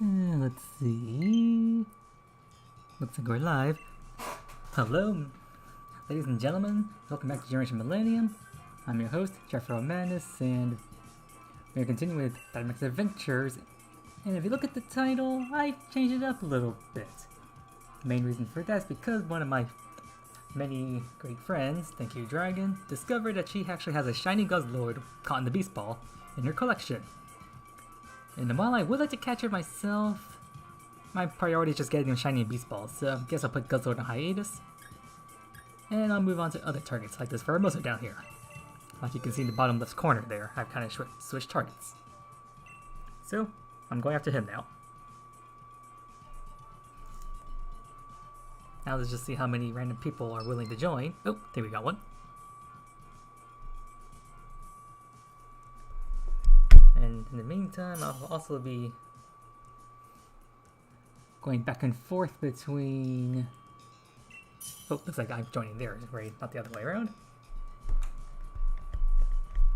Let's see. Looks like we're live. Hello, ladies and gentlemen. Welcome back to Generation Millennium. I'm your host, Jeffro Madness, and we're continuing with Dynamax Adventures. And if you look at the title, I changed it up a little bit. The main reason for that is because one of my many great friends, thank you Dragon, discovered that she actually has a shiny Guzzlord caught in the Beast Ball in her collection. And while I would like to catch her myself, my priority is just getting a shiny Beast Ball, so I guess I'll put Guzzlord on hiatus. And I'll move on to other targets like this Pheromosa down here. Like you can see in the bottom left corner there, I've kind of switched targets. So, I'm going after him now. Now let's just see how many random people are willing to join. Oh, there we got one. And in the meantime, I'll also be going back and forth between... Oh, looks like I'm joining there, right? Not the other way around.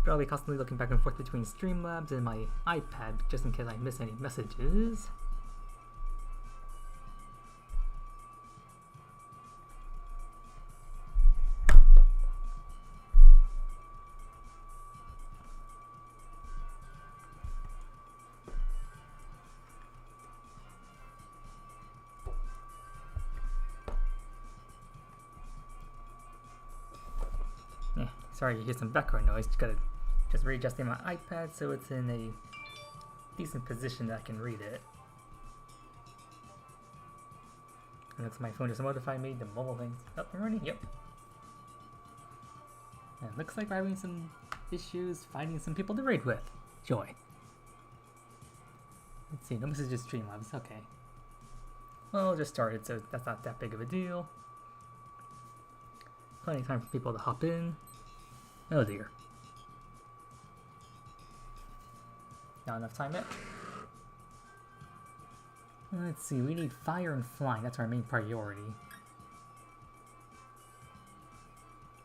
But I'll be constantly looking back and forth between Streamlabs and my iPad, just in case I miss any messages. Sorry, you hear some background noise. Just readjusting my iPad so it's in a decent position that I can read it. It looks like my phone just notified me the mobile things up and running. Yep. And it looks like we're having some issues finding some people to raid with. Joy. Let's see, no messages Streamlabs. Okay. Well, it just started, so that's not that big of a deal. Plenty of time for people to hop in. Oh dear. Not enough time yet. Let's see, we need fire and flying. That's our main priority.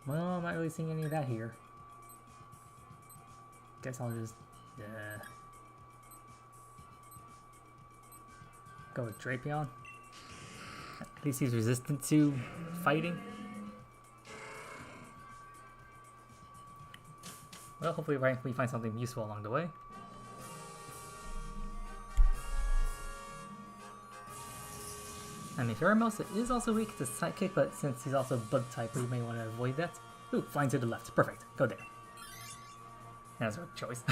Well, I'm not really seeing any of that here. Guess I'll just go with Drapion. At least he's resistant to fighting. Well, hopefully we find something useful along the way. I mean, Pheromosa is also weak to Psychic, but since he's also Bug type, we may want to avoid that. Ooh, flying to the left. Perfect. Go there. That's our choice.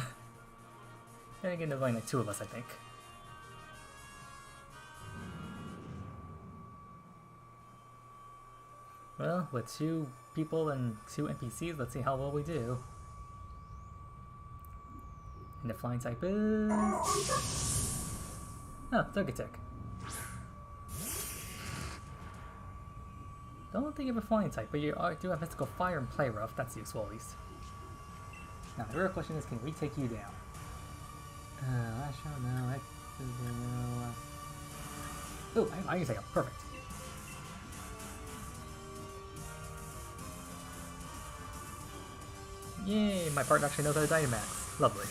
And again, there's only like two of us, I think. Well, with two people and two NPCs, let's see how well we do. And the flying type is... Oh, Togetic. Don't think of a flying type, but you do have Mystical Fire and Play Rough. That's useful at least. Now the real question is, can we take you down? Last shot, no. Oh, I can take him. Perfect. Yay, my partner actually knows how to Dynamax. Lovely.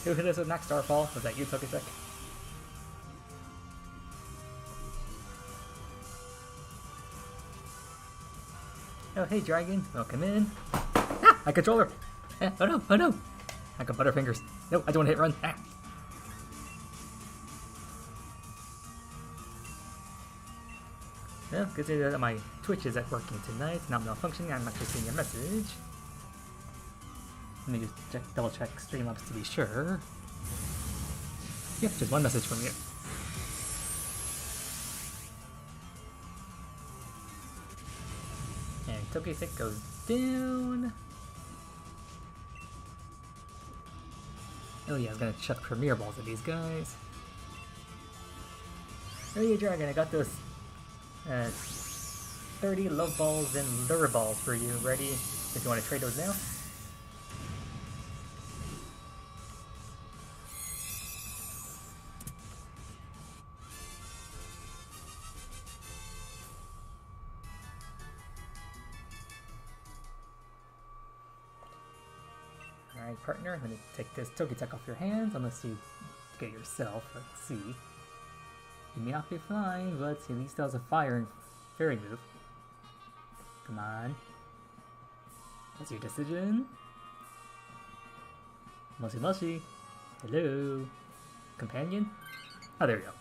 Who hit us with Max Starfall? Was that you, Togetic? Oh, hey, Dragon. Welcome in. Ah! My controller! Oh no, oh no! I got Butterfingers. No, I don't want to hit run. Ah. Well, good to know that my Twitch is working tonight, not malfunctioning. I'm actually seeing your message. Let me just double check Streamlabs to be sure. Yep, just one message from you. And Tokisek goes down. Oh yeah, I was gonna chuck Premier Balls at these guys. Oh yeah, Dragon, I got those 30 Love Balls and Lure Balls for you. Ready? If you want to trade those now. Alright, partner, let me take this Togetic off your hands, unless you get it yourself. Let's see. You may not be flying, but at least that was a fire and fairy move. Come on. What's your decision? Mushy Mushy. Hello. Companion? Oh, there we go.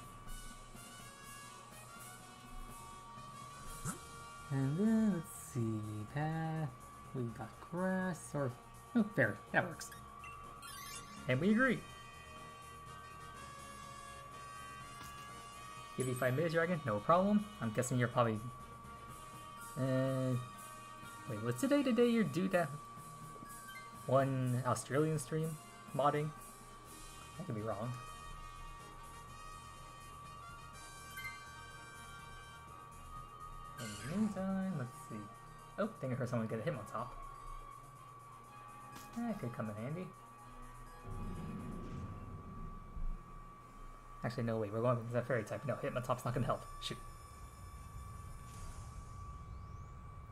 And then, let's see. Path. We got grass, or... Oh, fairy. That works. And we agree. Give you 5 minutes, Dragon? No problem. I'm guessing you're probably... Wait, was today the day you do that one Australian stream modding? I could be wrong. In the meantime, let's see. Oh, I think I heard someone get a hit on top. That could come in handy. Actually, no, wait, we're going with that fairy type. No, Hitmontop's not gonna help. Shoot.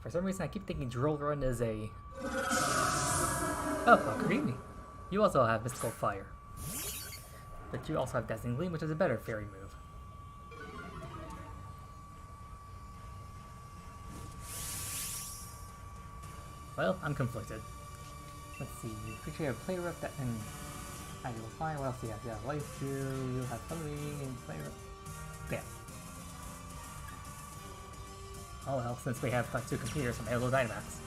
For some reason, I keep thinking Drill Run is a... Oh, how creepy. You also have Mystical Fire. But you also have Dazzling Gleam, which is a better fairy move. Well, I'm conflicted. Let's see, creature you have Play Rough that and Magical Fire. What else do you have? You have Life Steal, you have Thundering and Play Rough. Yeah. Oh well, since we have like 2 computers, I may as well Dynamax.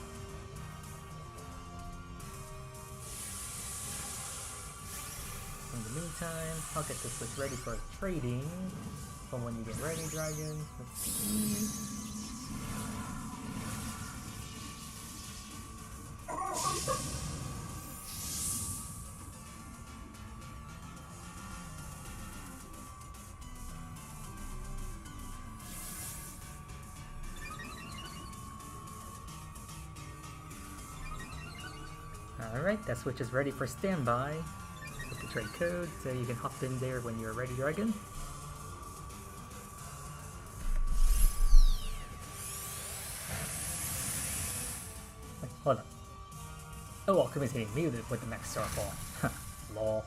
In the meantime, I'll get this switch ready for trading. For when you get ready, Dragon. Let's see. Alright, that switch is ready for standby. Put the trade code so you can hop in there when you're ready, Dragon. Wait, hold on. Oh, Alchemy's hitting me with the max Starfall. Lol.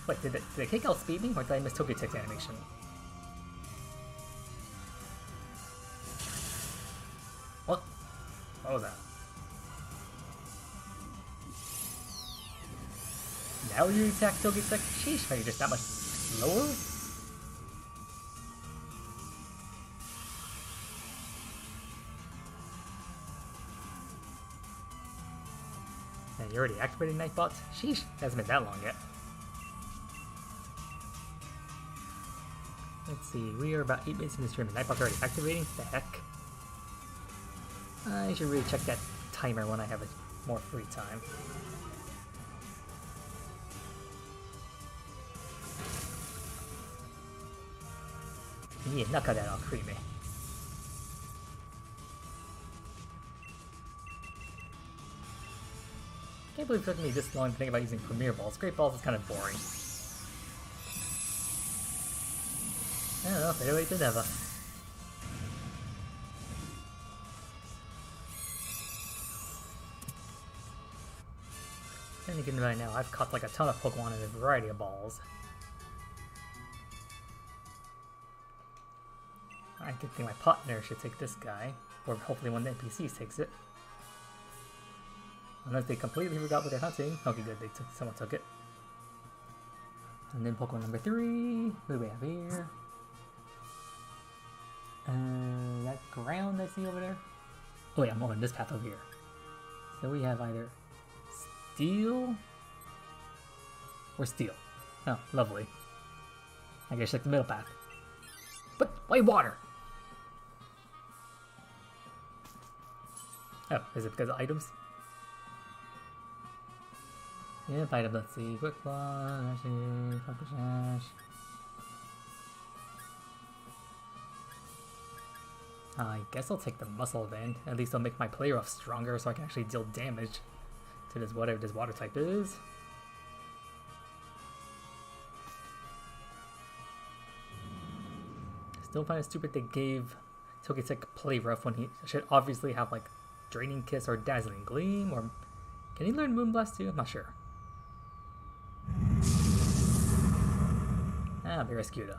Wait, did they kick out speed me, or did I miss Togetic's animation? What? What was that? Now you attack Togetic? Sheesh, are you just that much slower? And you already activated Nightbot? Sheesh, hasn't been that long yet. Let's see, we are about 8 minutes in the stream and Nightbot's already activating? The heck? I should really check that timer when I have more free time. Yeah, knock that all creamy. Can't believe it took me this long to think about using Premier Balls. Great Balls is kind of boring. I don't know, better late than never. Then again, right now, I've caught like a ton of Pokemon in a variety of balls. I could think my partner should take this guy, or hopefully one of the NPCs takes it. Unless they completely forgot what they're hunting. Okay, good, someone took it. And then Pokemon number 3, what do we have here? That ground I see over there? Oh yeah, I'm on this path over here. So we have either steel? Or steel? Oh, lovely. I guess like the middle path. But why water? Oh, is it because of items? Yeah, item, let's see. Quick flash, I guess I'll take the muscle then. At least I'll make my player off stronger so I can actually deal damage to this whatever this water type is. Still find it stupid they gave Togetic play rough when he should obviously have like Draining Kiss or Dazzling Gleam, or can he learn Moonblast too? I'm not sure. Ah, Barraskewda.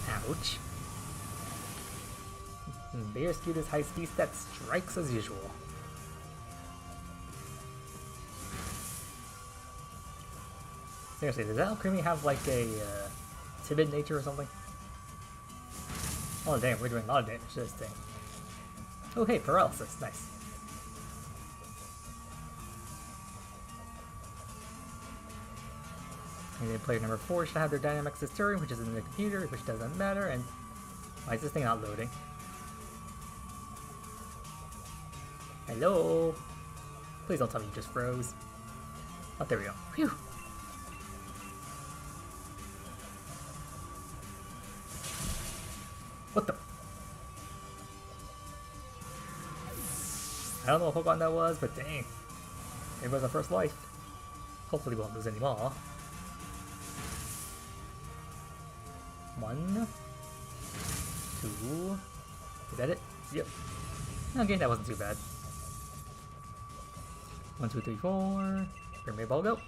Ouch. Barraskewda's high speed stat strikes as usual. Seriously, does Alchemy have like a timid nature or something? Oh damn, we're doing a lot of damage to this thing. Oh hey, paralysis, nice. And then player number 4 should have their Dynamax this turn, which is in the computer, which doesn't matter, and why is this thing not loading? Hello? Please don't tell me you just froze. Oh, there we go. Phew! What the? I don't know what Pokemon that was, but dang. It was our first life. Hopefully we won't lose any more. 1, 2. Is that it? Yep. Okay, that wasn't too bad. 1, 2, 3, 4. Premier Ball go.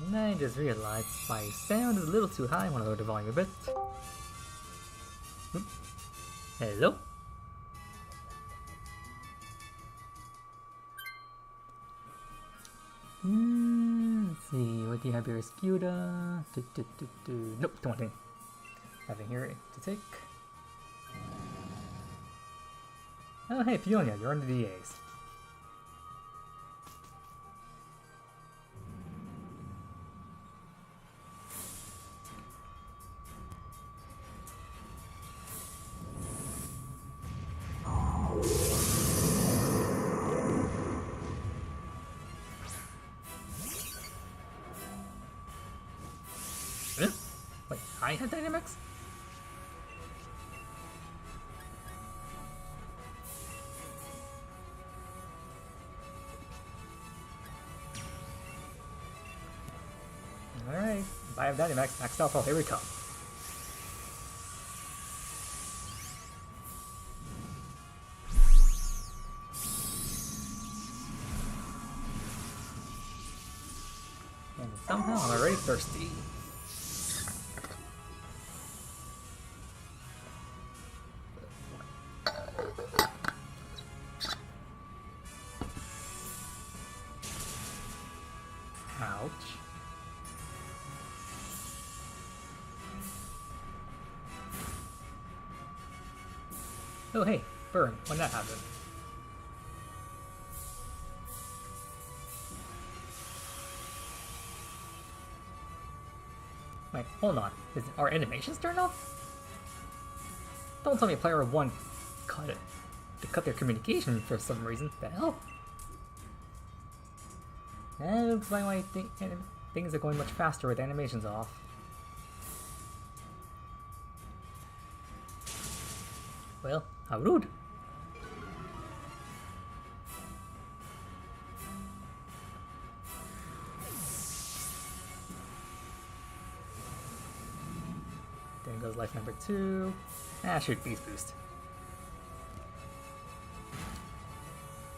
And I just realized my sound is a little too high. I want to lower the volume a bit. Oop. Hello? Let's see, what do you have here? Barraskewda. Nope, don't want anything. Nothing here to take. Oh hey, Peonia, you're on the D.A.s. Wait, I had Dynamax? Alright, if I have Dynamax, Max Alpha, here we come. And somehow I'm already thirsty. Ouch. Oh hey, burn, when that happened. Wait, hold on. Is our animations turned off? Don't tell me player 1 cut it. To cut their communication for some reason. The hell? That looks like why things are going much faster with animations off. Well, how rude. Then goes life number 2. Ah, shoot, Beast Boost.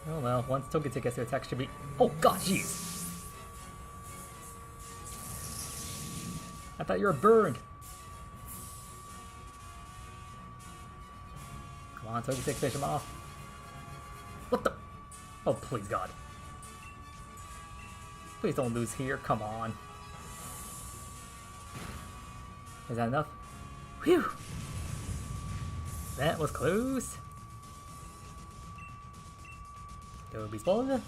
Oh well, once Togetic gets to attack should be... Oh god, jeez! I thought you were burned! Come on, Togetic, finish him off. What the? Oh, please god. Please don't lose here, come on. Is that enough? Whew! That was close! Go be spawned.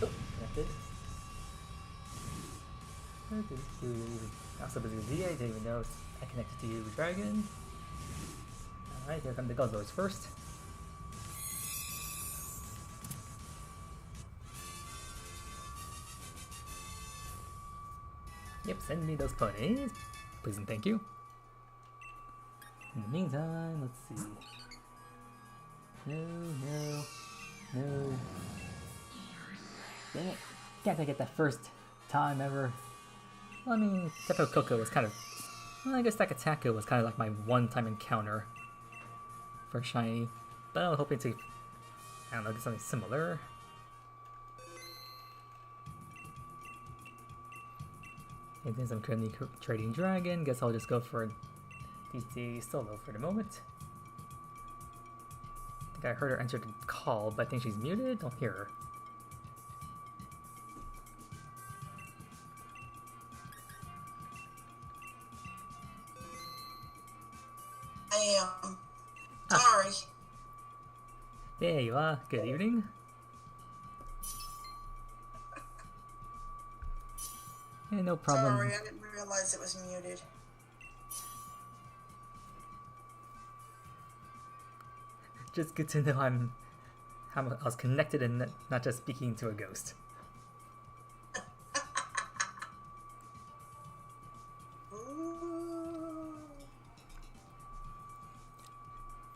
Oh, connected. Also busy with D.A. Didn't even know I connected to you, Dragon. Alright, here come the Guzzlers first. Yep, send me those ponies. Please and thank you. In the meantime, let's see. No. Dang it. Can't I get that first time ever? Well, I mean, Tapu Koko was kind of... Well, I guess Takataka was kind of like my one-time encounter for Shiny. But I was hoping to, I don't know, get something similar. And since I'm currently trading Dragon, guess I'll just go for DT solo for the moment. I think I heard her enter the call, but I think she's muted. Don't hear her. I am. Sorry. There you are. Good evening. Yeah, no problem. Sorry, I didn't realize it was muted. Just good to know I was connected and not just speaking to a ghost.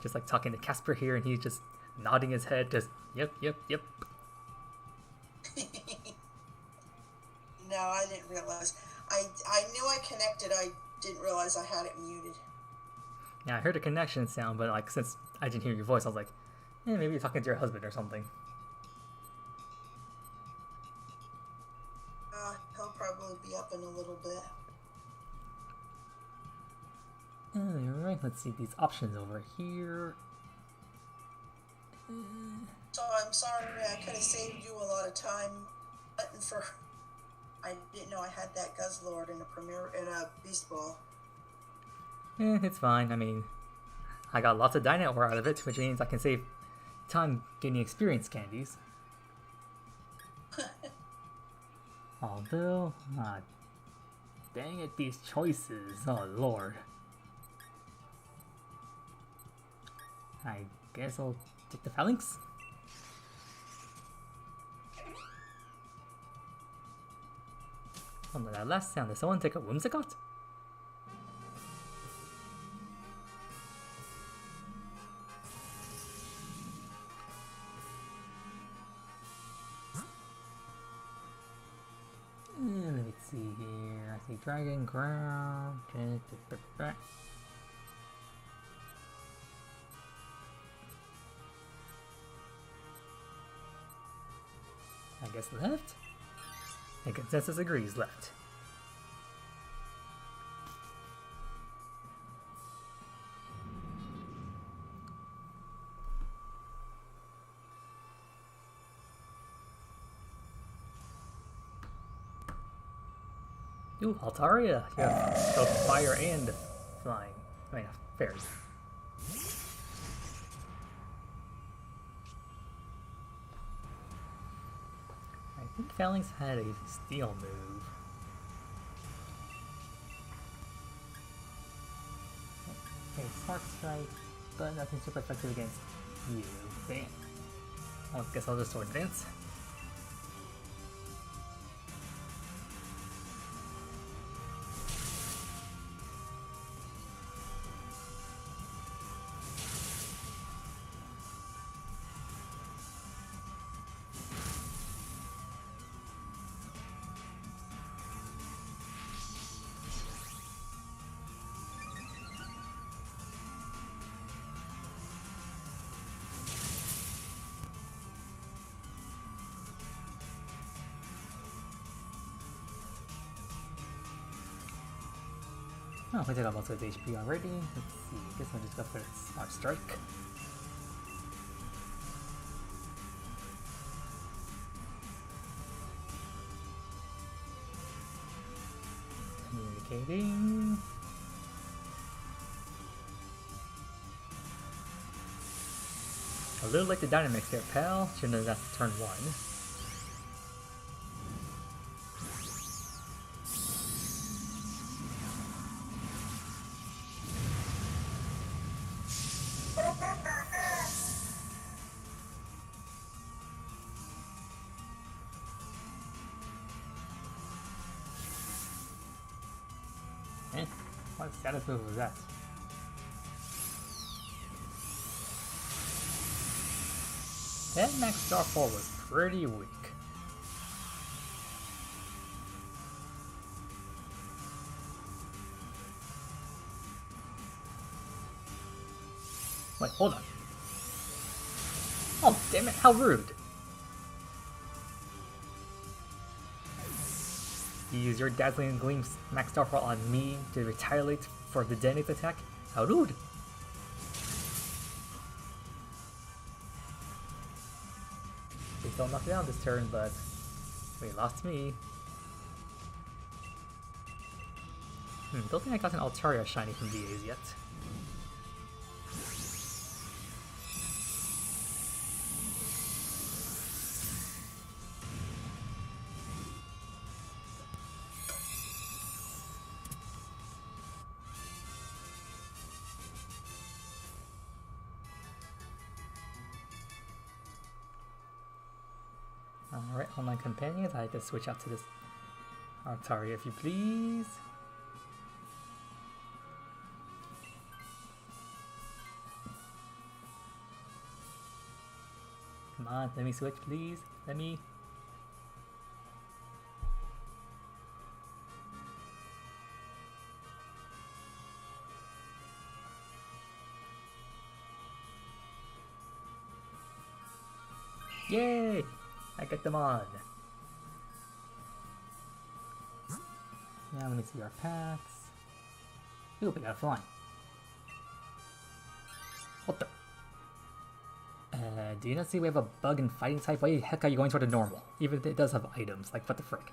Just like talking to Casper here, and he's just nodding his head, just yep. No, I didn't realize. I knew I connected. I didn't realize I had it muted. Yeah, I heard a connection sound, but like since I didn't hear your voice, I was like, maybe you're talking to your husband or something. He'll probably be up in a little bit. Alright, let's see these options over here. So I'm sorry, I could have saved you a lot of time button for... I didn't know I had that Guzzlord in a Beast Ball. It's fine. I mean, I got lots of Dynet ore out of it, which means I can save time getting experience candies. Although, dang it, these choices. Oh lord. I guess I'll take the phalanx. On that last sound, did someone take a Whimsicott? Let me see here. I see Dragon Ground. I guess left? And consensus agrees left. Ooh, Altaria! You have both fire and flying. I mean, fairy. I think Phalanx had a steel move. Okay, Spark Strike, but nothing super effective against you. Damn. I guess I'll just Sword Dance. Oh, we took out most of his HP already. Let's see, I guess I'll just go for Smart Strike. Communicating. A little like the Dynamax there, pal. Shouldn't have that's turn 1. What status move was that? That Max Starfall was pretty weak. Wait, hold on. Oh, damn it, how rude. You use your Dazzling Gleam Max Starfall on me to retaliate for the Dennis attack? How rude! They still knocked down this turn, but we lost me. Don't think I got an Altaria shiny from D.A.s yet. Alright, online companions, I can switch out to this Altaria if you please. Come on, let me switch please, let me. Yay! I get them on. Now let me see our packs. Ooh, we got a flying. What the? Do you not see we have a bug in fighting type? Why the heck are you going toward a normal? Even if it does have items, like what the frick?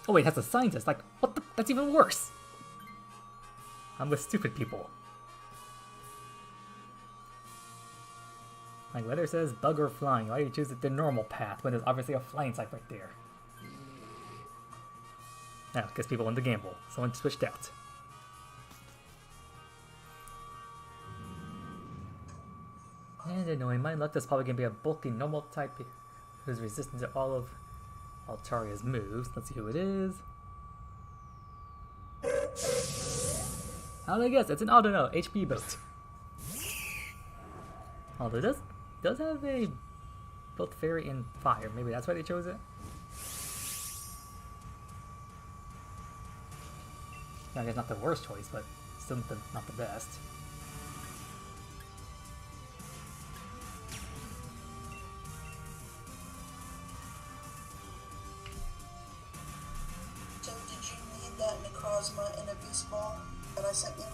Oh wait, it has a scientist, like what the? That's even worse! I'm with stupid people. Like weather says bug or flying, why do you choose the normal path when there's obviously a flying type right there? Now, because people want to gamble. Someone switched out. And annoying, my luck, that's probably going to be a bulky normal type who's resistant to all of Altaria's moves. Let's see who it is. How would I guess? It's an Audino HP boat. Although it does have a both fairy and fire. Maybe that's why they chose it. I guess not the worst choice, but still not the best. So did you need that Necrozma and a Beast Ball that I sent you?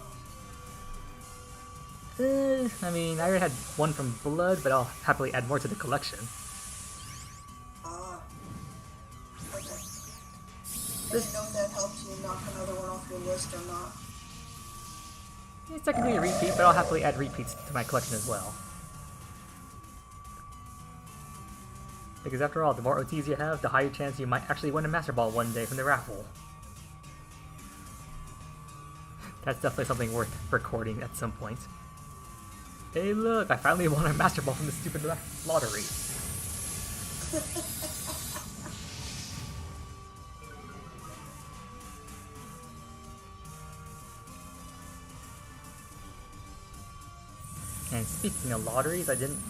I mean, I already had one from Blood, but I'll happily add more to the collection. Ah. Okay. I didn't know if that helped you knock another one off your list or not. It's technically a repeat, but I'll happily add repeats to my collection as well. Because after all, the more OTs you have, the higher chance you might actually win a Master Ball one day from the raffle. That's definitely something worth recording at some point. Hey look, I finally won a Master Ball from this stupid lottery. And speaking of lotteries, I didn't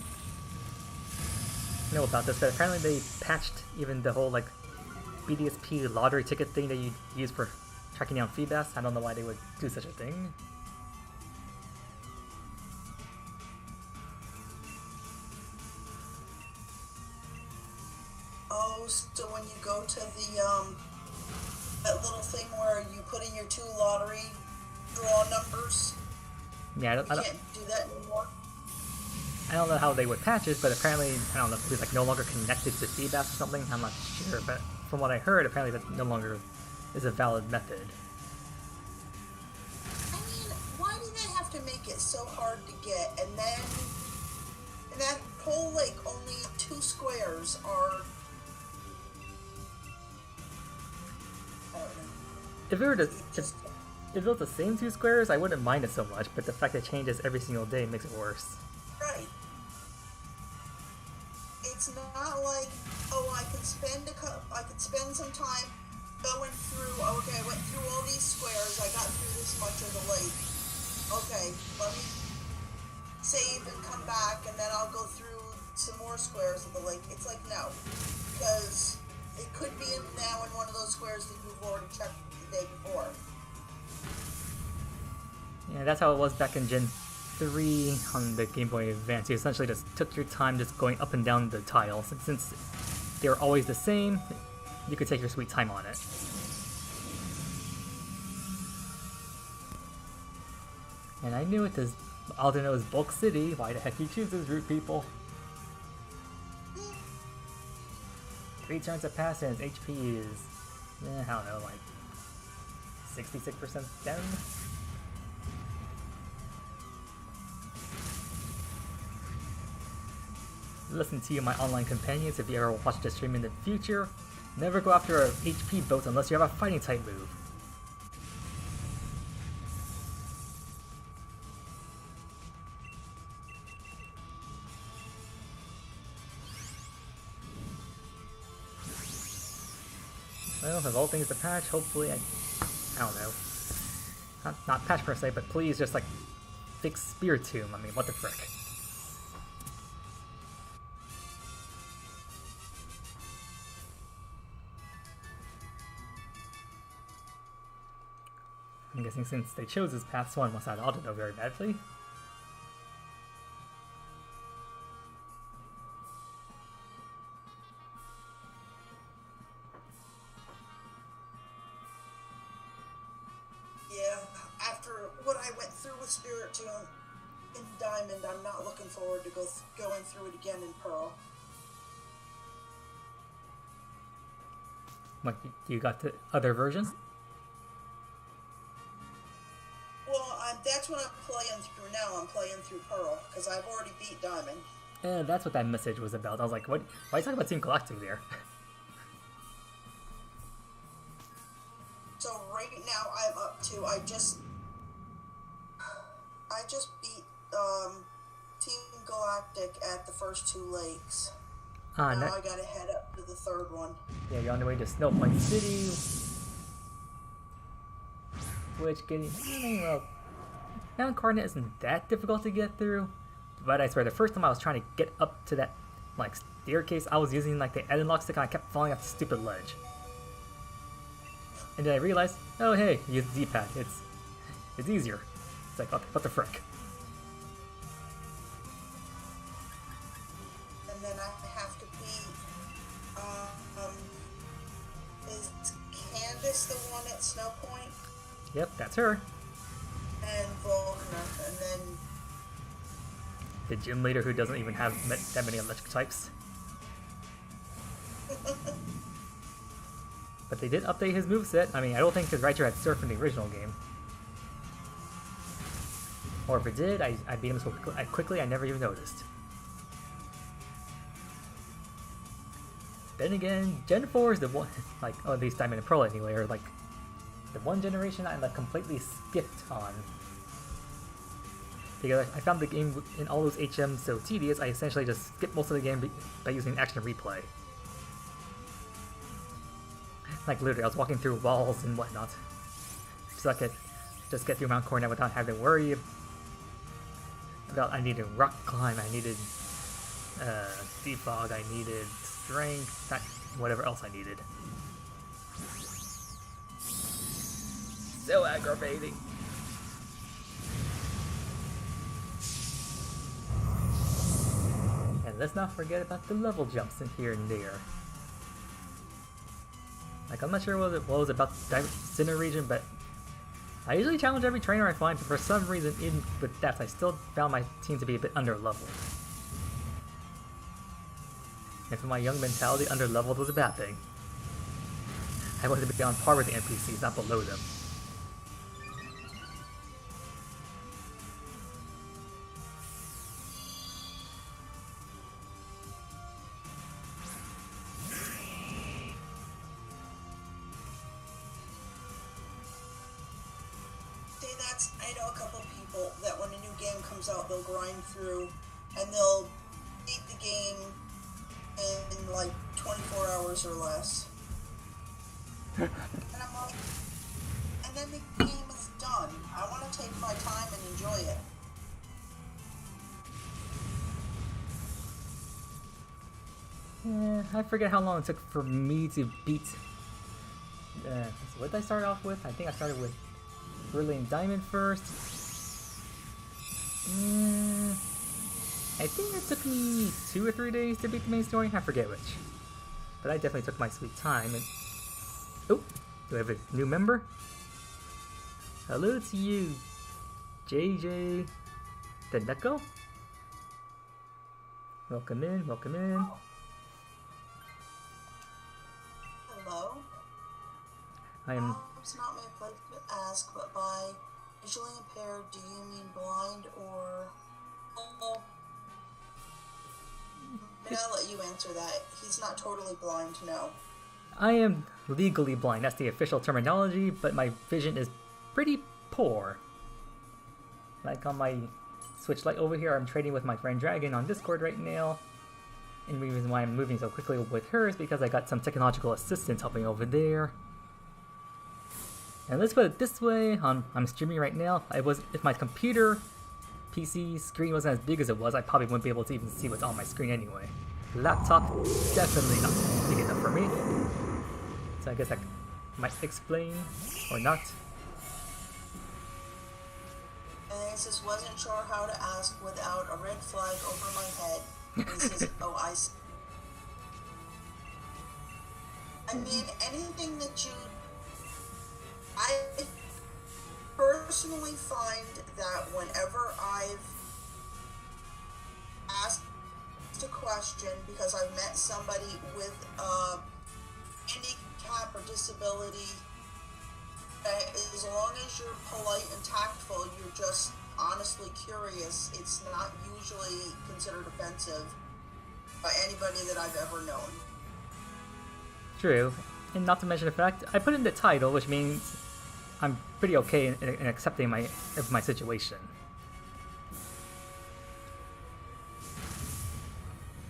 know about this, but apparently they patched even the whole like BDSP lottery ticket thing that you use for tracking down feedbacks. I don't know why they would do such a thing. Oh, so when you go to the that little thing where you put in your 2 lottery draw numbers. Yeah, You can't do that anymore. I don't know how they would patch it, but apparently, I don't know if it's like no longer connected to D.A.s or something. I'm not sure, but from what I heard, apparently that no longer is a valid method. I mean, why do they have to make it so hard to get? And then, in that whole lake, only 2 squares are. I don't know. If it was the same 2 squares, I wouldn't mind it so much, but the fact that it changes every single day makes it worse. Right. It's not like, oh, I could spend some time going through. Okay, I went through all these squares. I got through this much of the lake. Okay, let me save and come back, and then I'll go through some more squares of the lake. It's like, no, because it could be now in one of those squares that you've already checked the day before. Yeah, that's how it was back in Gen 3 on the Game Boy Advance. You essentially just took your time just going up and down the tiles, and since they were always the same, you could take your sweet time on it. And I knew it, as all I know is Bulk City. Why the heck he chooses route, people? 3 turns have passed and his HP is, I don't know, like 66% down? Listen to you, my online companions, if you ever watch the stream in the future. Never go after a HP boat unless you have a fighting type move. Well, of all things to patch, hopefully I don't know. Not patch per se, but please just like fix Spear Tomb. I mean, what the frick. I'm guessing since they chose this path, someone must have auto very badly. Yeah, after what I went through with Spirit Tomb in Diamond, I'm not looking forward to going through it again in Pearl. What, you got the other version? Well, that's what I'm playing through now. I'm playing through Pearl, because I've already beat Diamond. Yeah, that's what that message was about. I was like, what? Why are you talking about Team Galactic there? So right now I'm up to, I just beat Team Galactic at the first 2 lakes. Now I gotta head up to the 3rd one. Yeah, you're on the way to Snow Point City. Which well, Mount Coronet isn't that difficult to get through, but I swear the first time I was trying to get up to that like staircase, I was using like the analog stick and I kept falling off the stupid ledge. And then I realized, oh hey, use the D-pad. It's easier. It's like, what the frick? And then I have to beat is Candace the one at Snow Point? Yep, that's her. And Volkner, and then The gym leader who doesn't even have that many electric types. But they did update his moveset. I mean, I don't think his Raichu had Surf in the original game. Or if it did, I beat him so quickly I never even noticed. Then again, Gen 4 is the one, like, oh, at least Diamond and Pearl anyway, or like, the one generation I like completely skipped on. Because I found the game in all those HMs so tedious, I essentially just skipped most of the game by using action replay. Like literally, I was walking through walls and whatnot, so I could just get through Mount Coronet without having to worry about. I needed rock climb, I needed defog, I needed strength, whatever else I needed. So aggravating. And let's not forget about the level jumps in here and there. Like, I'm not sure what it was about the Sinnoh region, but I usually challenge every trainer I find, but for some reason, even with that, I still found my team to be a bit under-leveled. And for my young mentality, under-leveled was a bad thing. I wanted to be on par with the NPCs, not below them. I know a couple people that when a new game comes out, they'll grind through and they'll beat the game in like 24 hours or less. And I'm like, and then the game is done. I want to take my time and enjoy it. Yeah, I forget how long it took for me to beat. So what did I start off with? I think I started with Brilliant Diamond first. I think it took me 2 or 3 days to beat the main story. I forget which. But I definitely took my sweet time. And oh, do I have a new member? Hello to you, JJ the Neko. Welcome in, welcome in. Hello. I am. It's not my place to ask, but by visually impaired, do you mean blind or? I'll let you answer that. He's not totally blind, no. I am legally blind. That's the official terminology, but my vision is pretty poor. Like on my Switch Lite over here, I'm trading with my friend Dragon on Discord right now. And the reason why I'm moving so quickly with her is because I got some technological assistance helping over there. And let's put it this way, I'm streaming right now. If my computer PC screen wasn't as big as it was, I probably wouldn't be able to even see what's on my screen anyway. Laptop, definitely not big enough for me. So I guess I might explain, or not. And he says, wasn't sure how to ask without a red flag over my head. And he says, oh, I see. I mean, anything that you... I personally find that whenever I've asked a question because I've met somebody with a handicap or disability, as long as you're polite and tactful, you're just honestly curious, it's not usually considered offensive by anybody that I've ever known. True. And not to mention the fact, I put in the title, which means I'm pretty okay in accepting my situation.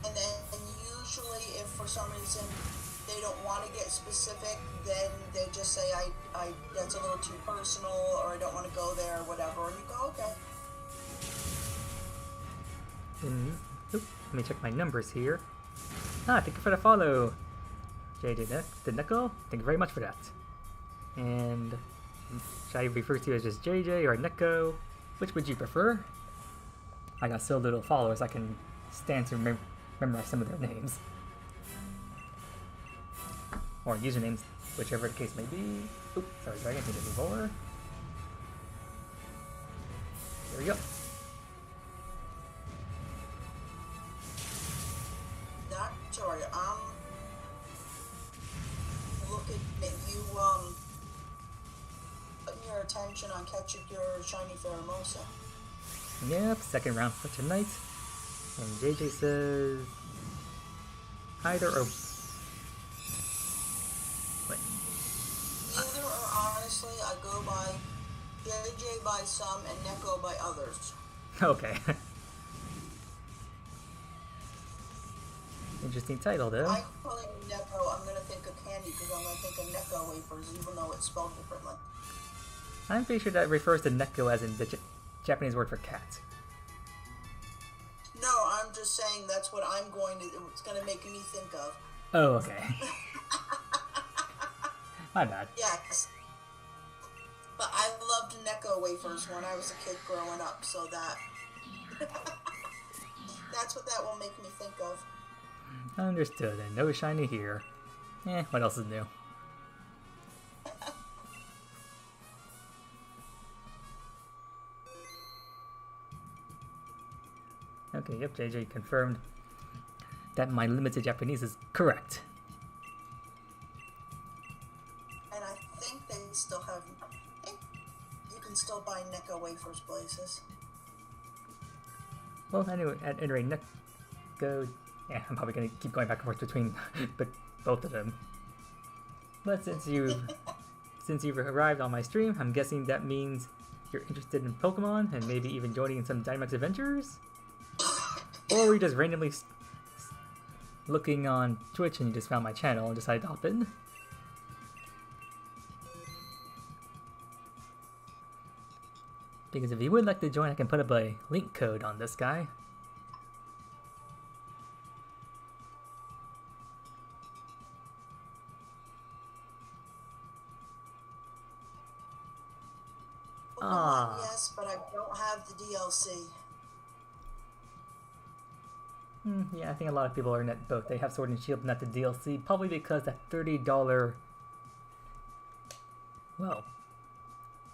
And then usually if for some reason they don't want to get specific, then they just say, I that's a little too personal, or I don't want to go there, or whatever, and you go, okay. Let me check my numbers here. Thank you for the follow, JJ the Neko. Thank you very much for that. And should I refer to you as just JJ or Neko? Which would you prefer? I got so little followers, I can stand to memorize some of their names. Or usernames, whichever the case may be. Oops, sorry, Dragon, need to move over. There we go. Sorry, looking at you, putting your attention on catching your shiny Pheromosa. Yep, second round for tonight. And JJ says either or. Wait. Either or, honestly, I go by JJ by some and Neko by others. Okay. Interesting title, though. I call him Neko, I'm gonna think of candy because I'm gonna think of Neko wafers, even though it's spelled differently. I'm pretty sure that refers to Neko as in the Japanese word for cat. No, I'm just saying that's what I'm going to, it's gonna make me think of. Oh, okay. My bad. Yes. But I loved Neko wafers when I was a kid growing up, so that... that's what that will make me think of. Understood, and no shiny here. What else is new? Okay, yep, JJ confirmed that my limited Japanese is correct. And I think they still have... I think you can still buy Necco wafers places. Well, anyway, at any rate, Necco... Yeah, I'm probably going to keep going back and forth between but both of them. But since you've arrived on my stream, I'm guessing that means you're interested in Pokemon and maybe even joining in some Dynamax adventures? Or were you just randomly looking on Twitch and you just found my channel and decided to hop in? Because if you would like to join, I can put up a link code on this guy. Pokemon, yes, but I don't have the DLC. Yeah, I think a lot of people are net both. They have Sword and Shield, not the DLC, probably because that $30... Well,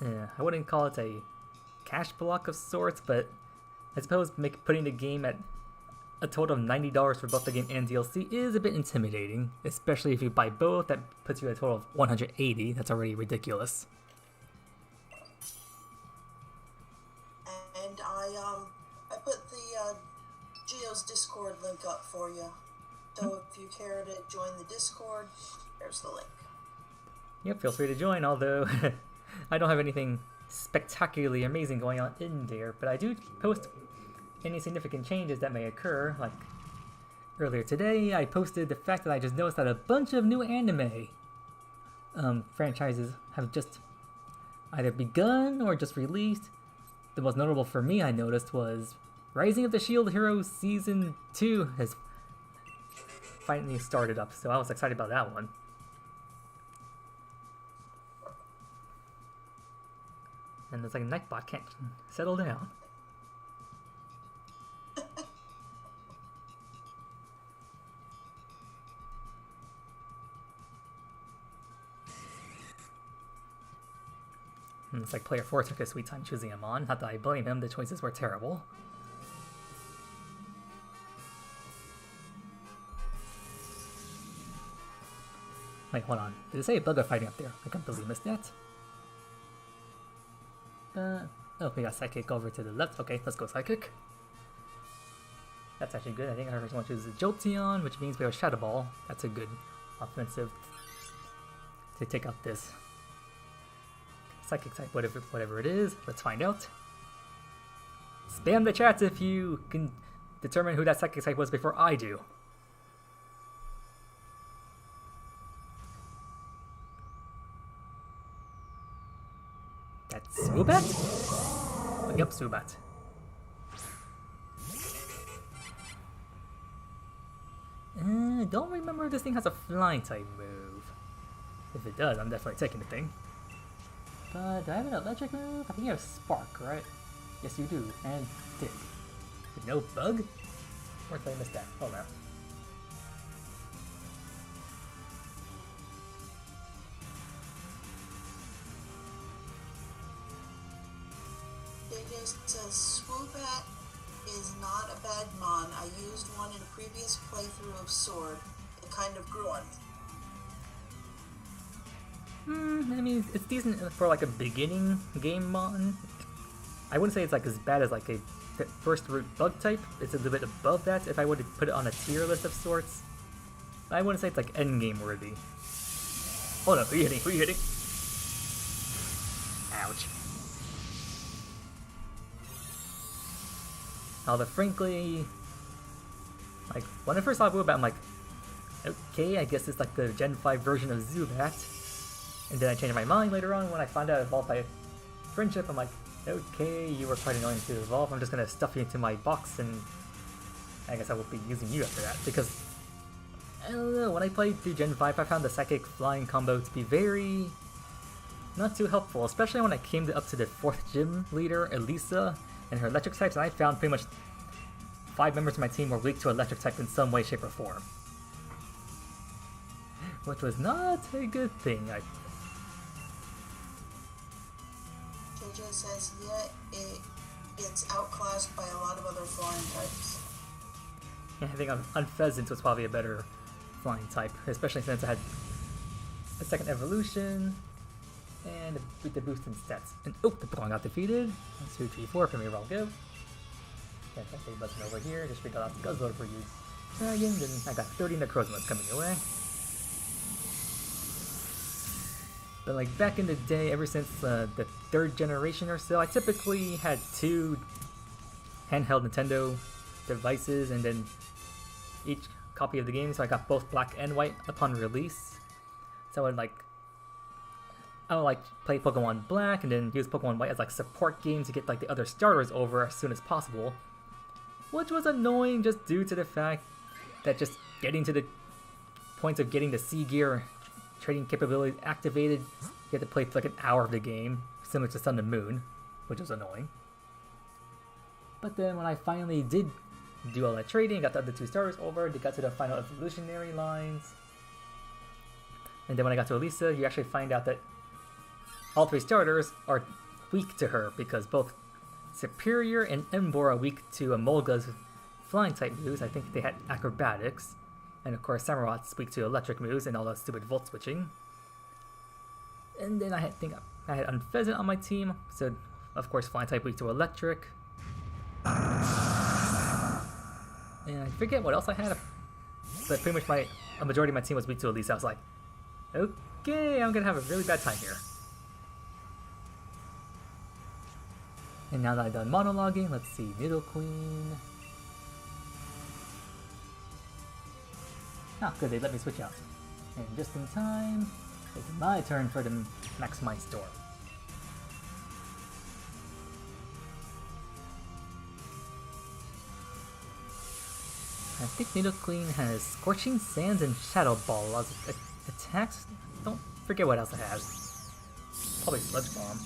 I wouldn't call it a cash block of sorts, but I suppose putting the game at a total of $90 for both the game and DLC is a bit intimidating, especially if you buy both. That puts you at a total of $180. That's already ridiculous. And I put the Geo's Discord link up for you. So if you care to join the Discord, there's the link. Yep, feel free to join, although I don't have anything spectacularly amazing going on in there, but I do post any significant changes that may occur. Like earlier today, I posted the fact that I just noticed that a bunch of new anime franchises have just either begun or just released. The most notable for me, I noticed, was Rising of the Shield Hero Season 2 has finally started up, so I was excited about that one. And it's like Nightbot can't settle down. And it's like player 4 took a sweet time choosing him on. Not that I blame him, the choices were terrible. Wait, hold on. Did it say a bug of fighting up there? I completely missed that. Oh, we got Psychic over to the left. Okay, let's go Psychic. That's actually good. I think I heard someone choose a Jolteon, which means we have Shadow Ball. That's a good offensive to take out this Psychic type, whatever it is. Let's find out. Spam the chats if you can determine who that Psychic type was before I do. That's Zubat? Oh, yep, Zubat. Don't remember if this thing has a flying type move. If it does, I'm definitely taking the thing. But do I have an electric move? I think you have Spark, right? Yes, you do. And Dig. No bug? Or did I miss that? Hold on. JJ says Swoobat is not a bad mon. I used one in a previous playthrough of Sword. It kind of grew on me. I mean, it's decent for like a beginning game mon. I wouldn't say it's like as bad as like a first root bug type. It's a little bit above that if I were to put it on a tier list of sorts. I wouldn't say it's like endgame worthy. Oh no, who are you hitting? Who are you hitting? Ouch. Although frankly, like when I first saw Zubat, I'm like, okay, I guess it's like the Gen 5 version of Zubat. And then I changed my mind later on when I found out it evolved by friendship. I'm like, okay, you were quite annoying to evolve. I'm just gonna stuff you into my box, and I guess I will be using you after that. Because I don't know, when I played through Gen 5, I found the Psychic Flying combo to be very not too helpful, especially when I came up to the 4th gym leader, Elisa, and her electric types, and I found pretty much 5 members of my team were weak to electric type in some way, shape, or form. Which was not a good thing. JJ says, yeah, it it's outclassed by a lot of other flying types. Yeah, I think on Pheasant was probably a better flying type, especially since I had a second evolution and with the boost in stats. And oh, the Pokemon got defeated. 1, 2, 3, 4, Premier Roll go. Fantastic button over here, just figured out the Guzzler for you. Dragon, then I got 30 Necrozmas coming your way. But like back in the day, ever since the 3rd generation or so, I typically had 2 handheld Nintendo devices and then each copy of the game, so I got both black and white upon release. So I would play Pokemon Black and then use Pokemon White as like support games to get like the other starters over as soon as possible. Which was annoying just due to the fact that just getting to the points of getting the C gear trading capabilities activated, you had to play for like an hour of the game, similar to Sun and Moon, which was annoying. But then when I finally did do all that trading, got the other 2 starters over, they got to the final evolutionary lines. And then when I got to Elisa, you actually find out that all 3 starters are weak to her, because both Superior and Emboar are weak to Emolga's flying type moves. I think they had acrobatics. And of course Samurot's weak to electric moves and all that stupid volt switching. And then I had Unpheasant on my team, so of course flying type weak to electric. And I forget what else I had, but pretty much a majority of my team was weak to Elisa. I was like, okay, I'm gonna have a really bad time here. And now that I've done monologuing, let's see, Nidoqueen. Ah, good, they let me switch out. And just in time, it's my turn for the Maximize Storm. I think Nidoqueen has Scorching Sands and Shadow Ball as attacks. Don't forget what else it has. Probably Sludge Bomb.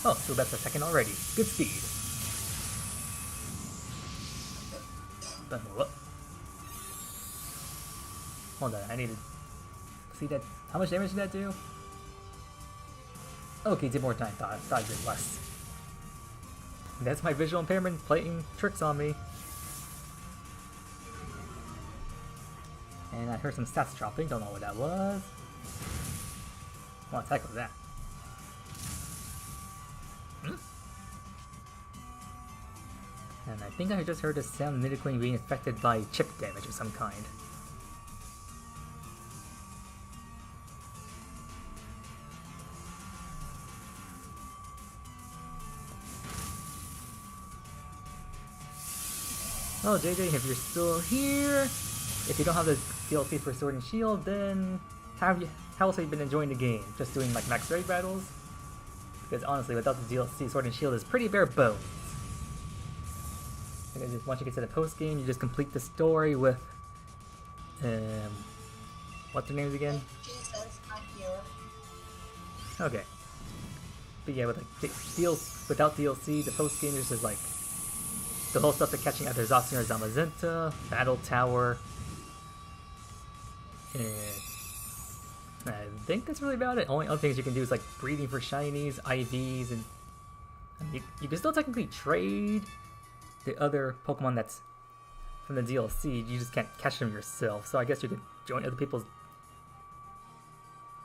Oh, so that's a second already. Good speed. But what? Hold on, I need to see that. How much damage did that do? Okay, did more than I thought. I thought it did less. That's my visual impairment playing tricks on me. And I heard some stats dropping, don't know what that was. What the heck was that? And I think I just heard the sound of Nidoqueen being affected by chip damage of some kind. Oh, JJ, if you're still here, if you don't have the DLC for Sword and Shield, then how else have you been enjoying the game? Just doing like max raid battles? Because honestly, without the DLC, Sword and Shield is pretty bare bones. Because once you get to the post game, you just complete the story with, what's their names again? Jesus, I'm here. Okay. But yeah, with like without DLC, the post game is just like the whole stuff like catching either Zacian or Zamazenta, Battle Tower, and I think that's really about it. Only other things you can do is like breeding for shinies, IVs, and you can still technically trade the other Pokemon that's from the DLC. You just can't catch them yourself. So I guess you could join other people's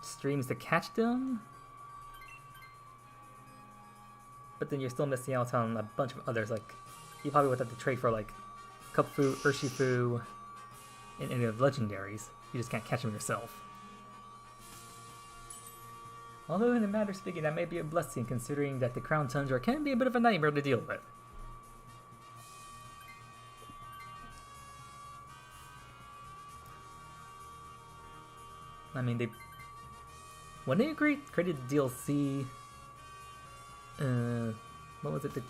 streams to catch them. But then you're still missing out on a bunch of others. Like you probably would have to trade for like Kupfu, Urshifu, and any of the legendaries. You just can't catch them yourself. Although in a matter of speaking, that may be a blessing considering that the Crown Tundra can be a bit of a nightmare to deal with. I mean, when they created the DLC, what was it? The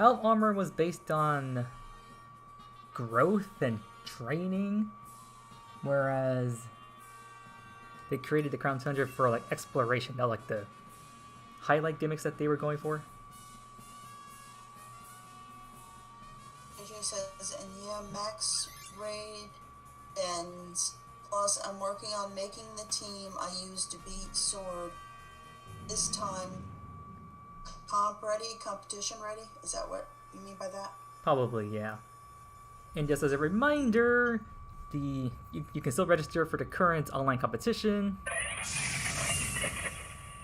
Out Armor was based on growth and training, whereas they created the Crown Tundra for like exploration, not like the highlight gimmicks that they were going for. AJ says, and yeah, Max Raid ends. Plus, I'm working on making the team I used to beat Sword. This time, competition ready? Is that what you mean by that? Probably, yeah. And just as a reminder, you can still register for the current online competition.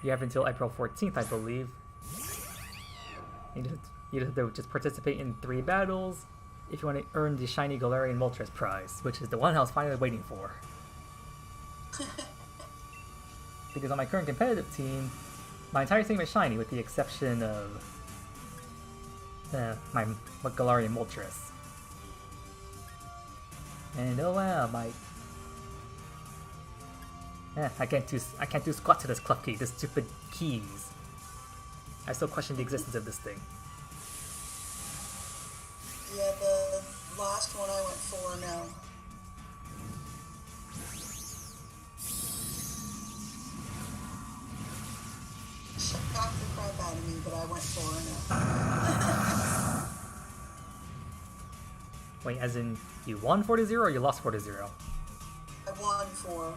You have until April 14th, I believe. You just have to just participate in 3 battles if you want to earn the shiny Galarian Moltres prize, which is the one I was finally waiting for. Because on my current competitive team, my entire team is shiny with the exception of my Galarian Moltres. And oh wow, I can't do squat to this club key, this stupid keys. I still question the existence of this thing. Yeah, the last one I went for, no. Shocked the crap out of me, but I went for no. Wait, as in you won 4-0 or you lost 4-0? I won 4.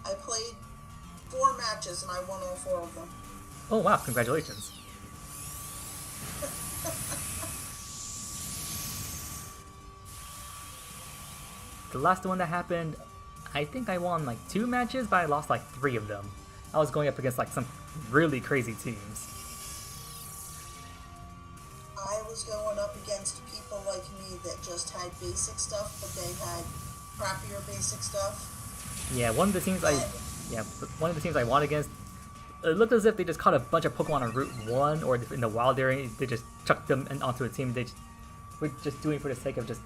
I played 4 matches and I won all 4 of them. Oh wow, congratulations. The last one that happened, I think I won like 2 matches, but I lost like 3 of them. I was going up against like some really crazy teams. I was going up against people like me that just had basic stuff, but they had crappier basic stuff. Yeah, one of the teams I won against, it looked as if they just caught a bunch of Pokemon on Route 1 or in the wild area. They just chucked them onto a team. They were just doing it for the sake of just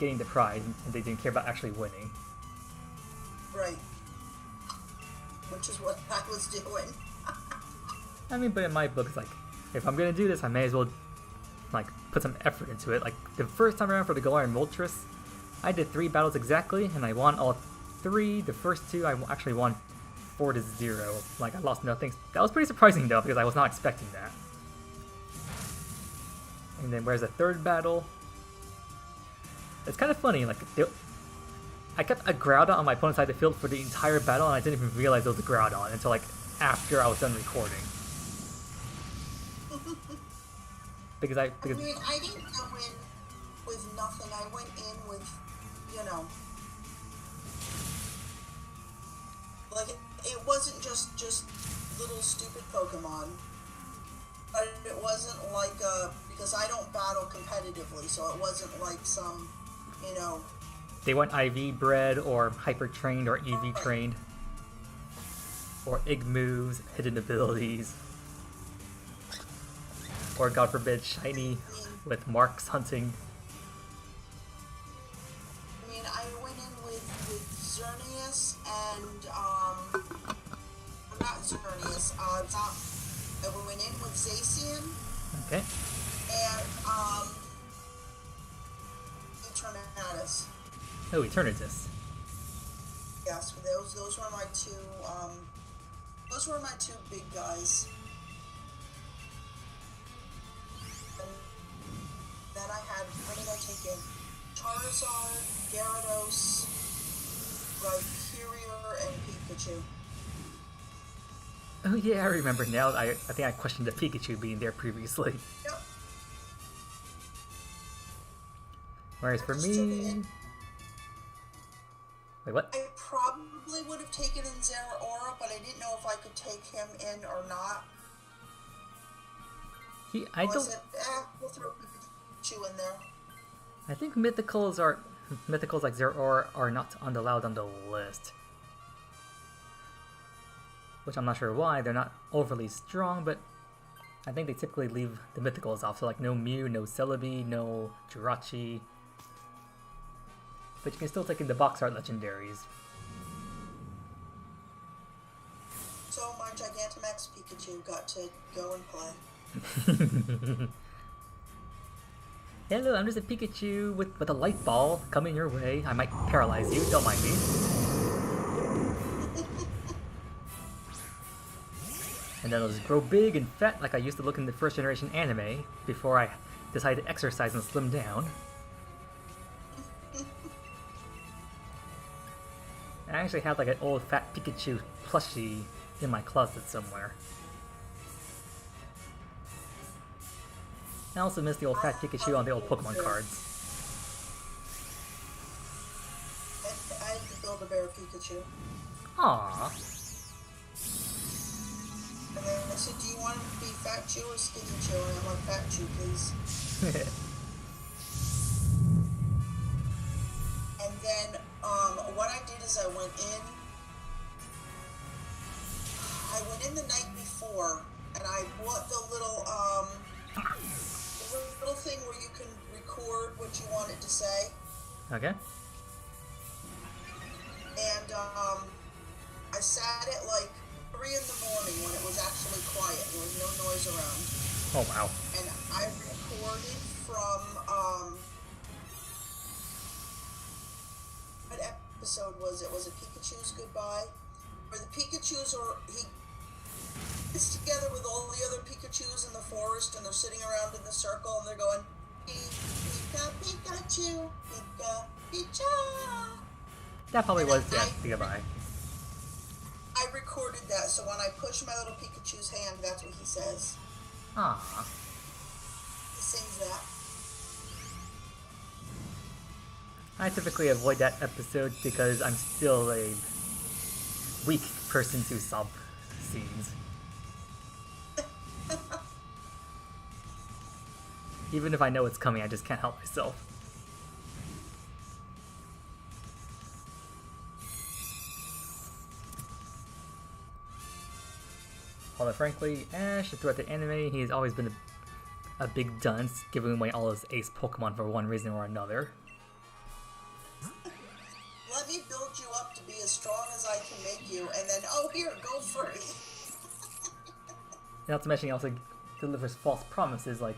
getting the prize, and they didn't care about actually winning. Right. Which is what I was doing. I mean, but in my book, it's like, if I'm gonna do this, I may as well like put some effort into it. Like the first time around for the Galarian Moltres, I did 3 battles exactly, and I won all 3. The first 2 I actually won 4-0. Like I lost nothing. That was pretty surprising though, because I was not expecting that. And then whereas the 3rd battle, it's kind of funny. Like I kept a Groudon on my opponent's side of the field for the entire battle, and I didn't even realize it was a Groudon until like after I was done recording. Because I mean, I didn't go in with nothing. I went in with, like it wasn't just little stupid Pokemon. But it wasn't like because I don't battle competitively, so it wasn't like some, They weren't IV bred or hyper trained or EV trained. Or Ig moves, hidden abilities. Or God forbid, shiny with marks hunting. I mean, I went in with Xerneas and not Xerneas. I went in with Zacian. Okay. And Eternatus. Oh, Eternatus. Yes, those were my 2. Those were my 2 big guys. And then I had, what did I take in? Charizard, Gyarados, Rhyperior, and Pikachu. Oh yeah, I remember now. I think I questioned the Pikachu being there previously. Yep. Whereas for me... Wait, what? I probably would have taken in Zeraora, but I didn't know if I could take him in or not. We'll throw Pikachu in there. I think mythicals like Zeraora are not allowed on the list. Which I'm not sure why. They're not overly strong, but I think they typically leave the mythicals off. So like no Mew, no Celebi, no Jirachi. But you can still take in the box art legendaries. So my Gigantamax Pikachu got to go and play. Hello, I'm just a Pikachu with a light ball coming your way. I might paralyze you, don't mind me. And then I'll just grow big and fat like I used to look in the first generation anime before I decided to exercise and slim down. I actually have like an old fat Pikachu plushie in my closet somewhere. I also miss the old fat Pikachu on the old Pokemon cards. I had to build a bear Pikachu. Aww. And then I said, do you want him to be Fat Chew or Skinny Chew? And I'm like, Fat Chew, please. And then what I did is I went in the night before, and I bought the little thing where you can record what you want it to say. Okay. And I sat at like 3 in the morning when it was actually quiet. There was no noise around. Oh, wow. And I recorded from, what episode was it? Was it Pikachu's Goodbye? Where the Pikachus he gets together with all the other Pikachus in the forest, and they're sitting around in the circle, and they're going, Pika, Pikachu, Pika, Picha. That probably was the Goodbye. I recorded that, so when I push my little Pikachu's hand, that's what he says. Aww. He sings that. I typically avoid that episode because I'm still a weak person to sob scenes. Even if I know it's coming, I just can't help myself. Although frankly, Ash, throughout the anime, he's always been a big dunce, giving away all his ace Pokemon for one reason or another. Let me build you up to be as strong as I can make you, and then, oh, here, go free. Not to mention, he also delivers false promises, like,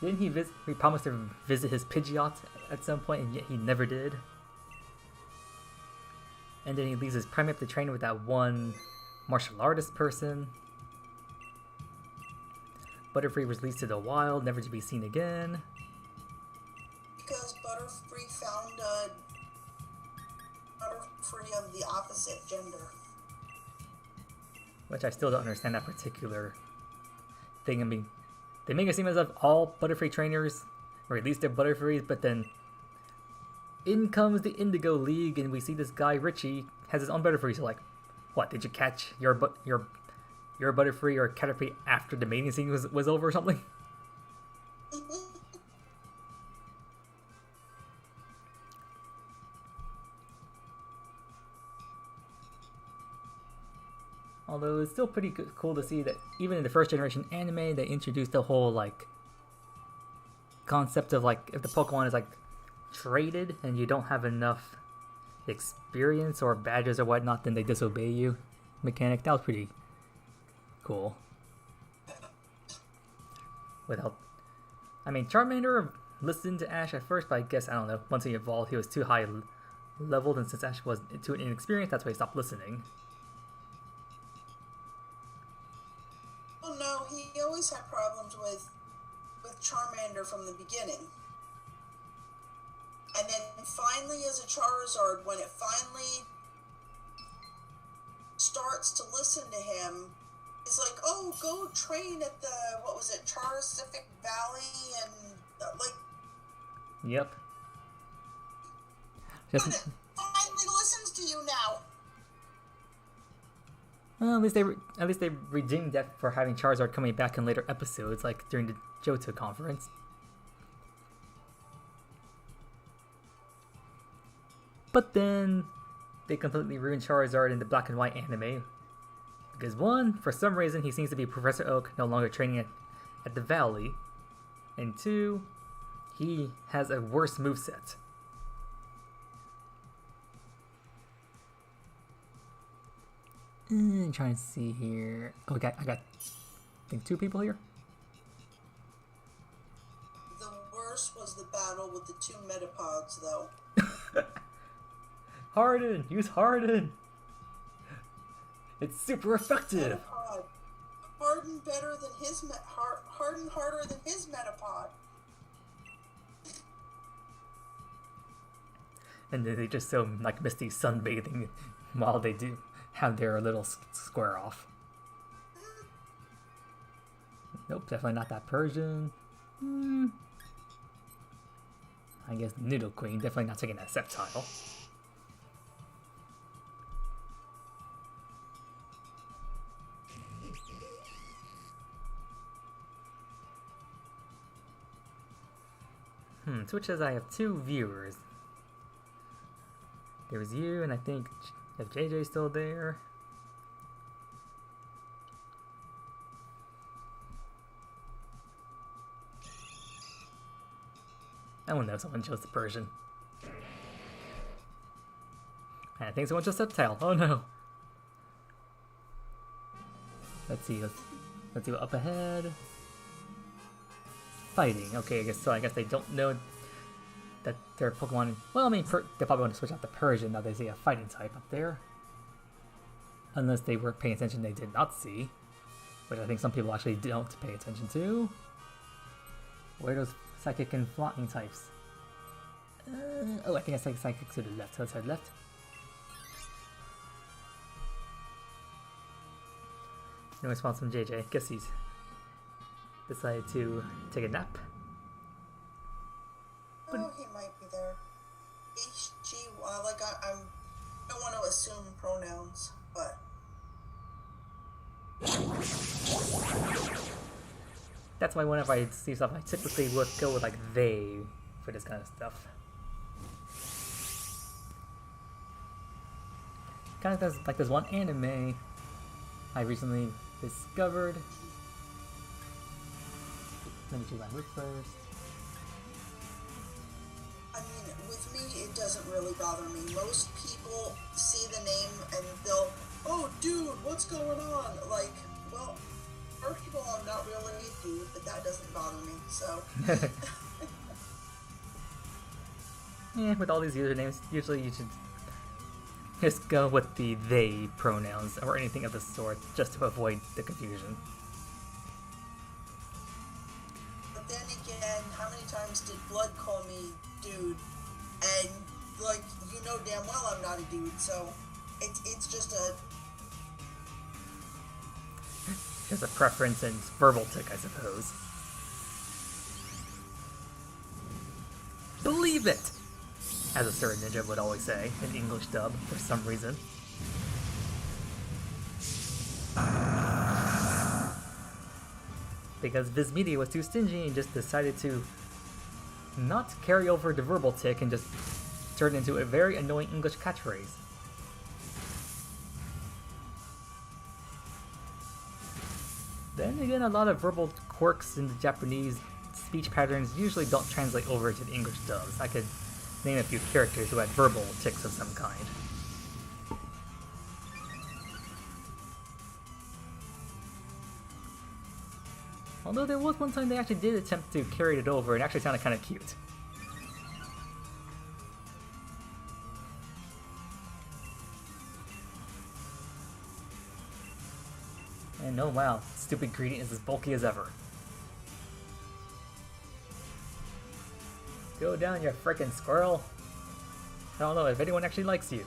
didn't he promise to visit his Pidgeot at some point, and yet he never did? And then he leaves his Primeape to train with that one martial artist person. Butterfree was released to the wild, never to be seen again. Because Butterfree found Butterfree of the opposite gender. Which I still don't understand that particular thing. I mean, they make it seem as if all Butterfree trainers, or at least they're Butterfrees, but then in comes the Indigo League, and we see this guy, Richie, has his own Butterfree. So like, what, did you catch your Butterfree or Caterpie after the mating scene was over or something? Although it's still pretty cool to see that even in the first generation anime, they introduced the whole like concept of like if the Pokemon is like traded and you don't have enough experience or badges or whatnot, then they disobey you mechanic. That was pretty cool. I mean, Charmander listened to Ash at first, but I guess, I don't know, once he evolved, he was too high leveled, and since Ash was too inexperienced, that's why he stopped listening. Well, no, he always had problems with Charmander from the beginning. And then finally, as a Charizard, when it finally starts to listen to him, it's like, oh, go train at the, what was it, Charcific Valley, and, like... Yep. It finally listens to you now! Well, at least they redeemed that for having Charizard coming back in later episodes, like during the Johto conference. But then they completely ruined Charizard in the black and white anime. Because one, for some reason he seems to be Professor Oak, no longer training at the Valley. And two, he has a worse moveset. I'm trying to see here. Oh, I got I think 2 people here. The worst was the battle with the 2 Metapods, though. Harden! Use Harden! It's super effective! Metapod. harden better than his harden harder than his Metapod. And then they just so like Misty sunbathing while they do have their little square off. Nope, definitely not that Persian. I guess Noodle Queen, definitely not taking that Sceptile. Twitch says I have 2 viewers. There's you, and I think if JJ's still there. Oh no, someone chose the Persian. And I think someone chose Sceptile. Oh no. Let's see what up ahead. Fighting. Okay, I guess they don't know that their Pokemon. Well, I mean, they probably want to switch out the Persian now they see a fighting type up there. Unless they weren't paying attention, they did not see, which I think some people actually don't pay attention to. Where are those Psychic and Flying types? Oh, I think I said Psychic to the left. So let's head left. No response from JJ. Guess he's decided to take a nap. Oh, he might be there. H, G, like I don't want to assume pronouns, but. That's why whenever I see stuff, I typically would go with like they for this kind of stuff. Kind of like there's one anime I recently discovered. Let me do language first. I mean, with me, it doesn't really bother me. Most people see the name and they'll, oh, dude, what's going on? Like, well, first of all, I'm not really a dude, but that doesn't bother me, so. Yeah, with all these usernames, usually you should just go with the they pronouns or anything of the sort, just to avoid the confusion. But then again, how many times did Blood call me dude? And, like, you know damn well I'm not a dude, so it's just a... There's a preference in verbal tick, I suppose. Believe it! As a certain ninja would always say in English dub for some reason. Because Viz Media was too stingy and just decided to not carry over the verbal tick and just turn it into a very annoying English catchphrase. Then again, a lot of verbal quirks in the Japanese speech patterns usually don't translate over to the English dubs. I could name a few characters who had verbal tics of some kind. Although there was one time they actually did attempt to carry it over and actually sounded kind of cute. And oh wow, stupid Greedent is as bulky as ever. Go down, you frickin' squirrel. I don't know if anyone actually likes you.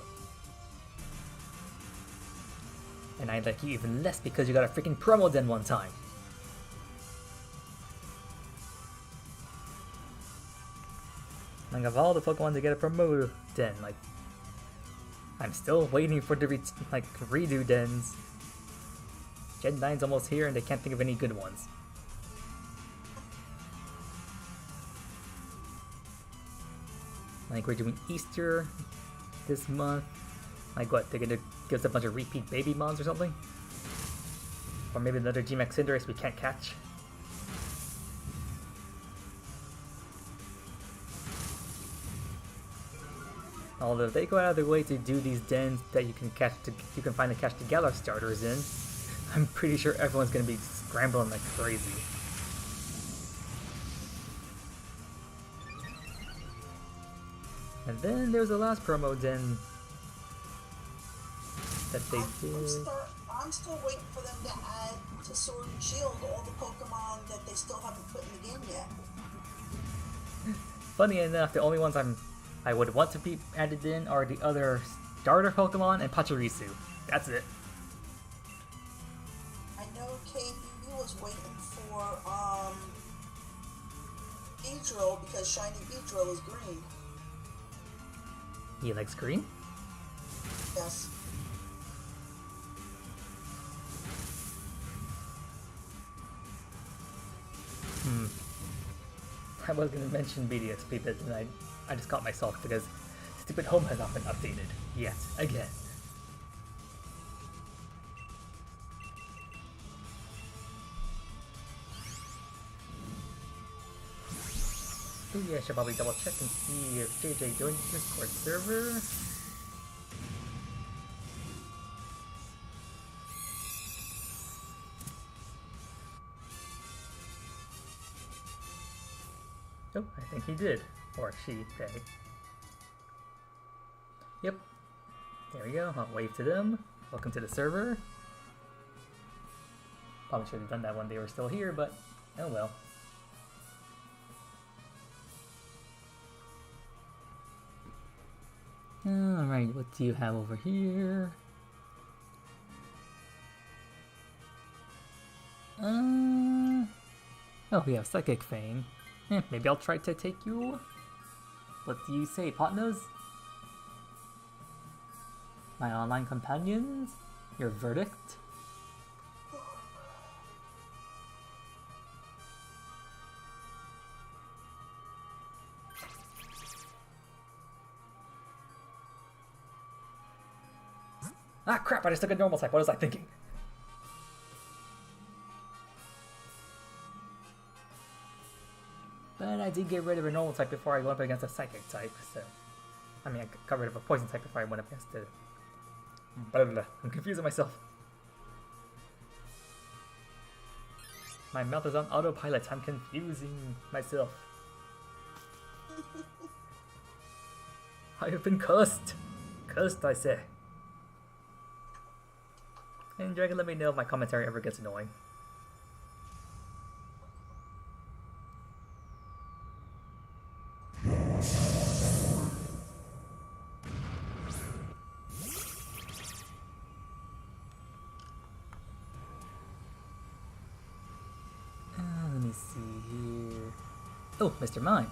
And I like you even less because you got a freaking promo den one time. Like of all the Pokemon to get a promo den, like I'm still waiting for the redo dens. Gen 9's almost here and they can't think of any good ones. Like we're doing Easter this month. Like what, they're gonna give us a bunch of repeat baby mons or something? Or maybe another G-Max Cinderace we can't catch? Although if they go out of their way to do these dens that you can find to catch the Galar starters in, I'm pretty sure everyone's gonna be scrambling like crazy. And then there was the last promo den that they did. I'm still waiting for them to add to Sword and Shield all the Pokemon that they still haven't put in the game yet. Funny enough, the only ones I would want to be added in are the other starter Pokemon and Pachirisu. That's it. I know KB was waiting for Beedrill because shiny Beedrill is green. He likes green? Yes. I was going to mention BDXP, but then I just caught myself because stupid home has not been updated yet again. Oh yeah, I should probably double check and see if JJ joined the Discord server. Oh, I think he did. Or she, they. Yep. There we go. I'll wave to them. Welcome to the server. Probably should have done that when they were still here, but oh well. Alright, what do you have over here? Oh, we have Psychic Fang. Maybe I'll try to take you. What do you say, partners? My online companions? Your verdict? Ah, crap, I just took a normal type. What was I thinking? But I did get rid of a normal type before I went up against a psychic type, so... I mean, I got rid of a poison type before I went up against the... Blah, blah, blah. I'm confusing myself. My mouth is on autopilot. I'm confusing myself. I have been cursed. Cursed, I say. And Dragon, let me know if my commentary ever gets annoying. Let me see here. Oh, Mr. Mime.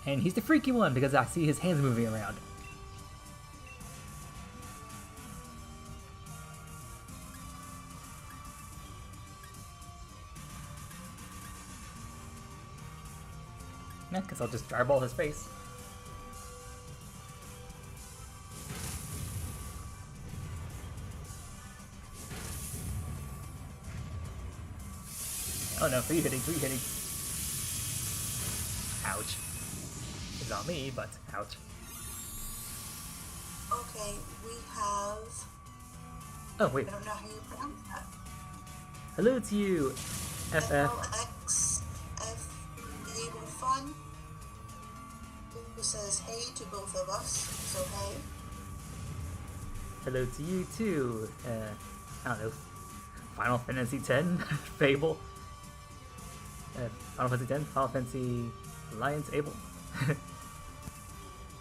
And he's the freaky one because I see his hands moving around. Yeah, because I'll just dry ball his face. Oh no, free hitting, free hitting. Ouch. It's not me, but ouch. Okay, we have... Oh, wait. I don't know how you pronounce that. Hello to you, FF. Fun, who says hey to both of us, so hey. Hello to you too, I don't know, Final Fantasy X, Fable, Final Fantasy X, Final Fantasy Alliance, Abel.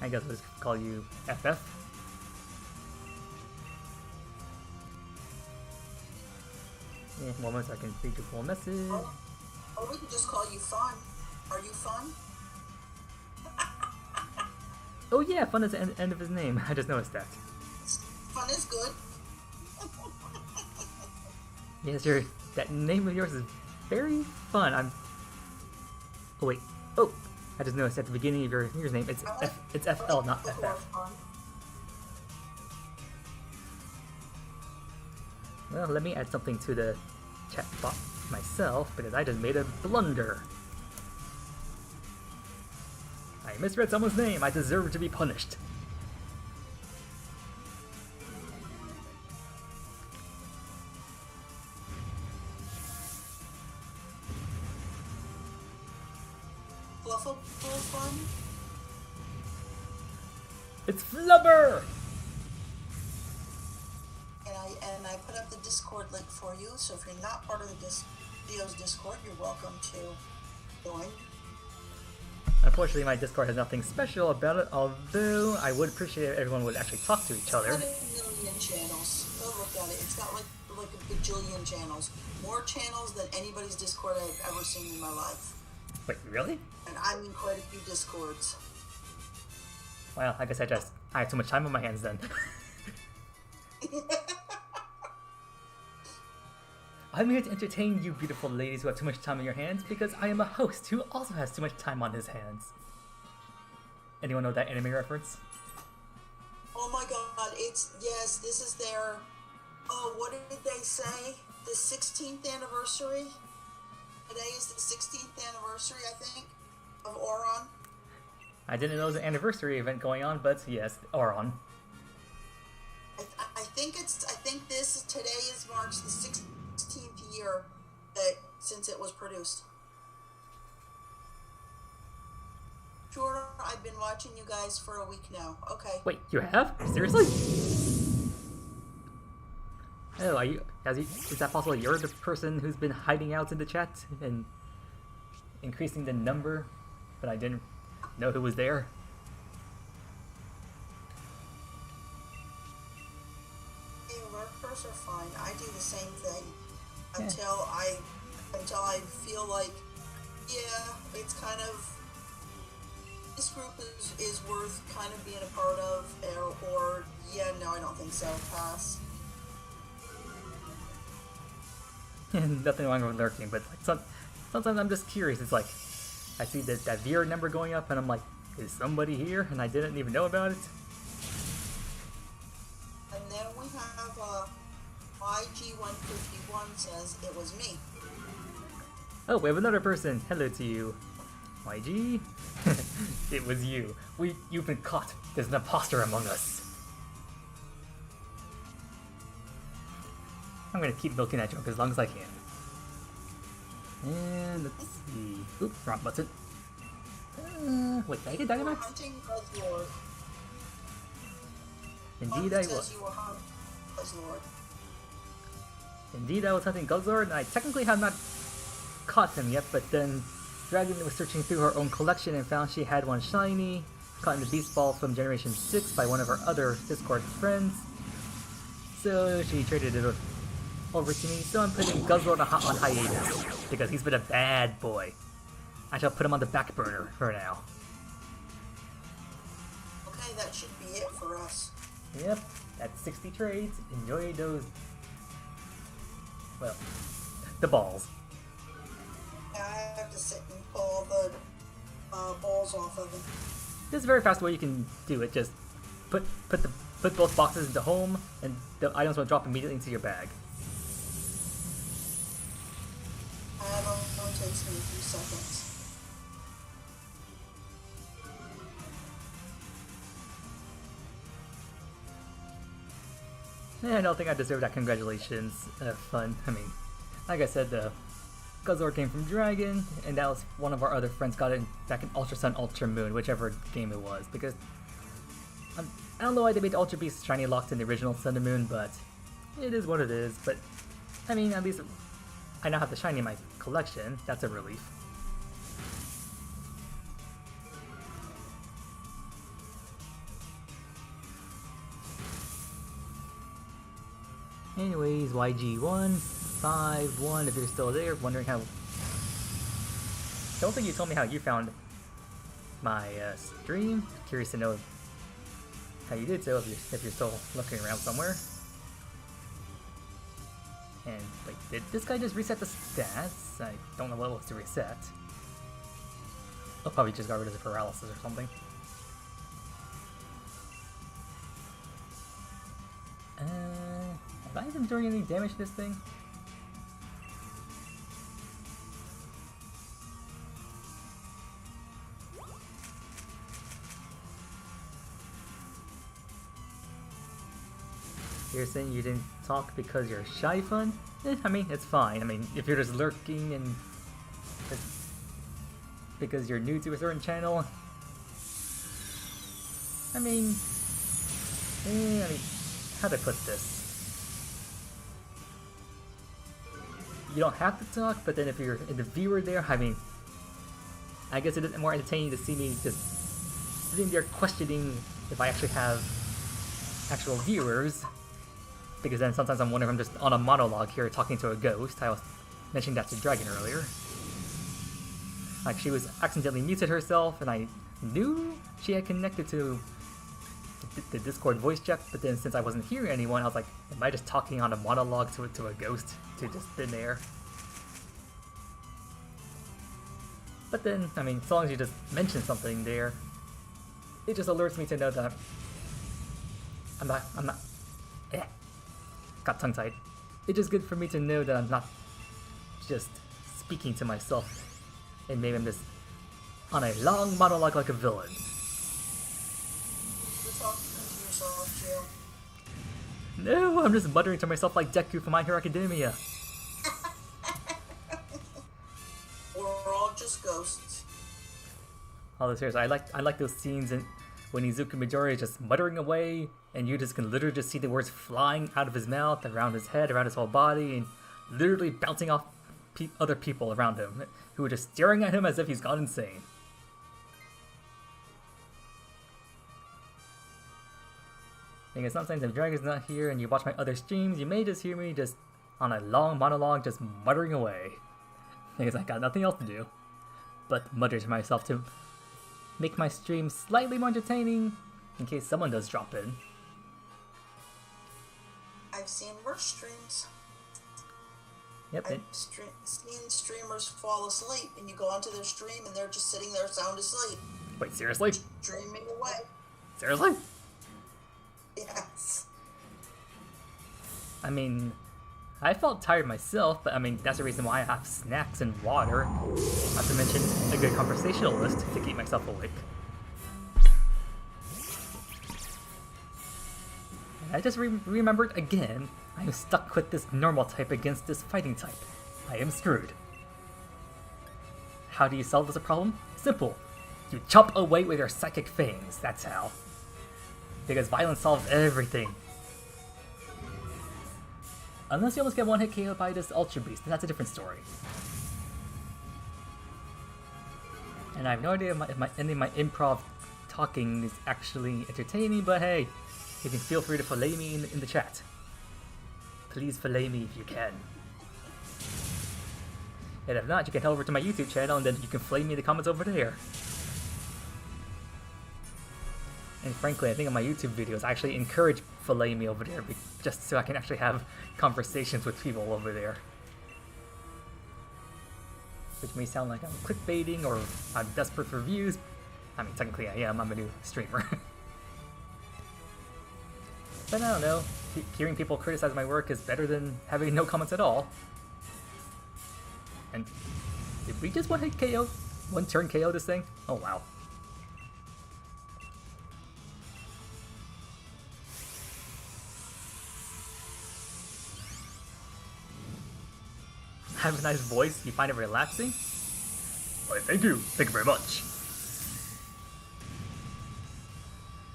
I guess I'll just call you FF. Yeah, one moment so I can read your full message. Or we could just call you Fun. Are you Fun? Oh yeah, Fun is the end of his name. I just noticed that. Fun is good. Yes, that name of yours is very fun. Oh wait. Oh, I just noticed at the beginning of your name, it's FL, not FF. Well, let me add something to the chat box myself because I just made a blunder. I misread someone's name. I deserve to be punished. Fluffle Fun? It's Flubber! And and I put up the Discord link for you. So if you're not part of the D.A.s Discord, you're welcome to join. Unfortunately, my Discord has nothing special about it, although I would appreciate if everyone would actually talk to each other. It's got 1 million channels. Go look at it. It's got like a bajillion channels. More channels than anybody's Discord I've ever seen in my life. Wait, really? And I'm in quite a few Discords. Well, I guess I have too much time on my hands then. I'm here to entertain you beautiful ladies who have too much time on your hands because I am a host who also has too much time on his hands. Anyone know that anime reference? Oh my god, yes, this is their, oh, what did they say? The 16th anniversary? Today is the 16th anniversary, I think, of Auron. I didn't know there was an anniversary event going on, but yes, Auron. I think today marks the 16th year since it was produced. Sure, I've been watching you guys for a week now. Okay. Wait, you have? Seriously? Oh, is that possible you're the person who's been hiding out in the chat and increasing the number, but I didn't know who was there? Hey, lurkers are fine. I do the same thing until I feel like, yeah, it's kind of, this group is worth kind of being a part of, or yeah, no, I don't think so. Pass. Nothing wrong with lurking, but like sometimes I'm just curious. It's like I see that viewer number going up, and I'm like, is somebody here? And I didn't even know about it. And then we have YG151 says it was me. Oh, we have another person. Hello to you, YG. It was you. You've been caught. There's an imposter among us. I'm gonna keep milking that joke as long as I can. And let's see. Oop, wrong button. Wait, did I get Dynamax? Hunting Buzzlord. Indeed I was. You were hunting Buzzlord. Indeed I was hunting Guzzlord, and I technically have not caught him yet, but then Dragon was searching through her own collection and found she had one shiny, caught in the Beast Ball from Generation 6 by one of her other Discord friends. So she traded it over to me, so I'm putting Guzzlord on hiatus, because he's been a bad boy. I shall put him on the back burner for now. Okay, that should be it for us. Yep, that's 60 trades. Enjoy those, well, the balls. Yeah, I have to sit and pull all the balls off of them. There's a very fast way you can do it. Just put both boxes into home, and the items will drop immediately into your bag. It only takes me a few seconds. I don't think I deserve that. Congratulations. Fun. I mean, like I said, the Guzzlord came from Dragon, and that was one of our other friends got it back in Ultra Sun, Ultra Moon, whichever game it was, because I don't know why they made Ultra Beast shiny locked in the original Sun and Moon, but it is what it is. But, I mean, at least I now have the shiny in my collection. That's a relief. Anyways, YG151, if you're still there, wondering how... Don't think you told me how you found my stream. Curious to know how you did so, if you're still looking around somewhere. And, wait, did this guy just reset the stats? I don't know what it was to reset. Oh, probably just got rid of the paralysis or something. Have I been doing any damage to this thing? You're saying you didn't talk because you're shy fun? I mean, it's fine. I mean, if you're just lurking and because you're new to a certain channel, I mean, how to put this? you don't have to talk, but then if you're the viewer there, I mean, I guess it is more entertaining to see me just sitting there questioning if I actually have actual viewers, because then sometimes I'm wondering if I'm just on a monologue here talking to a ghost. I was mentioning that to Dragon earlier. Like, she was accidentally muted herself, and I knew she had connected to the Discord voice chat, but then since I wasn't hearing anyone, I was like, am I just talking on a monologue to a ghost to just thin air? But then, I mean, as long as you just mention something there, it just alerts me to know that I'm not, got tongue-tied. It's just good for me to know that I'm not just speaking to myself, and maybe I'm just on a long monologue like a villain. You're talking to yourself, Jill. No, I'm just muttering to myself like Deku from My Hero Academia. We're all just ghosts. Although seriously, I like those scenes when Izuku Midori is just muttering away, and you just can literally just see the words flying out of his mouth, around his head, around his whole body, and literally bouncing off other people around him, who are just staring at him as if he's gone insane. Because sometimes if Dragon's not here and you watch my other streams, you may just hear me just on a long monologue just muttering away. Because I got nothing else to do but mutter to myself to make my stream slightly more entertaining in case someone does drop in. I've seen worse streams. Yep. I've seen streamers fall asleep, and you go onto their stream, and they're just sitting there sound asleep. Wait, seriously? Dreaming away. Seriously? Yes. I mean, I felt tired myself, but I mean, that's the reason why I have snacks and water. Not to mention a good conversationalist to keep myself awake. And I just remembered again, I am stuck with this normal type against this fighting type. I am screwed. How do you solve this problem? Simple. You chop away with your psychic fangs, that's how. Because violence solves everything. Unless you almost get one hit KO by this Ultra Beast, then that's a different story. And I have no idea if any of my improv talking is actually entertaining, but hey, you can feel free to fillet me in the chat. Please fillet me if you can. And if not, you can head over to my YouTube channel and then you can flame me in the comments over there. And frankly, I think on my YouTube videos, I actually encourage fillet me over there just so I can actually have conversations with people over there. Which may sound like I'm clickbaiting or I'm desperate for views. I mean, technically I am. I'm a new streamer. But I don't know. Hearing people criticize my work is better than having no comments at all. And did we just one-hit KO? One-turn KO this thing? Oh wow. Have a nice voice, you find it relaxing? Why, thank you very much.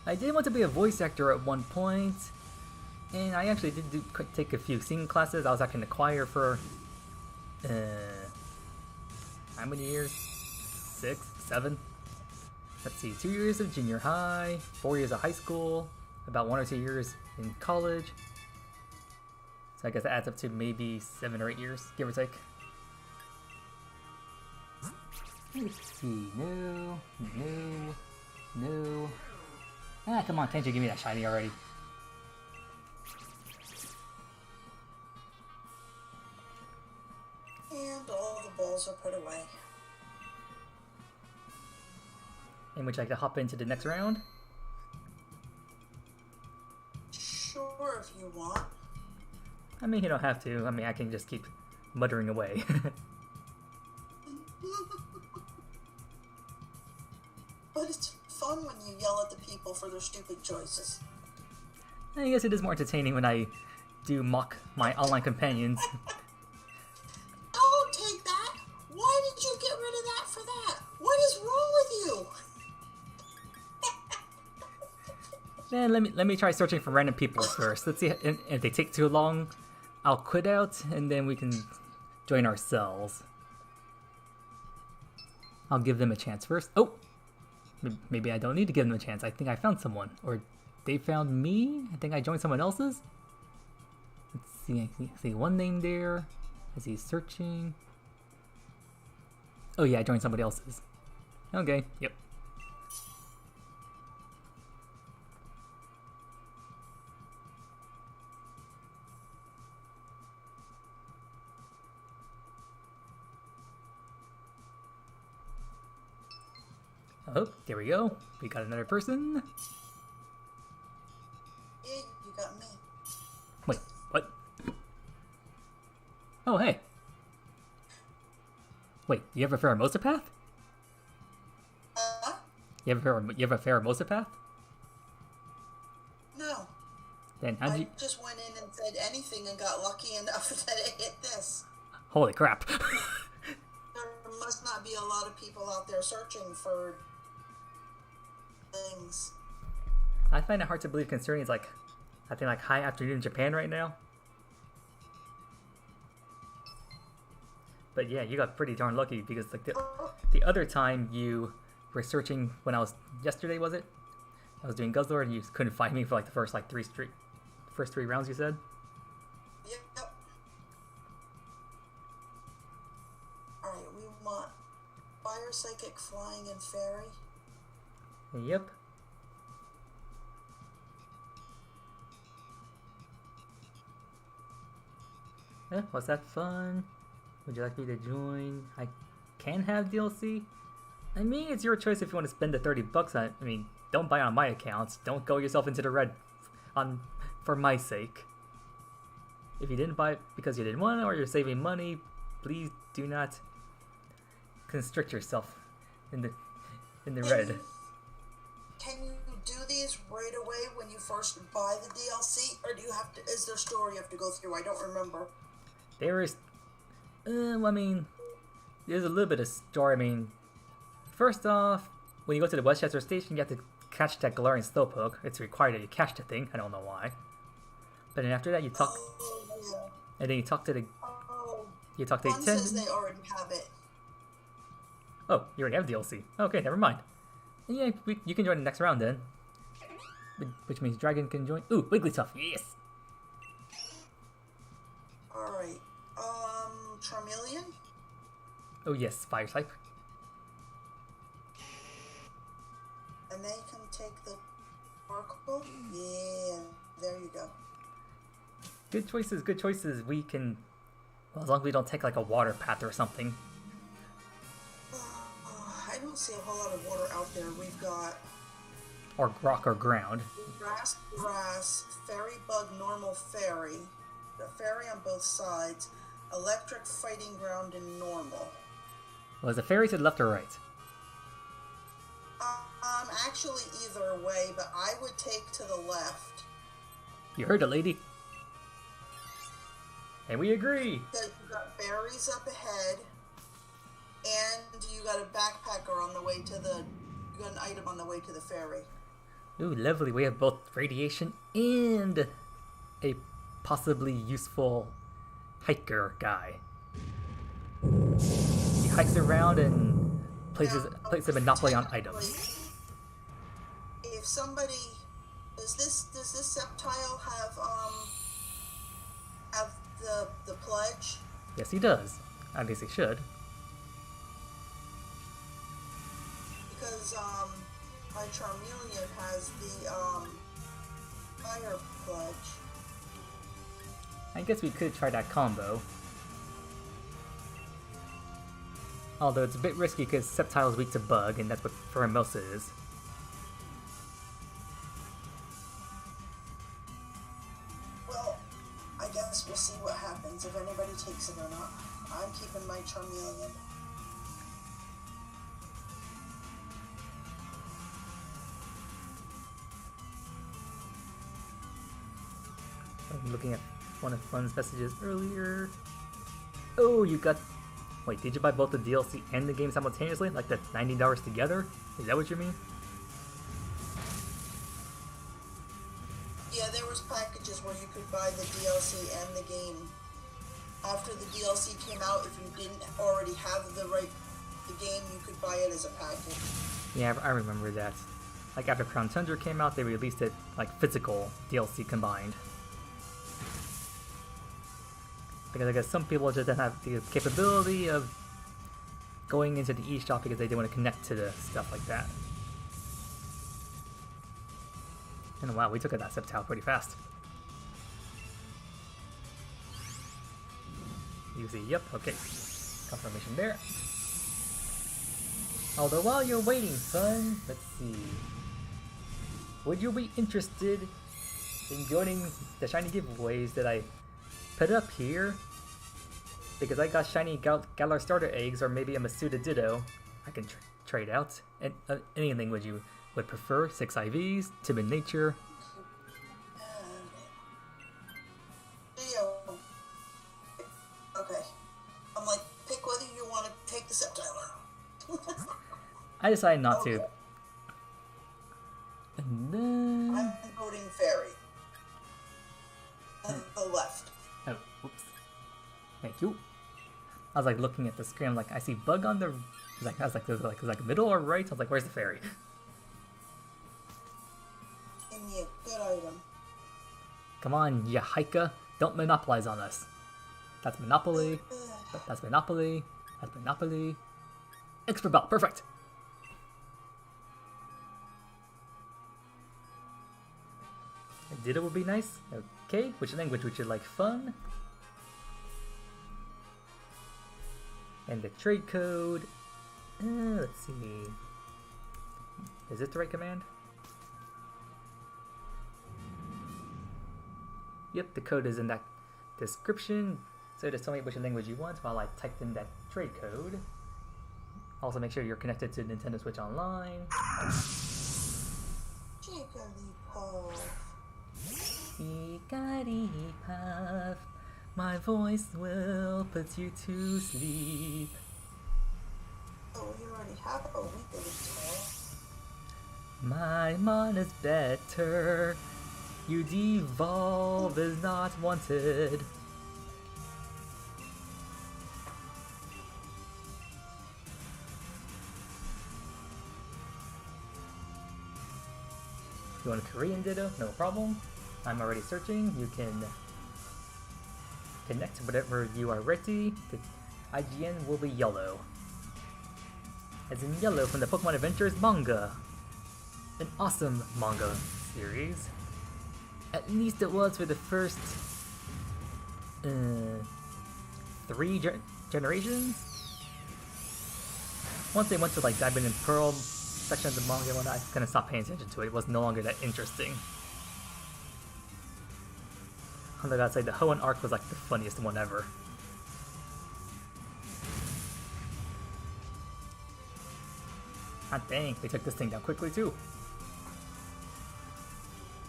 I did want to be a voice actor at one point, and I actually did take a few singing classes. I was actually in the choir for, how many years? 6, 7? Let's see, 2 years of junior high, 4 years of high school, about 1 or 2 years in college. So I guess that adds up to maybe 7 or 8 years, give or take. Let's see, no. Ah, come on, can't you give me that shiny already? And all the balls are put away. In which I can hop into the next round? Sure, if you want. I mean, you don't have to. I mean, I can just keep muttering away. But it's fun when you yell at the people for their stupid choices. I guess it is more entertaining when I do mock my online companions. Don't take that! Why did you get rid of that for that? What is wrong with you? Man, let me try searching for random people first. Let's see if they take too long. I'll quit out, and then we can join our cells. I'll give them a chance first. Oh! Maybe I don't need to give them a chance. I think I found someone. Or they found me? I think I joined someone else's? Let's see, I see one name there. Is he searching? Oh yeah, I joined somebody else's. Okay, yep. Oh, there we go. We got another person. Yeah, you got me. Wait, what? Oh, hey. Wait, you have a pheromosopath? You have a pheromosopath? No. Then how'd you... I just went in and said anything and got lucky enough that it hit this. Holy crap. There must not be a lot of people out there searching for things. I find it hard to believe considering it's like, I think like high afternoon in Japan right now. But yeah, you got pretty darn lucky because like the other time you were searching when I was, yesterday was it? I was doing Guzzler and you couldn't find me for like the first like first three rounds you said? Yep. Alright, we want Fire, Psychic, Flying, and Fairy. Yep. Eh, was that fun? Would you like me to join? I can have DLC? I mean, it's your choice if you want to spend the $30 on it. I mean, don't buy on my accounts. Don't go yourself into the red for my sake. If you didn't buy it because you didn't want it or you're saving money, please do not constrict yourself in the red. Can you do these right away when you first buy the DLC, or do you have to? Is there a story you have to go through? I don't remember. There is, I mean, there's a little bit of story. I mean, first off, when you go to the Westchester station, you have to catch that Galarian Slowpoke. It's required that you catch the thing. I don't know why. But then after that, you talk, and then you talk to the, you talk to the attendant. Says they already have it. Oh, you already have DLC. Okay, never mind. Yeah, you can join the next round then. Which means Dragon can join. Ooh, Wigglytuff, yes! Alright, Charmeleon? Oh yes, Fire type. And they can take the Sparkle? Yeah, there you go. Good choices, good choices. We can, well, as long as we don't take like a water path or something. I don't see a whole lot of water out there. We've got... Or rock or ground. Grass, Fairy Bug, Normal Fairy. The Fairy on both sides. Electric, Fighting Ground, and Normal. Well, is a fairy to the left or right? Actually either way, but I would take to the left. You heard it, lady. And we agree. So you got berries up ahead. And you got a backpacker on the way to the... You got an item on the way to the ferry. Ooh, lovely. We have both radiation and a possibly useful hiker guy. He hikes around and plays a monopoly on items. If somebody... Does this Sceptile have the pledge? Yes, he does. At least he should. Because my Charmeleon has the fire pledge. I guess we could try that combo. Although it's a bit risky because Sceptile is weak to bug, and that's what Pheromosa is. Well, I guess we'll see what happens if anybody takes it or not. I'm keeping my Charmeleon. I'm looking at one of Fun's messages earlier. Oh, you got... Wait, did you buy both the DLC and the game simultaneously? Like the $90 together? Is that what you mean? Yeah, there was packages where you could buy the DLC and the game after the DLC came out, if you didn't already have the game, you could buy it as a package. Yeah, I remember that. Like after Crown Tundra came out, they released it like physical DLC combined. Because I guess some people just didn't have the capability of going into the eShop because they didn't want to connect to the stuff like that. And wow, we took that Septal pretty fast. You see, yep, okay. Confirmation there. Although while you're waiting, son, let's see. Would you be interested in joining the shiny giveaways that I put up here? Because I got shiny Galar starter eggs or maybe a Masuda Ditto I can trade out. And anything would prefer? 6 IVs, timid nature. Okay. I'm like, pick whether you want to take the Septiler. I decided not to. And then... I'm voting Fairy. On the left. Oh, whoops. Thank you. I was like looking at the screen, I'm like, I see bug on the... I was like middle or right? I was like, where's the fairy? Give me a good item. Come on, ya Haika. Don't monopolize on us. That's Monopoly. That's Monopoly. That's Monopoly. Expert belt, perfect! Ditto would be nice. Okay, which language would you like? Fun? And the trade code. Let's see. Is it the right command? Yep, the code is in that description. So just tell me which language you want while I typed in that trade code. Also make sure you're connected to Nintendo Switch Online. Jigglypuff. Jigglypuff. My voice will put you to sleep. Oh, you already have a weekly toy. My mon is better. You devolve is not wanted. You want a Korean Ditto? No problem. I'm already searching. You can connect whatever you are ready. The IGN will be yellow. As in yellow from the Pokemon Adventures manga. An awesome manga series. At least it was for the first 3 generations. Once they went to like Diamond and Pearl section of the manga one, I kind of stopped paying attention to it. It was no longer that interesting. I gotta say, the Hoenn arc was like the funniest one ever. Ah dang, they took this thing down quickly too.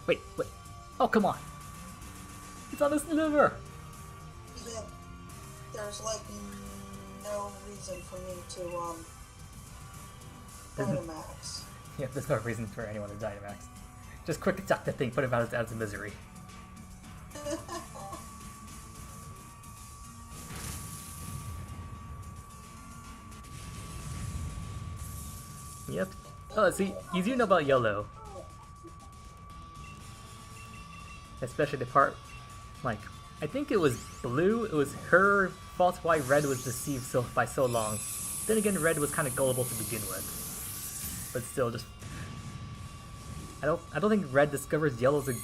Wait. Oh, come on. It's on the sliver. Yeah. There's like no reason for me to Dynamax. Yeah, there's no reason for anyone to Dynamax. Just quick attack the thing, put him out of misery. Yep. Oh, see, you do know about yellow. Especially the part, like, I think it was blue, it was her fault why red was deceived by so long. Then again, red was kind of gullible to begin with. But still, just... I don't think red discovers yellow's a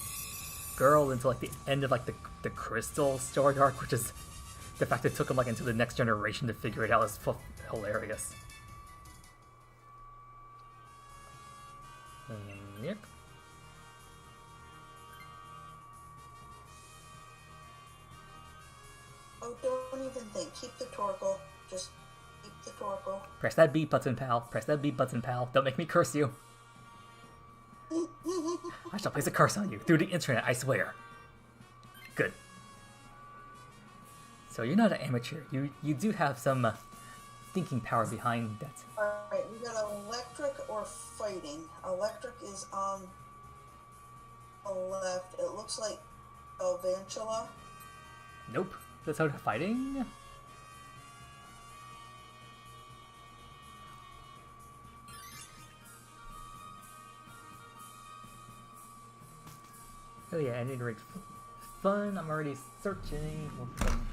girl until like the end of like the crystal story arc, which is the fact it took him like until the next generation to figure it out is hilarious. Yep. Oh, don't even think. Keep the Torkoal. Just keep the Torkoal. Press that B button, pal. Press that B button, pal. Don't make me curse you. I shall place a curse on you through the internet, I swear. Good. So you're not an amateur. You do have some thinking power behind that. Alright, we got electric or fighting. Electric is on the left. It looks like Elvantula. Nope. That's how they're fighting? Oh yeah, I need to reach fun. I'm already searching.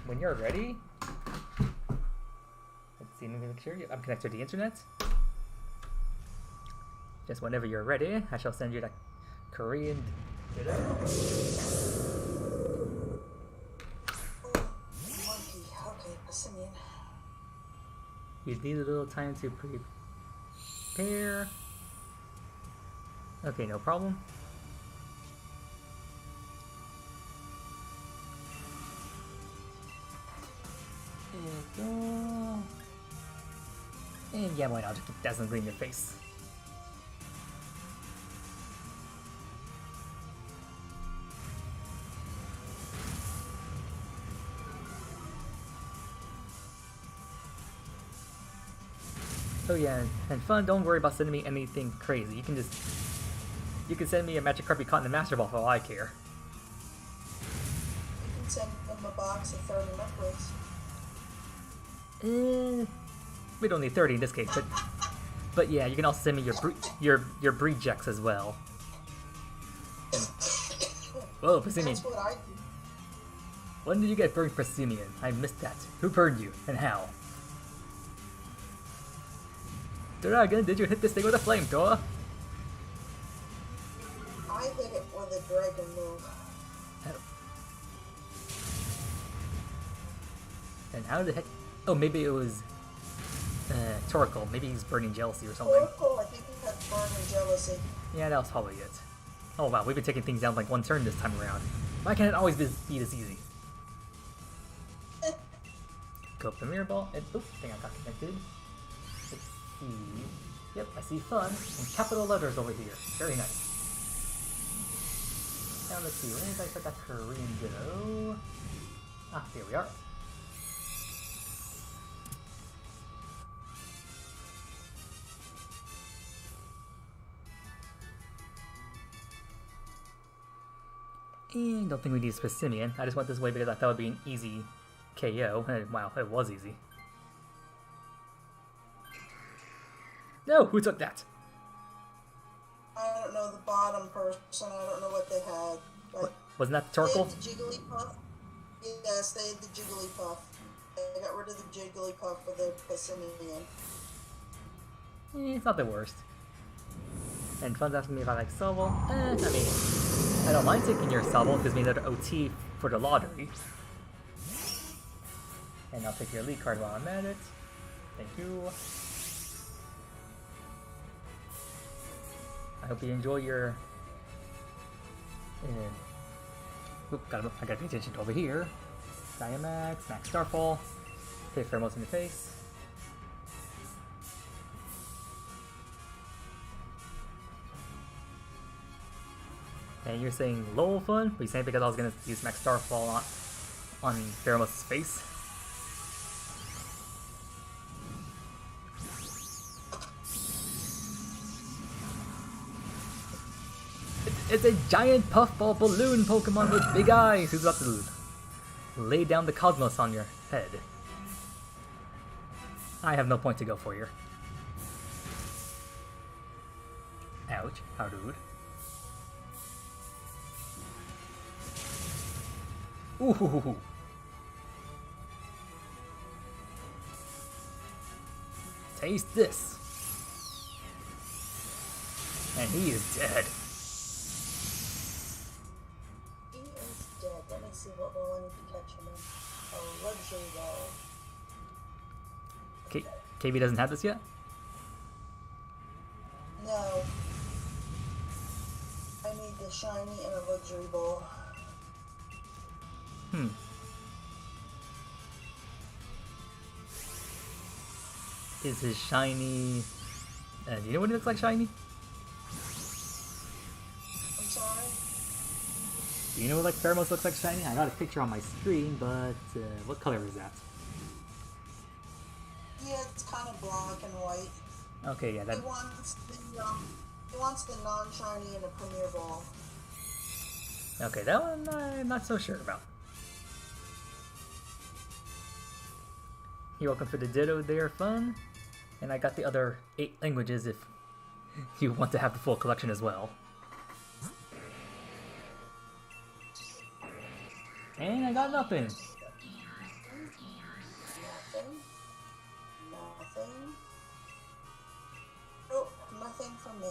When you're ready. Let's see, make sure I'm connected to the internet. Just whenever you're ready, I shall send you that Korean ditto. Monkey. Okay, Passimian. You need a little time to prepare. Okay, no problem. There we go. And yeah, why not? Just keep dazzling green in your face. Oh yeah, and fun, don't worry about sending me anything crazy. You can send me a Magic Carpet Cotton and Master Ball for all I care. You can send them a box of 30 necklaces. We don't need 30 in this case, but yeah, you can also send me your Breejects as well. And, whoa, Passimian. That's what I do. When did you get burned, Passimian? I missed that. Who burned you, and how? Dragon, did you hit this thing with a flamethrower? I hit it with a dragon move. And how the heck? Oh, maybe it was Torkoal. Maybe he's burning jealousy or something. Torkoal, I think he had burning jealousy. Yeah, that was probably it. Oh wow, we've been taking things down like one turn this time around. Why can't it always be this easy? Go up the mirror ball, and oops, I think I got connected. Let's see. Yep, I see fun in capital letters over here. Very nice. Now let's see, when did I start that Korean ditto? Ah, here we are. And don't think we need Passimian. I just went this way because I thought it would be an easy KO. And wow, it was easy. No, who took that? I don't know the bottom person. I don't know what they had. Like, wasn't that the Torkoal? They had the Jigglypuff. Yes, they had the Jigglypuff. They got rid of the Jigglypuff for the Passimian. It's not the worst. And Fun's asking me if I like Sobble. I mean, I don't mind taking your Sobble because we need another OT for the lottery. And I'll take your elite card while I'm at it. Thank you. I hope you enjoy your... I gotta pay attention to over here. Dynamax, Max Starfall. Take Pheromones in your face. And you're saying LOL fun? Were you saying because I was gonna use Max Starfall on Pheromones' face? It's a giant puffball balloon Pokemon with big eyes who's about to lay down the cosmos on your head. I have no point to go for here. Ouch, how rude. Ooh. Taste this. And he is dead. He is dead. Let me see what ball I need to catch him in. Oh, luxury ball. KB doesn't have this yet? No. I need the shiny and a luxury ball. Is his shiny... do you know what he looks like shiny? I'm sorry? Do you know what like Pheromones looks like shiny? I got a picture on my screen, but what color is that? Yeah, it's kind of black and white. Okay, yeah, that... He wants the non-shiny and a premier ball. Okay, that one I'm not so sure about. You're welcome for the ditto, they are fun. And I got the other 8 languages if you want to have the full collection as well. And I got nothing. Nothing. Oh, nothing from me.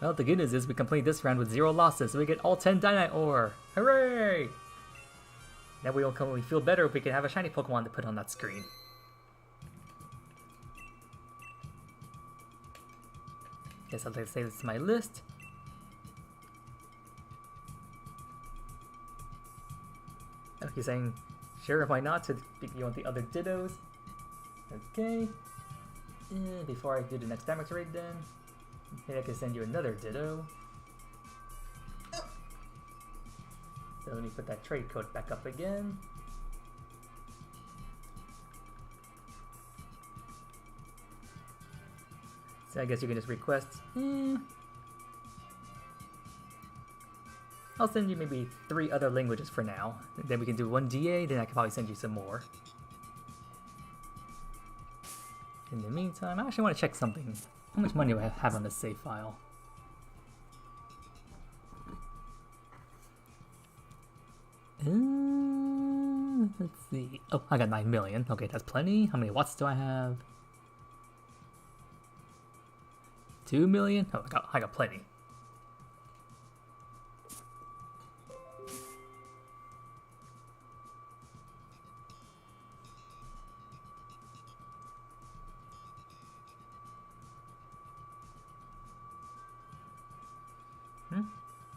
Well, the good news is we complete this round with 0 losses, so we get all 10 Dynite Ore. Hooray! Now we feel better if we can have a shiny Pokemon to put on that screen. Guess I'll save this to my list. Okay, saying, sure, why not? So you want the other Dittos? Okay. Before I do the next damage raid then, maybe I can send you another Ditto. So let me put that trade code back up again. So I guess you can just request, I'll send you maybe 3 other languages for now. Then we can do 1 D.A, then I can probably send you some more. In the meantime, I actually want to check something. How much money do I have on this save file? Let's see. Oh, I got 9 million. Okay, that's plenty. How many watts do I have? 2 million? Oh, I got plenty.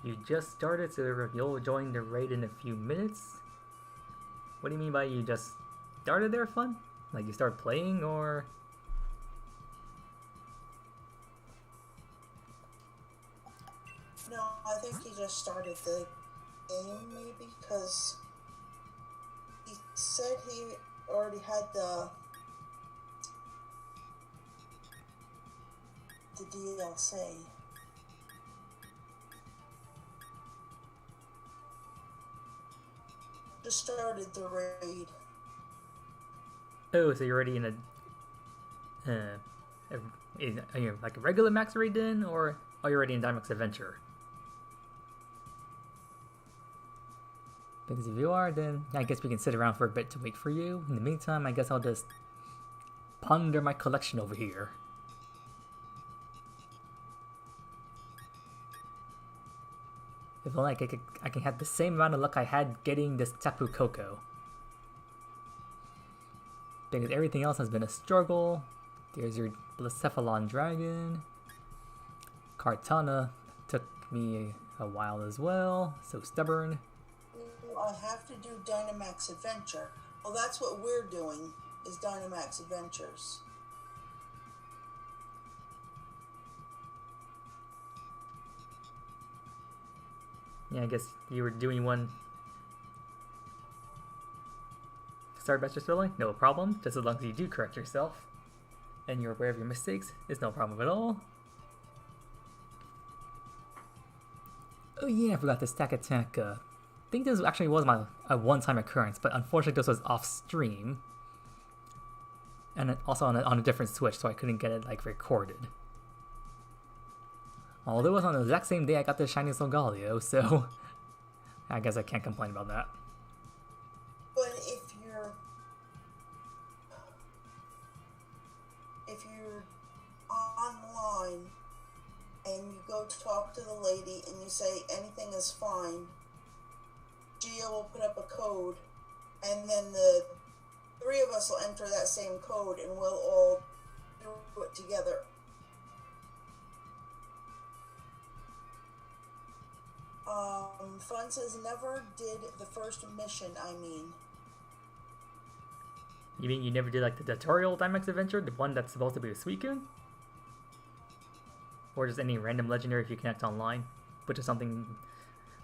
You just started, so you'll join the raid in a few minutes? What do you mean by you just started there, Fun? Like you started playing, or...? No, I think he just started the game, maybe, because he said he already had the DLC. Just started the raid. Oh, so you're already in are you like a regular max raid then, or are you already in Dynamax Adventure? Because if you are, then I guess we can sit around for a bit to wait for you. In the meantime, I guess I'll just ponder my collection over here. If only I can have the same amount of luck I had getting this Tapu Koko. Because everything else has been a struggle. There's your Blacephalon Dragon. Kartana took me a while as well. So stubborn. I have to do Dynamax Adventure. Well, that's what we're doing, is Dynamax Adventures. Yeah, I guess you were doing one. Start Bester Spelling? No problem, just as long as you do correct yourself. And you're aware of your mistakes, it's no problem at all. Oh yeah, I forgot the Stack Attack. I think this actually was a one-time occurrence, but unfortunately this was off-stream. And also on a different Switch, so I couldn't get it like recorded. Although it was on the exact same day I got the shiny Solgaleo, so I guess I can't complain about that. But if you're online and you go to talk to the lady and you say anything is fine, Gia will put up a code, and then the 3 of us will enter that same code and we'll all do it together. Fun says never did the first mission, I mean. You mean you never did like the tutorial Dynamax Adventure? The one that's supposed to be a Suicune? Or just any random legendary if you connect online? Which is something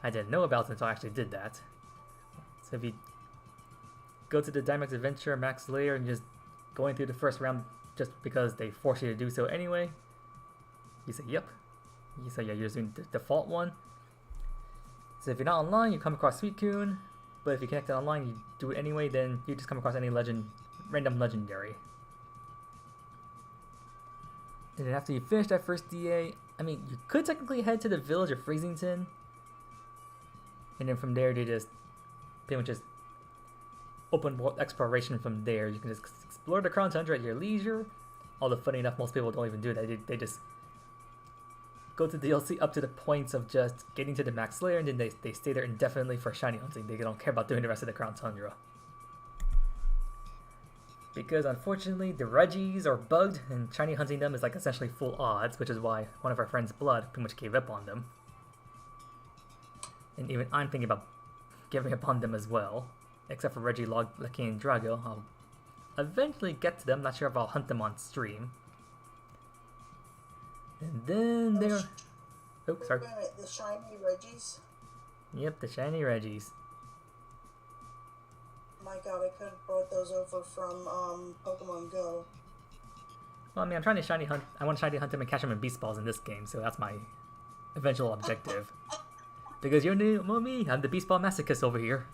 I didn't know about until I actually did that. So if you go to the Dynamax Adventure Max Layer and just going through the first round just because they force you to do so anyway, you say yep. You say yeah, you're using the default one. So if you're not online, you come across Suicune, but if you connect it online, you do it anyway, then you just come across any legend random legendary. And then after you finish that first DA, I mean, you could technically head to the village of Freezington. And then from there, they just pretty much just open world exploration from there. You can just explore the Crown Tundra at your leisure. Although, funny enough, most people don't even do that. They just go to DLC up to the points of just getting to the max layer, and then they stay there indefinitely for shiny hunting. They don't care about doing the rest of the Crown Tundra. Because unfortunately, the Reggies are bugged, and shiny hunting them is like essentially full odds, which is why one of our friends, Blood, pretty much gave up on them. And even I'm thinking about giving up on them as well. Except for Reggie, Lucky, and Drago. I'll eventually get to them, not sure if I'll hunt them on stream. And then there... Oh, sorry. The shiny Reggies? Yep, the shiny Reggies. My god, I could have brought those over from Pokemon Go. Well, I mean, I'm trying to shiny hunt. I want to shiny hunt them and catch them in beast balls in this game, so that's my eventual objective. Because you know me, I'm the beast ball masochist over here.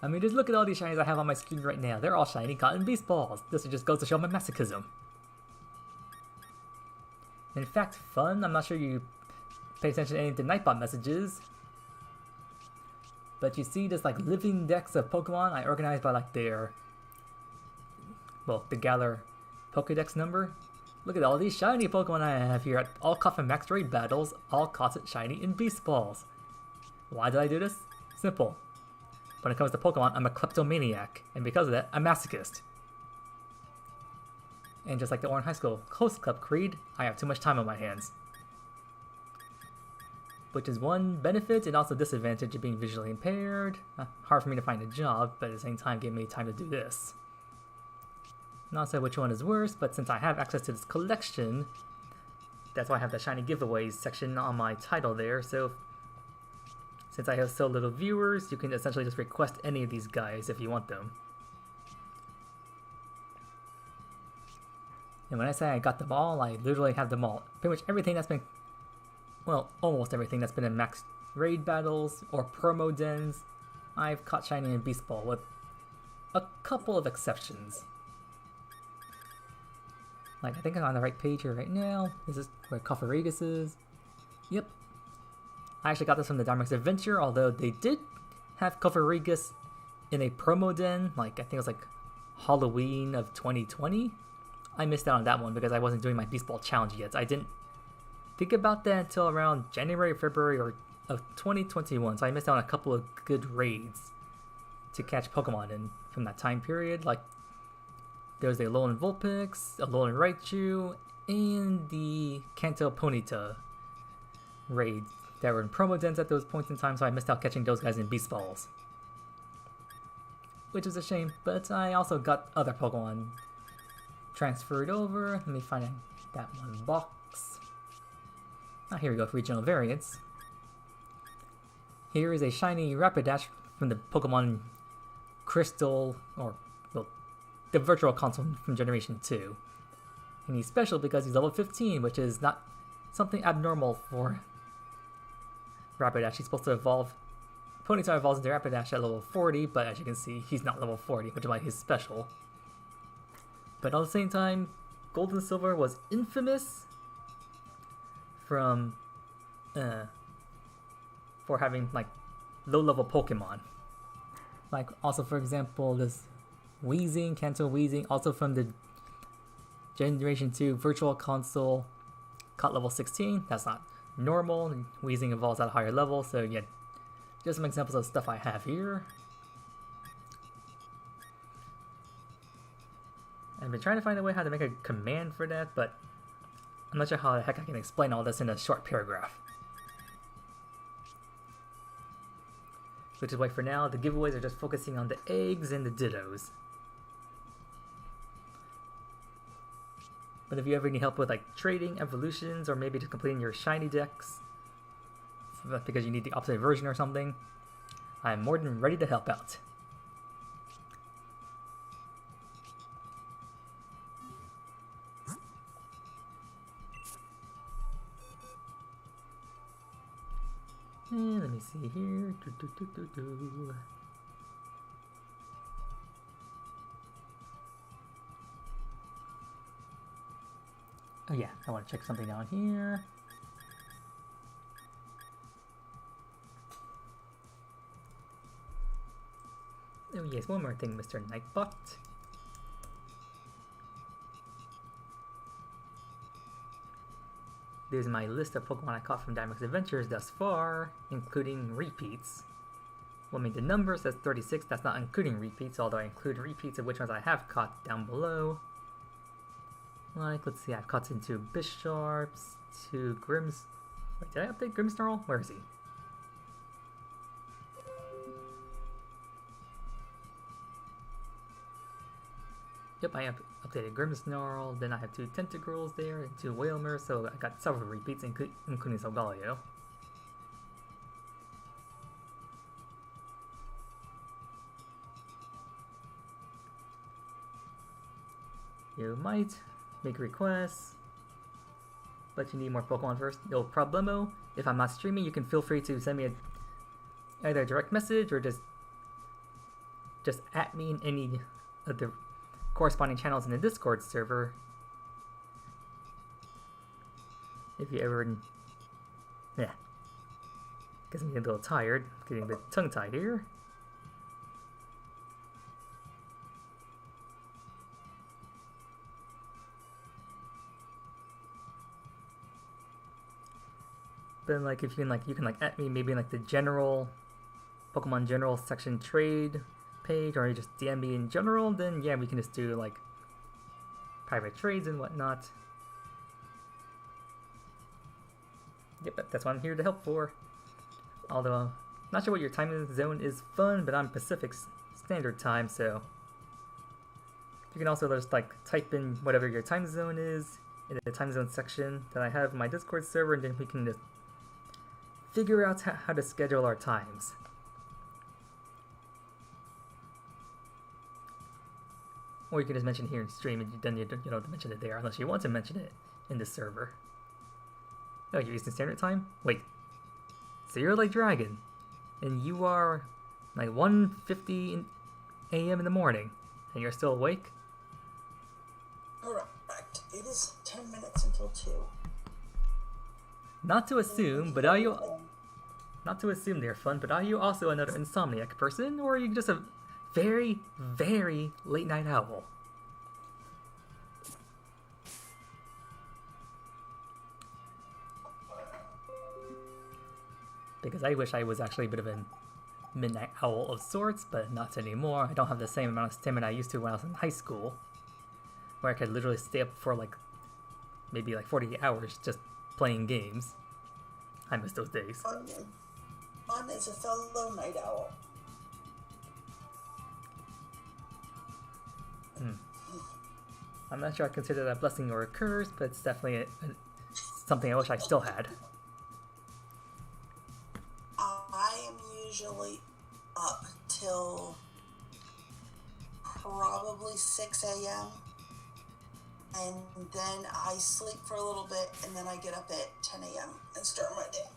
I mean, just look at all these shinies I have on my screen right now. They're all shiny cotton beast balls. This just goes to show my masochism. In fact, fun, I'm not sure you pay attention to any of the Nightbot messages. But you see this like living decks of Pokemon I organized by like their, well, the Galar Pokedex number. Look at all these shiny Pokemon I have here, all caught from max raid battles, all caught it shiny in beast balls. Why did I do this? Simple. When it comes to Pokemon, I'm a kleptomaniac, and because of that, a masochist. And just like the Orange High School Host Club creed, I have too much time on my hands. Which is one benefit and also disadvantage of being visually impaired. Hard for me to find a job, but at the same time gave me time to do this. Not say which one is worse, but since I have access to this collection, that's why I have the shiny giveaways section on my title there, so since I have so little viewers, you can essentially just request any of these guys if you want them. And when I say I got them all, I literally have them all. Pretty much everything that's been, well, almost everything that's been in max raid battles or promo dens, I've caught shiny in Beast Ball with a couple of exceptions. Like, I think I'm on the right page here right now. This is where Cofferegus is. Yep. I actually got this from the Dynamax Adventure, although they did have Cofferegus in a promo den, like, I think it was like Halloween of 2020. I missed out on that one because I wasn't doing my Beast Ball challenge yet. I didn't think about that until around January, February of 2021, so I missed out on a couple of good raids to catch Pokemon in from that time period. Like, there was the Alolan Vulpix, Alolan Raichu, and the Kanto Ponyta raid that were in promo dens at those points in time, so I missed out catching those guys in Beast Balls. Which is a shame, but I also got other Pokemon transferred over. Let me find that one box. Ah, here we go, regional variants. Here is a shiny Rapidash from the Pokemon Crystal, or, well, the Virtual Console from Generation 2. And he's special because he's level 15, which is not something abnormal for Rapidash. He's supposed to evolve. Ponyta evolves into Rapidash at level 40, but as you can see, he's not level 40, which is why he's special. But at the same time, Gold and Silver was infamous from for having like low-level Pokemon. Like, also, for example, this Weezing, Kanto Weezing, also from the Generation 2 Virtual Console, caught level 16. That's not normal. Weezing evolves at a higher level, so yeah, just some examples of stuff I have here. I've been trying to find a way how to make a command for that, but I'm not sure how the heck I can explain all this in a short paragraph. Which is why for now, the giveaways are just focusing on the eggs and the Dittos. But if you ever need help with like trading, evolutions, or maybe just completing your shiny decks, because you need the opposite version or something, I'm more than ready to help out. And let me see here. Oh yeah, I want to check something down here. Oh yes, one more thing, Mr. Nightbot. There's my list of Pokemon I caught from D.A.s Adventures thus far, including repeats. Well, I mean, the number says 36, that's not including repeats, although I include repeats of which ones I have caught down below. Like, let's see, I've caught in 2 Bisharps, 2 Grims... Wait, did I update Grimmsnarl? Where is he? Yep, I updated Grimmsnarl, then I have 2 Tentacruels there, and 2 Whalmers, so I got several repeats, including Solgaleo. You might make requests, but you need more Pokemon first. No problemo. If I'm not streaming, you can feel free to send me either a direct message or just at me in any of the corresponding channels in the Discord server. If you ever... Yeah. Guess I'm getting a little tired. Getting a bit tongue-tied here. But like, if you can like at me maybe in like the general Pokemon General section trade page, or you just DM me in general, then yeah, we can just do like private trades and whatnot. Yep, that's what I'm here to help for. Although, not sure what your time zone is fun, but I'm Pacific Standard Time, so you can also just like type in whatever your time zone is in the time zone section that I have in my Discord server, and then we can just figure out how to schedule our times. Or you can just mention it here in stream, and then you don't have to mention it there unless you want to mention it in the server. Oh, you're Eastern Standard Time? Wait. So you're like Dragon, and you are like 1:50 a.m. in the morning, and you're still awake? Correct. It is 10 minutes until 2. Not to assume, but are you... Not to assume they're fun, but are you also another insomniac person, or are you just a very, very late night owl? Because I wish I was actually a bit of a midnight owl of sorts, but not anymore. I don't have the same amount of stamina I used to when I was in high school, where I could literally stay up for like maybe like 40 hours just playing games. I miss those days. Fun is a fellow night owl. I'm not sure I consider that a blessing or a curse, but it's definitely something I wish I still had. I am usually up till probably 6 a.m. and then I sleep for a little bit, and then I get up at 10 a.m. and start my day.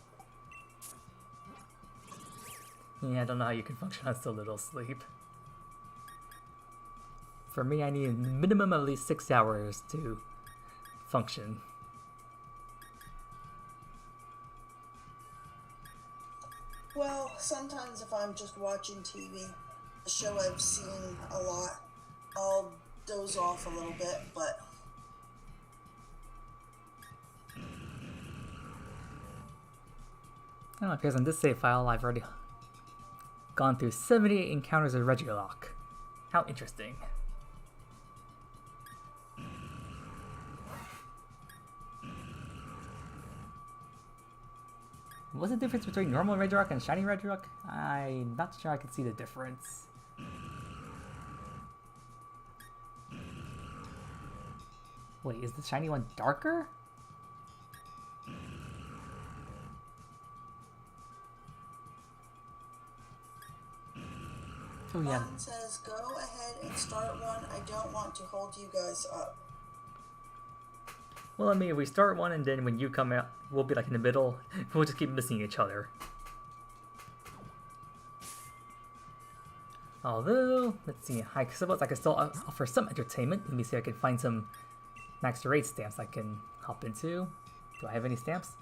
Yeah, I don't know how you can function on so little sleep. For me, I need a minimum of at least 6 hours to function. Well, sometimes if I'm just watching TV, a show I've seen a lot, I'll doze off a little bit, but... Oh, it appears on this save file I've already gone through 78 encounters with Regielocke. How interesting. What's the difference between normal Regielocke and shiny Regielocke? I'm not sure I can see the difference. Wait, is the shiny one darker? Oh yeah. Mom says, go ahead and start one. I don't want to hold you guys up. Well, I mean, if we start one and then when you come out, we'll be like in the middle. We'll just keep missing each other. Although, let's see, I suppose I can still offer some entertainment. Let me see if I can find some max rate stamps I can hop into. Do I have any stamps?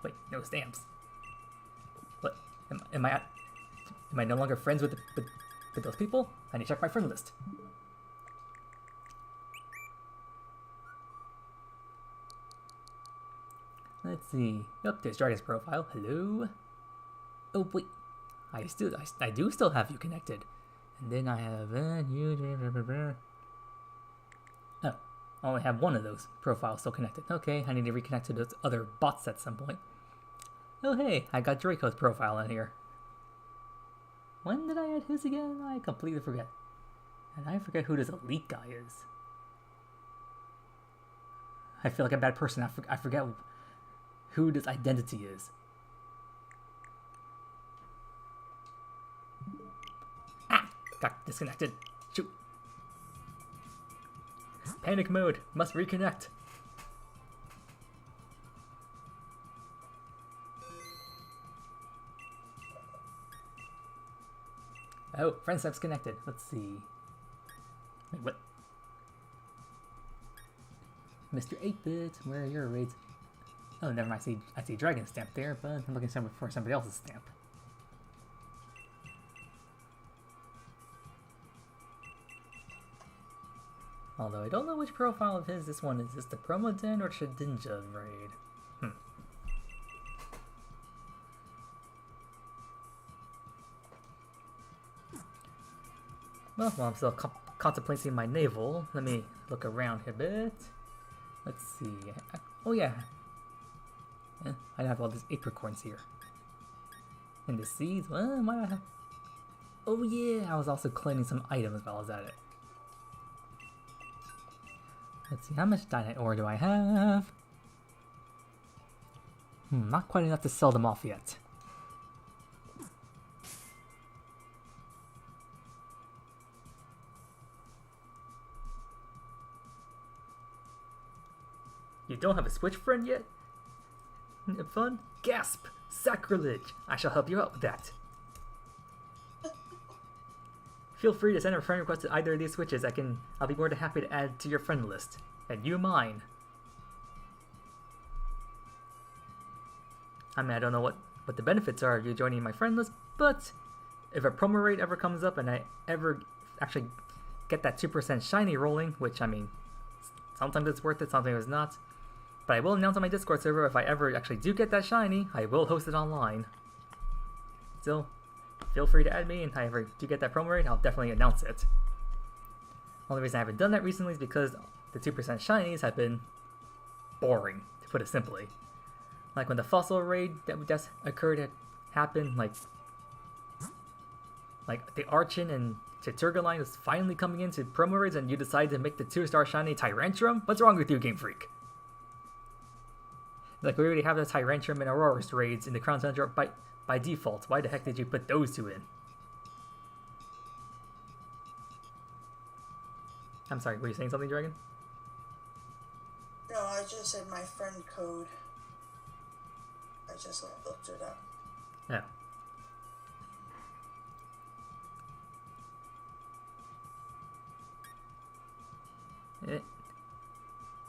Wait, no stamps. What? Am I no longer friends with those people? I need to check my friend list. Let's see. Oh, there's Dragon's profile. Hello. Oh wait, I do still have you connected. And then I have you. Oh, I only have one of those profiles still connected. Okay, I need to reconnect to those other bots at some point. Oh hey, I got Draco's profile in here. When did I add his again? I completely forget. And I forget who this elite guy is. I feel like a bad person. I forget who this identity is. Ah! Got disconnected. Shoot. Panic mode. Must reconnect. Oh, friend steps connected. Let's see. Wait, what? Mr. 8-Bit, where are your raids? Oh, never mind. I see Dragon stamp there, but I'm looking for somebody else's stamp. Although I don't know which profile of his this one is. Is this the Promo Den or Shedinja raid? Well, while I'm still contemplating my navel, let me look around a bit. Let's see. Oh yeah. I have all these apricorns here. And the seeds? Well, why do I have... Oh yeah, I was also cleaning some items while I was at it. Let's see, how much Dynite ore do I have? Not quite enough to sell them off yet. You don't have a Switch friend yet? Fun? Gasp! Sacrilege! I shall help you out with that. Feel free to send a friend request to either of these Switches. I'll be more than happy to add to your friend list. And you mine. I mean, I don't know what the benefits are of you joining my friend list, but if a promo rate ever comes up and I ever actually get that 2% shiny rolling, which, I mean, sometimes it's worth it, sometimes it's not. But I will announce on my Discord server if I ever actually do get that shiny, I will host it online. Still, feel free to add me, and if I ever do get that promo rate, I'll definitely announce it. Only reason I haven't done that recently is because the 2% shinies have been boring, to put it simply. Like when the fossil raid that just occurred happened, like the Archon and Turgaline was finally coming into promo raids and you decided to make the 2-star shiny Tyrantrum? What's wrong with you, Game Freak? Like, we already have the Tyrantrum and Aurora's raids in the Crown Center by default. Why the heck did you put those two in? I'm sorry, were you saying something, Dragon? No, I just said my friend code. I just looked it up. Yeah.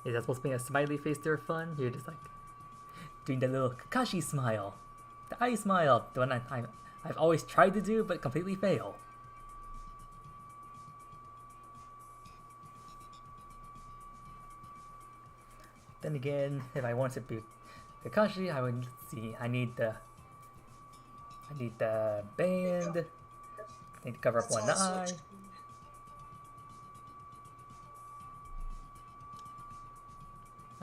Is that supposed to be a smiley face there, fun? You're just like doing the little Kakashi smile, the eye smile, the one I've always tried to do but completely fail. Then again, if I want to be Kakashi, I would see. I need the band. I need to cover up one eye.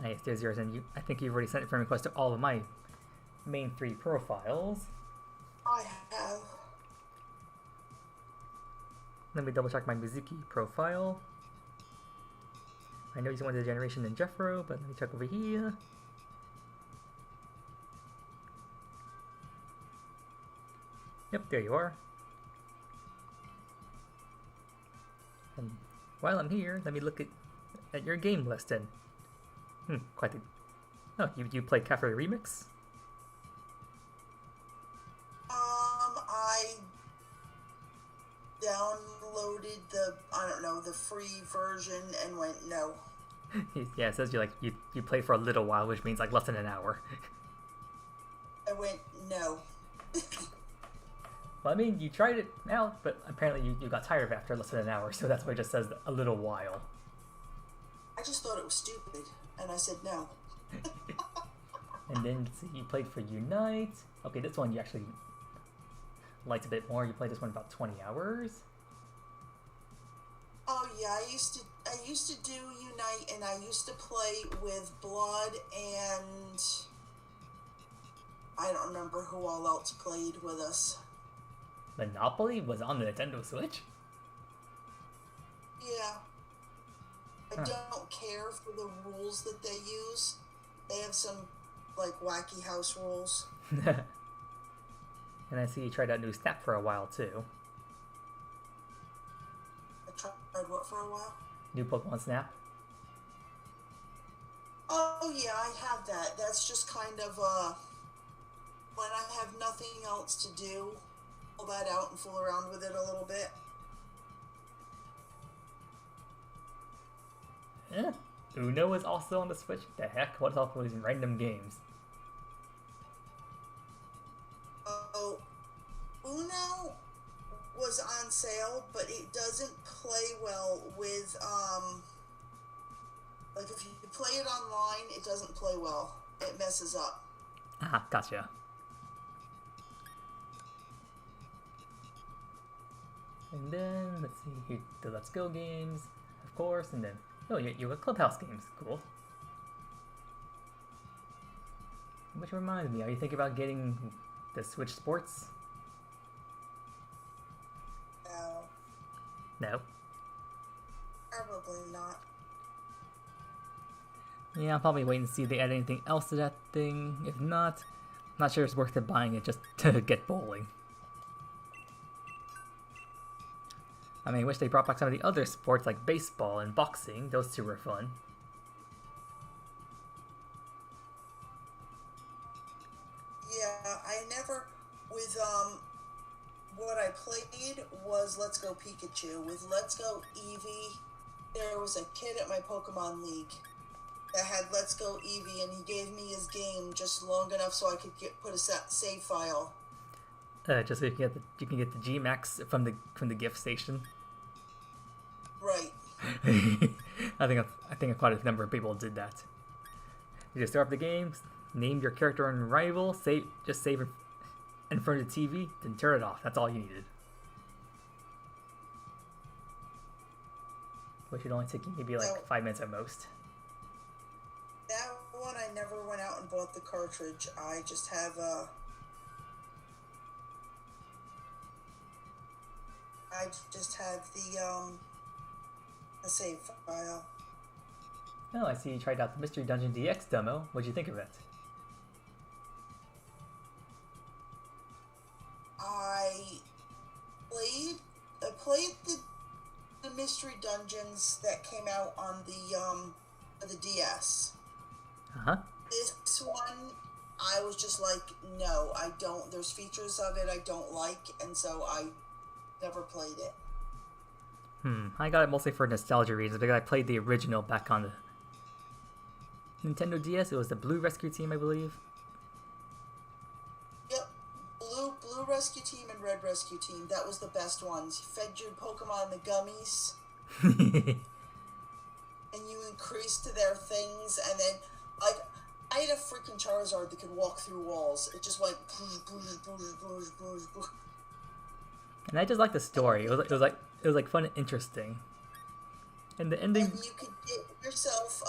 Nice, there's yours, and I think you've already sent a friend request to all of my main 3 profiles. I have. Let me double check my Mizuki profile. I know he's one of the generation in Jeffro, but let me check over here. Yep, there you are. And while I'm here, let me look at your game list then. Quite the... Oh, you played Cafe Remix? I downloaded the free version and went no. Yeah, it says you play for a little while, which means like less than an hour. I went, no. Well, I mean, you tried it out, but apparently you got tired of it after less than an hour, so that's why it just says a little while. I just thought it was stupid, and I said no. And then see, you played for Unite. Okay, this one you actually liked a bit more. You played this one about 20 hours. Oh yeah, I used to do Unite, and I used to play with Blood, and I don't remember who all else played with us. Monopoly was on the Nintendo Switch? Yeah. I don't care for the rules that they use. They have some, like, wacky house rules. And I see you tried out new Snap for a while, too. I tried what for a while? New Pokemon Snap? Oh, yeah, I have that. That's just kind of, when I have nothing else to do, pull that out and fool around with it a little bit. Eh. Uno is also on the Switch? The heck? What's all these random games? Oh, Uno was on sale, but it doesn't play well with, like if you play it online, it doesn't play well. It messes up. Ah, gotcha. And then, let's see here, the Let's Go games, of course, and then, oh, you got Clubhouse games, cool. Which reminds me, are you thinking about getting the Switch Sports? No, No. probably not. Yeah, I'll probably wait and see if they add anything else to that thing. If not, I'm not sure it's worth it buying it just to get bowling. I mean, I wish they brought back some of the other sports like baseball and boxing. Those two were fun. Yeah, I never, with, what I played was Let's Go Pikachu. With Let's Go Eevee, there was a kid at my Pokemon League that had Let's Go Eevee, and he gave me his game just long enough so I could put a save file. Just so you can get the G Max from the gift station. Right. I think quite a number of people did that. You just start up the game, name your character and rival, save it in front of the TV, then turn it off. That's all you needed. Which would only take you maybe like 5 minutes at most. That one I never went out and bought the cartridge. I just have the save file. Oh, I see you tried out the Mystery Dungeon DX demo. What'd you think of it? I played the Mystery Dungeons that came out on the D.A.s. Uh-huh. This one, I was just like, no, I don't. There's features of it I don't like, and so I never played it. I got it mostly for nostalgia reasons because I played the original back on the Nintendo DS. It was the Blue Rescue Team, I believe. Yep, Blue Rescue Team and Red Rescue Team. That was the best ones. You fed your Pokemon the gummies, and you increased their things, and then, like, I had a freaking Charizard that could walk through walls. It just went boosh, boosh, boosh, boosh, boosh, boosh. And I just liked the story. It was like fun and interesting. And the ending. And you could get yourself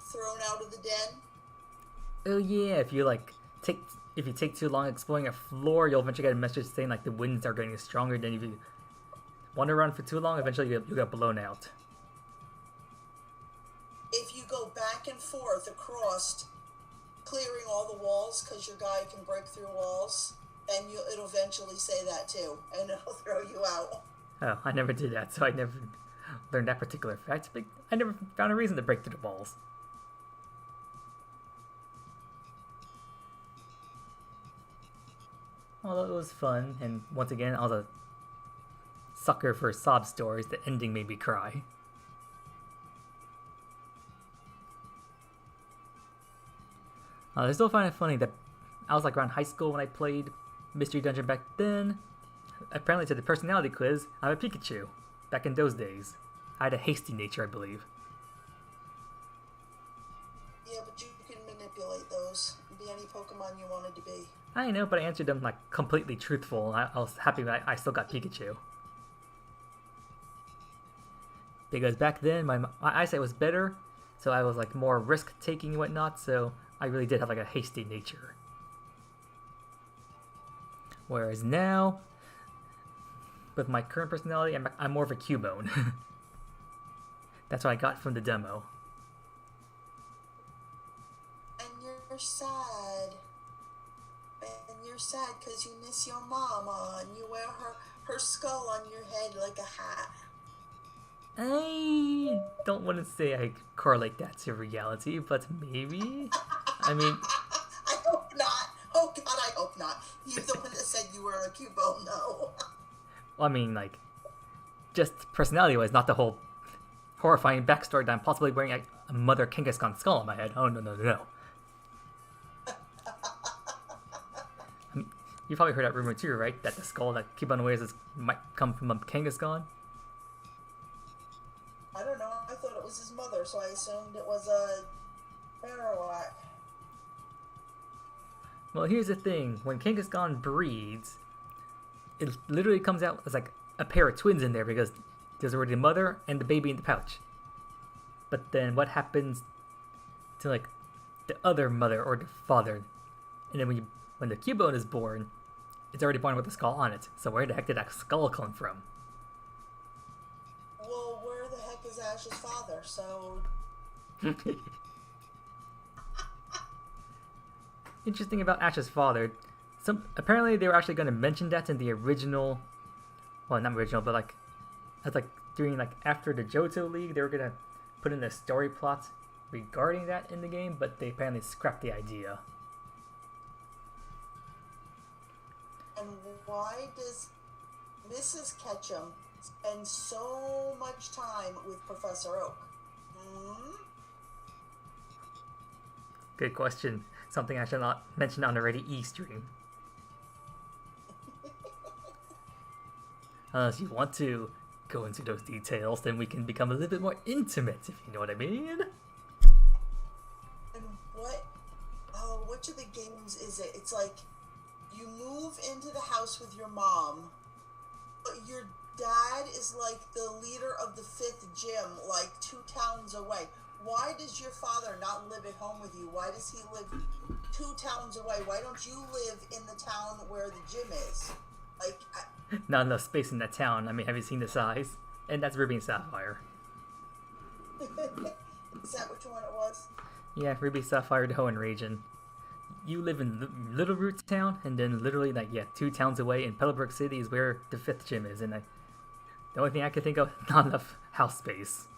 thrown out of the den. Oh yeah, if you take too long exploring a floor, you'll eventually get a message saying like the winds are getting stronger. Then if you wander around for too long, eventually you'll get blown out. If you go back and forth across, clearing all the walls because your guy can break through walls, then it'll eventually say that too, and it'll throw you out. Oh, I never did that, so I never learned that particular fact, but I never found a reason to break through the walls. Although it was fun, and once again, I was a sucker for sob stories. The ending made me cry. I still find it funny that I was like around high school when I played Mystery Dungeon back then. Apparently to the personality quiz, I'm a Pikachu. Back in those days. I had a hasty nature, I believe. Yeah, but you can manipulate those and be any Pokemon you wanted to be. I know, but I answered them like completely truthful, and I was happy that I still got Pikachu. Because back then, my eyesight was better, so I was like more risk-taking and whatnot, so I really did have like a hasty nature. Whereas now, with my current personality, I'm more of a Cubone. That's what I got from the demo. And you're sad. And you're sad because you miss your mama and you wear her skull on your head like a hat. I don't want to say I correlate that to reality, but maybe. I mean, I hope not. Oh God, I hope not. You're the one that said you were a Cubone, no. I mean, like, just personality-wise, not the whole horrifying backstory that I'm possibly wearing a Mother Kangaskhan skull on my head. Oh, no. I mean, you probably heard that rumor too, right? That the skull that Cubone wears might come from a Kangaskhan? I don't know. I thought it was his mother, so I assumed it was a Marowak. Well, here's the thing. When Kangaskhan breeds, it literally comes out as like a pair of twins in there because there's already the mother and the baby in the pouch. But then what happens to like the other mother or the father? And then when the Cubone is born, it's already born with a skull on it. So where the heck did that skull come from? Well, where the heck is Ash's father? So Interesting about Ash's father. Apparently they were actually going to mention that in the original, well, not original, but like, as like during like after the Johto League, they were going to put in a story plot regarding that in the game, but they apparently scrapped the idea. And why does Mrs. Ketchum spend so much time with Professor Oak? Good question. Something I should not mention on the Ready E stream. Unless you want to go into those details, then we can become a little bit more intimate, if you know what I mean. And which of the games is it? It's like you move into the house with your mom, but your dad is like the leader of the 5th gym, like 2 towns away. Why does your father not live at home with you? Why does he live 2 towns away? Why don't you live in the town where the gym is? Like, Not enough space in that town. I mean, have you seen the size? And that's Ruby and Sapphire. Is that which one it was? Yeah, Ruby, Sapphire, the Hoenn region. You live in Little Root Town, and then literally, like, 2 towns away in Pebblebrook City is where the 5th gym is, and the only thing I could think of, not enough house space.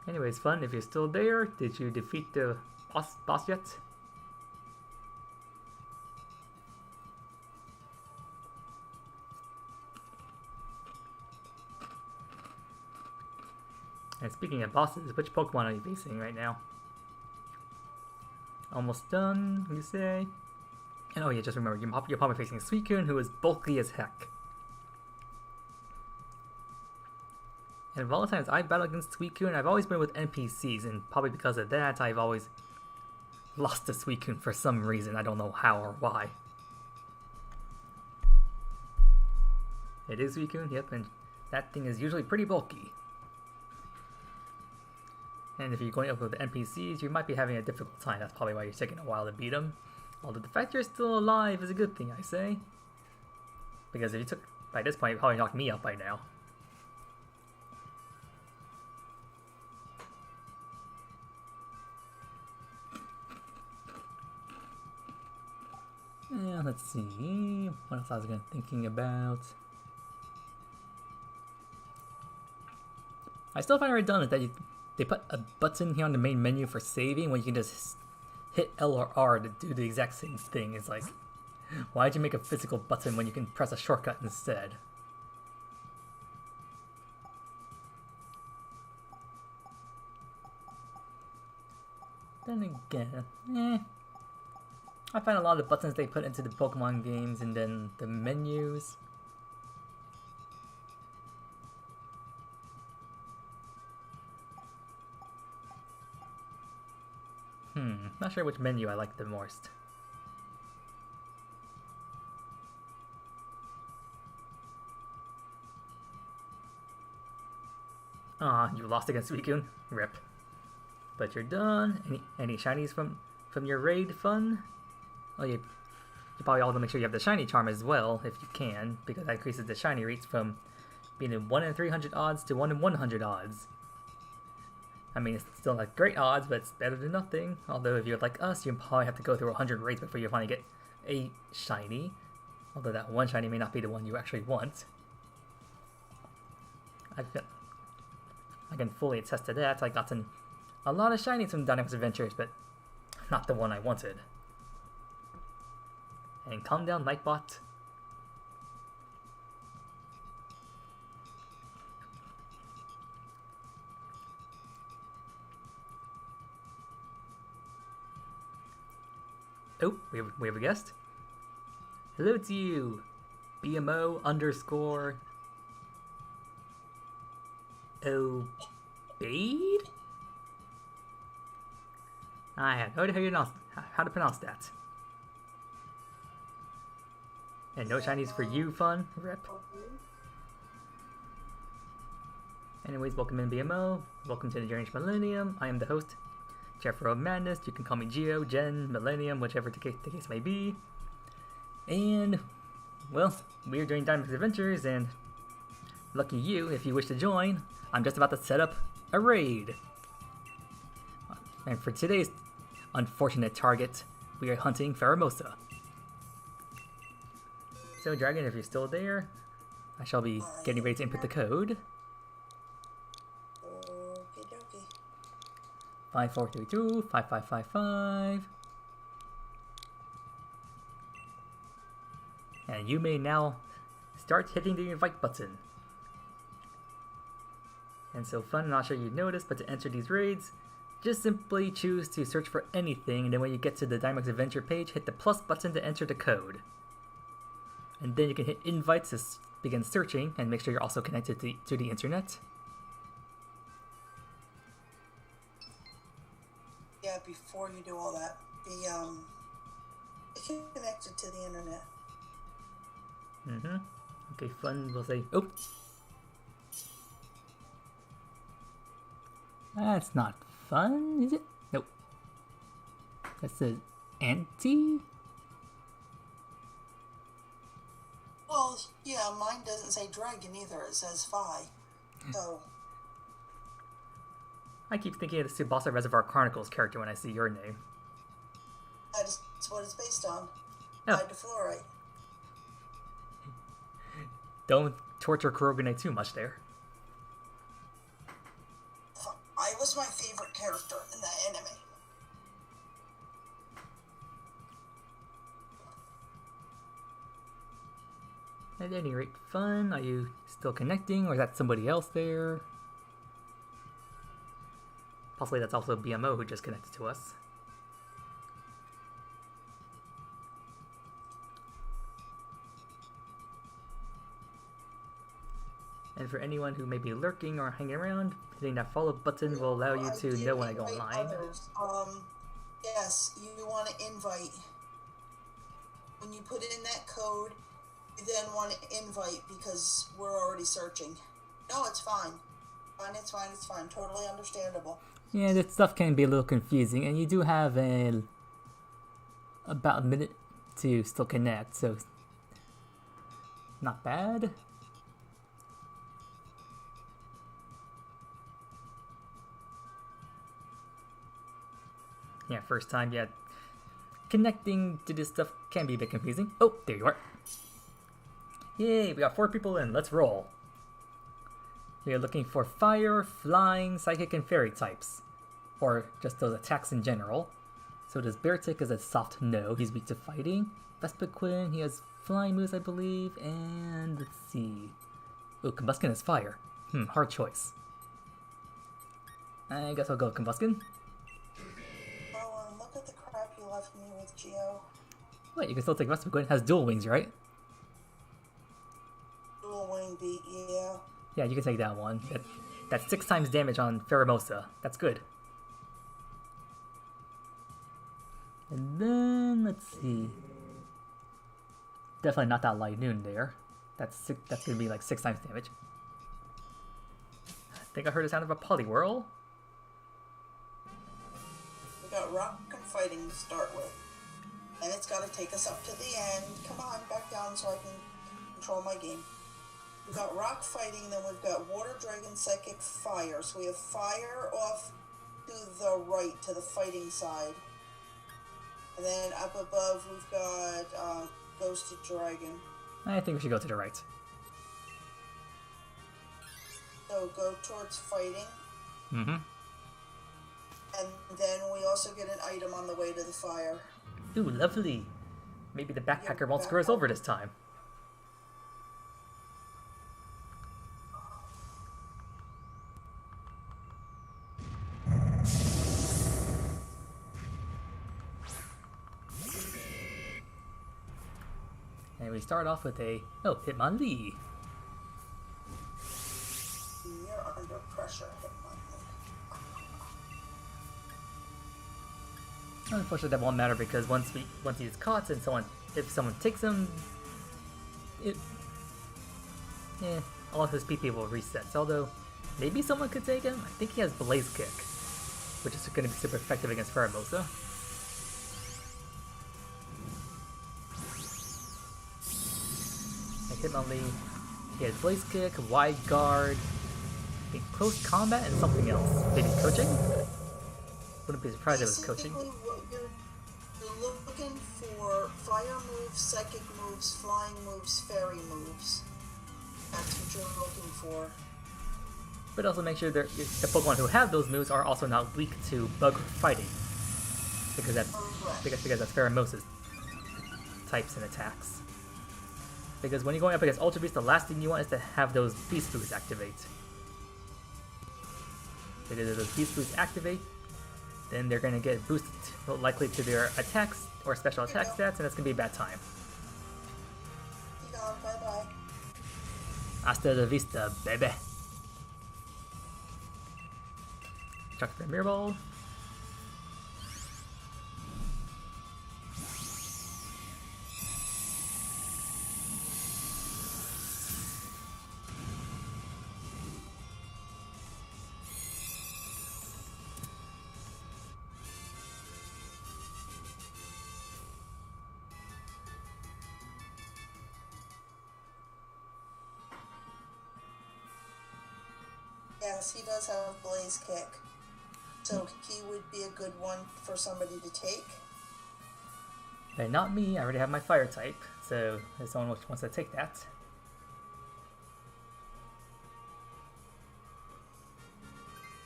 Anyways, fun, if you're still there, did you defeat the boss yet? And speaking of bosses, which Pokemon are you facing right now? Almost done, you say? And oh yeah, just remember, you're probably facing Suicune, who is bulky as heck. And of all the times I've battled against Suicune, I've always been with NPCs, and probably because of that, I've always lost to Suicune for some reason. I don't know how or why. It is Suicune, yep, and that thing is usually pretty bulky. And if you're going up with the NPCs, you might be having a difficult time. That's probably why you're taking a while to beat them. Although the fact you're still alive is a good thing, I say. Because if you took, by this point, you probably knocked me out by now. Yeah, let's see. What else I was thinking about? I still find it redundant that they put a button here on the main menu for saving when you can just hit L or R to do the exact same thing. It's like, why'd you make a physical button when you can press a shortcut instead? Then again, I find a lot of the buttons they put into the Pokemon games and then the menus. Not sure which menu I like the most. Aw, you lost against Suicune. Rip. But you're done. Any shinies from your raid fun? Oh, you probably also make sure you have the shiny charm as well, if you can, because that increases the shiny rates from being in 1 in 300 odds to 1 in 100 odds. I mean, it's still not great odds, but it's better than nothing. Although if you're like us, you probably have to go through 100 raids before you finally get a shiny. Although that one shiny may not be the one you actually want. I can fully attest to that. I gotten a lot of shinies from Dynamax Adventures, but not the one I wanted. And calm down, Nightbot. Oh, we have a guest. Hello to you, BMO underscore Obeyed? I have no idea how to pronounce that. And no Chinese for you, fun. Rip. Anyways, welcome in BMO. Welcome to the Journey to Millennium. I am the host, Jeffro Madness. You can call me Geo, Jen, Millennium, whichever the case may be. And, well, we are doing Dynamax Adventures, and lucky you, if you wish to join, I'm just about to set up a raid. And for today's unfortunate target, we are hunting Pheromosa. So, Dragon, if you're still there, I shall be getting ready to input the code. 5432 5555. And you may now start hitting the invite button. And so fun, I'm not sure you noticed, but to enter these raids, just simply choose to search for anything, and then when you get to the Dynamax Adventure page, hit the plus button to enter the code. And then you can hit invites to begin searching, and make sure you're also connected to the internet. Yeah, before you do all that, be connected to the internet. Okay, fun, we'll say, oh! That's not fun, is it? Nope. That says anti? Well, yeah, mine doesn't say dragon either, it says Phi. So... I keep thinking of the Tsubasa Reservoir Chronicles character when I see your name. That's what it's based on. Oh. Hydrofluorite. Don't torture Kurogane too much there. I was my favorite character in that anime. At any rate, fun. Are you still connecting, or is that somebody else there? Possibly that's also BMO who just connected to us. And for anyone who may be lurking or hanging around, hitting that follow button will allow you to know when I go online. Yes, you want to invite. When you put in that code, you then want to invite because we're already searching. No, it's fine. It's fine. Totally understandable. Yeah, that stuff can be a little confusing, and you do have about a minute to still connect, so not bad. Yeah, first time, yeah. Connecting to this stuff can be a bit confusing. Oh, there you are. Yay, we got 4 people in. Let's roll. We are looking for fire, flying, psychic, and fairy types. Or just those attacks in general. So does Beartick is a soft no. He's weak to fighting. Vespiquen, he has flying moves, I believe. And let's see. Oh, Combuskin is fire. Hard choice. I guess I'll go with Combuskin. left me with Geo. Wait, you can still take Rusty Quinn. It has dual wings, right? Dual wing beat, yeah. Yeah, you can take that one. That's 6 times damage on Pheromosa. That's good. And then, let's see. Definitely not that Light Noon there. That's gonna be like 6 times damage. I think I heard the sound of a Poliwhirl. We got rock and fighting to start with. And it's got to take us up to the end. Come on, back down so I can control my game. We've got rock fighting, then we've got water, dragon, psychic, fire. So we have fire off to the right, to the fighting side. And then up above, we've got ghosted dragon. I think we should go to the right. So go towards fighting. Mm-hmm. And then we also get an item on the way to the fire. Ooh, lovely. Maybe the backpacker won't screw us over this time. And we start off with a Hitmonlee. You're under pressure, Hitmonlee. Unfortunately, that won't matter because once he's caught and if someone takes him, all of his PP will reset. So although maybe someone could take him, I think he has Blaze Kick, which is going to be super effective against Pheromosa. Like Hitmonlee, he has Blaze Kick, Wide Guard, I think Close Combat, and something else. Maybe Coaching? Wouldn't be surprised if it was Coaching. You're looking for fire moves, psychic moves, flying moves, fairy moves. That's what you're looking for. But also make sure the Pokemon who have those moves are also not weak to bug fighting. Because that's Pheromosa's types and attacks. Because when you're going up against Ultra Beast, the last thing you want is to have those Beast Boosts activate. Because if those Beast Boosts activate, then they're going to get boosted likely to their attacks or special attack stats, and that's going to be a bad time. Bye-bye. Hasta la vista, baby. Chuck for a Mirror Ball. Yes, he does have Blaze Kick. So he would be a good one for somebody to take. But not me, I already have my Fire type, so if someone wants to take that.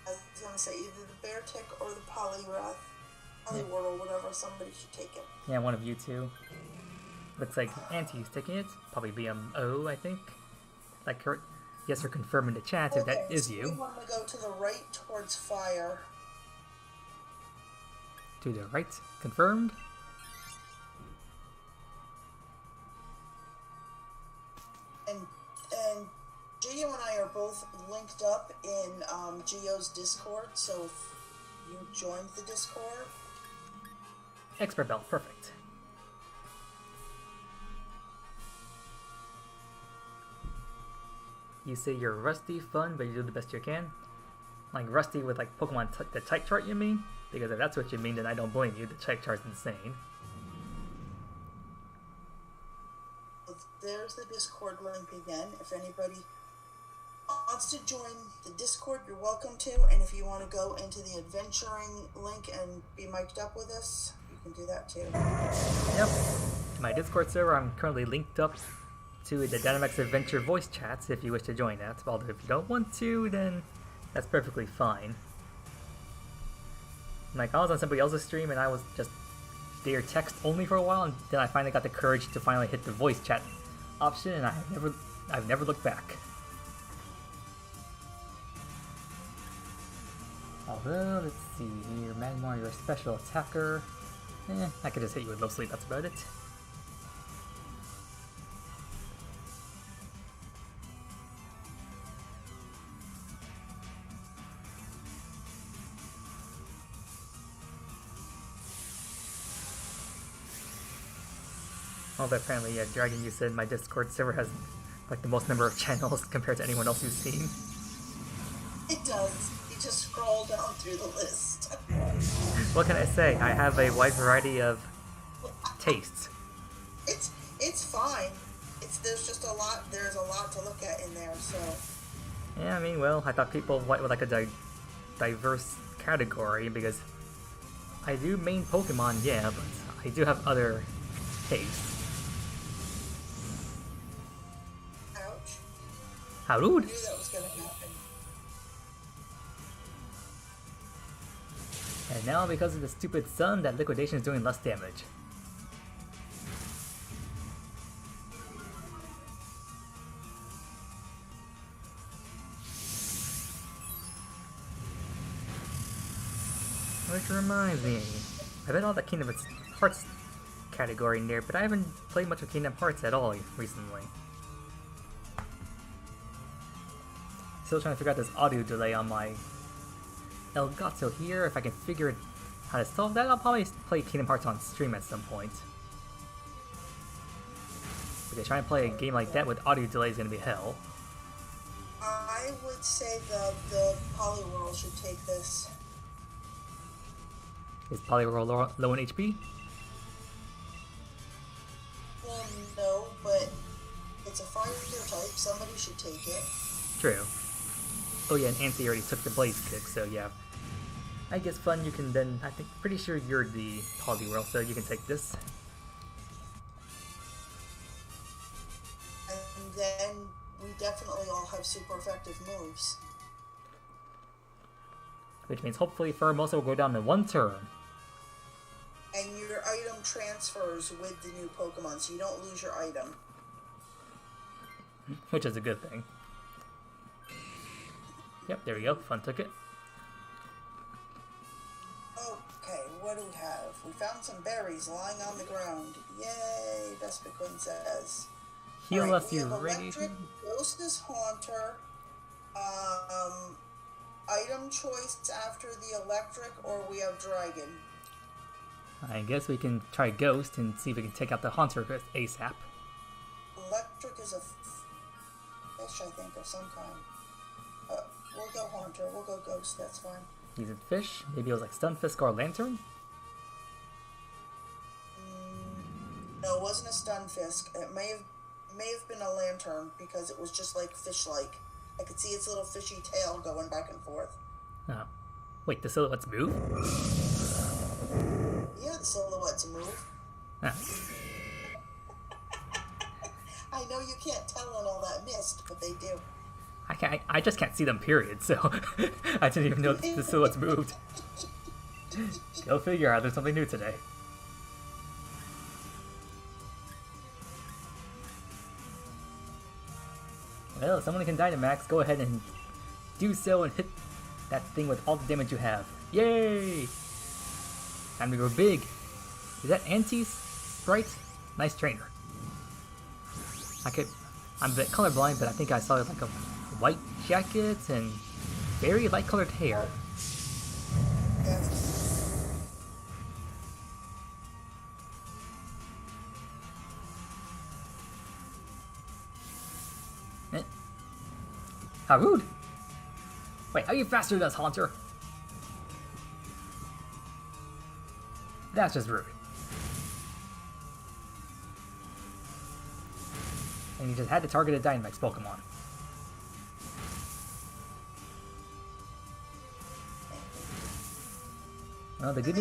I was going to say either the Bear Tick or the Poliwhirl, whatever, somebody should take it. Yeah, one of you two. Looks like Auntie's taking it. Probably BMO, I think. Like her. Yes, we're confirming the chat if that is you. We want to go to the right towards fire. To the right, confirmed. And Gio and I are both linked up in Gio's Discord, so if you joined the Discord. Expert Belt, perfect. You say you're rusty, fun, but you do the best you can. Like rusty with like Pokemon the type chart, you mean? Because if that's what you mean, then I don't blame you. The type chart's insane. There's the Discord link again. If anybody wants to join the Discord, you're welcome to. And if you want to go into the adventuring link and be mic'd up with us, you can do that too. Yep. My Discord server, I'm currently linked up to the Dynamax Adventure voice chats if you wish to join that. Although if you don't want to, then that's perfectly fine. Like, I was on somebody else's stream and I was just there text only for a while, and then I finally got the courage to finally hit the voice chat option, and I've never looked back. Although, let's see here, Magmar, you're a special attacker. I could just hit you with low sleep, that's about it. Although apparently, yeah, Dragon, you said my Discord server has like the most number of channels compared to anyone else you've seen. It does. You just scroll down through the list. What can I say? I have a wide variety of tastes. It's fine. There's just a lot. There's a lot to look at in there. So. Yeah, I mean, well, I thought people would like a diverse category because I do main Pokemon, yeah, but I do have other tastes. Ouch. How rude! I knew that was gonna happen. And now, because of the stupid sun, that liquidation is doing less damage. Which reminds me, I bet all the Kingdom Hearts category in there, but I haven't played much of Kingdom Hearts at all recently. Still trying to figure out this audio delay on my Elgato here. If I can figure out how to solve that, I'll probably play Kingdom Hearts on stream at some point. Because trying to play a game like that with audio delay is going to be hell. I would say the Poliwhirl should take this. Is Poliwhirl low in HP? Well, no, but it's a fire type. Somebody should take it. True. Oh yeah, and Ansy already took the Blaze Kick, so yeah. I guess Fun, you can then, I think, pretty sure you're the Poliwhirl, so you can take this. And then we definitely all have super effective moves. Which means hopefully Pheromosa will go down in one turn. And your item transfers with the new Pokemon, so you don't lose your item. Which is a good thing. Yep, there we go. Fun took it. Okay, what do we have? We found some berries lying on the ground. Yay, Vespiquen says. Heal right, us, you ready? Electric, Ghost is Haunter. Item choice after the electric, or we have Dragon. I guess we can try Ghost and see if we can take out the Haunter ASAP. Electric is a fish, I think, of some kind. We'll go Haunter. We'll go Ghost. That's fine. He's a fish. Maybe it was like Stunfisk or Lantern? No, it wasn't a Stunfisk. It may have been a Lantern because it was just like fish-like. I could see its little fishy tail going back and forth. Oh. Wait, the silhouettes move? Yeah, the silhouettes move. Ah. I know you can't tell in all that mist, but they do. I just can't see them, period, so I didn't even know the silhouettes moved. Go figure out, there's something new today. Well, if someone can Dynamax, go ahead and do so and hit that thing with all the damage you have. Yay! Time to go big. Is that Auntie's sprite? Nice trainer. I'm a bit colorblind, but I think I saw like a white jacket and very light colored hair. How rude! Wait, are you faster than us, Haunter? That's just rude. And you just had to target a Dynamax Pokemon. Well, the good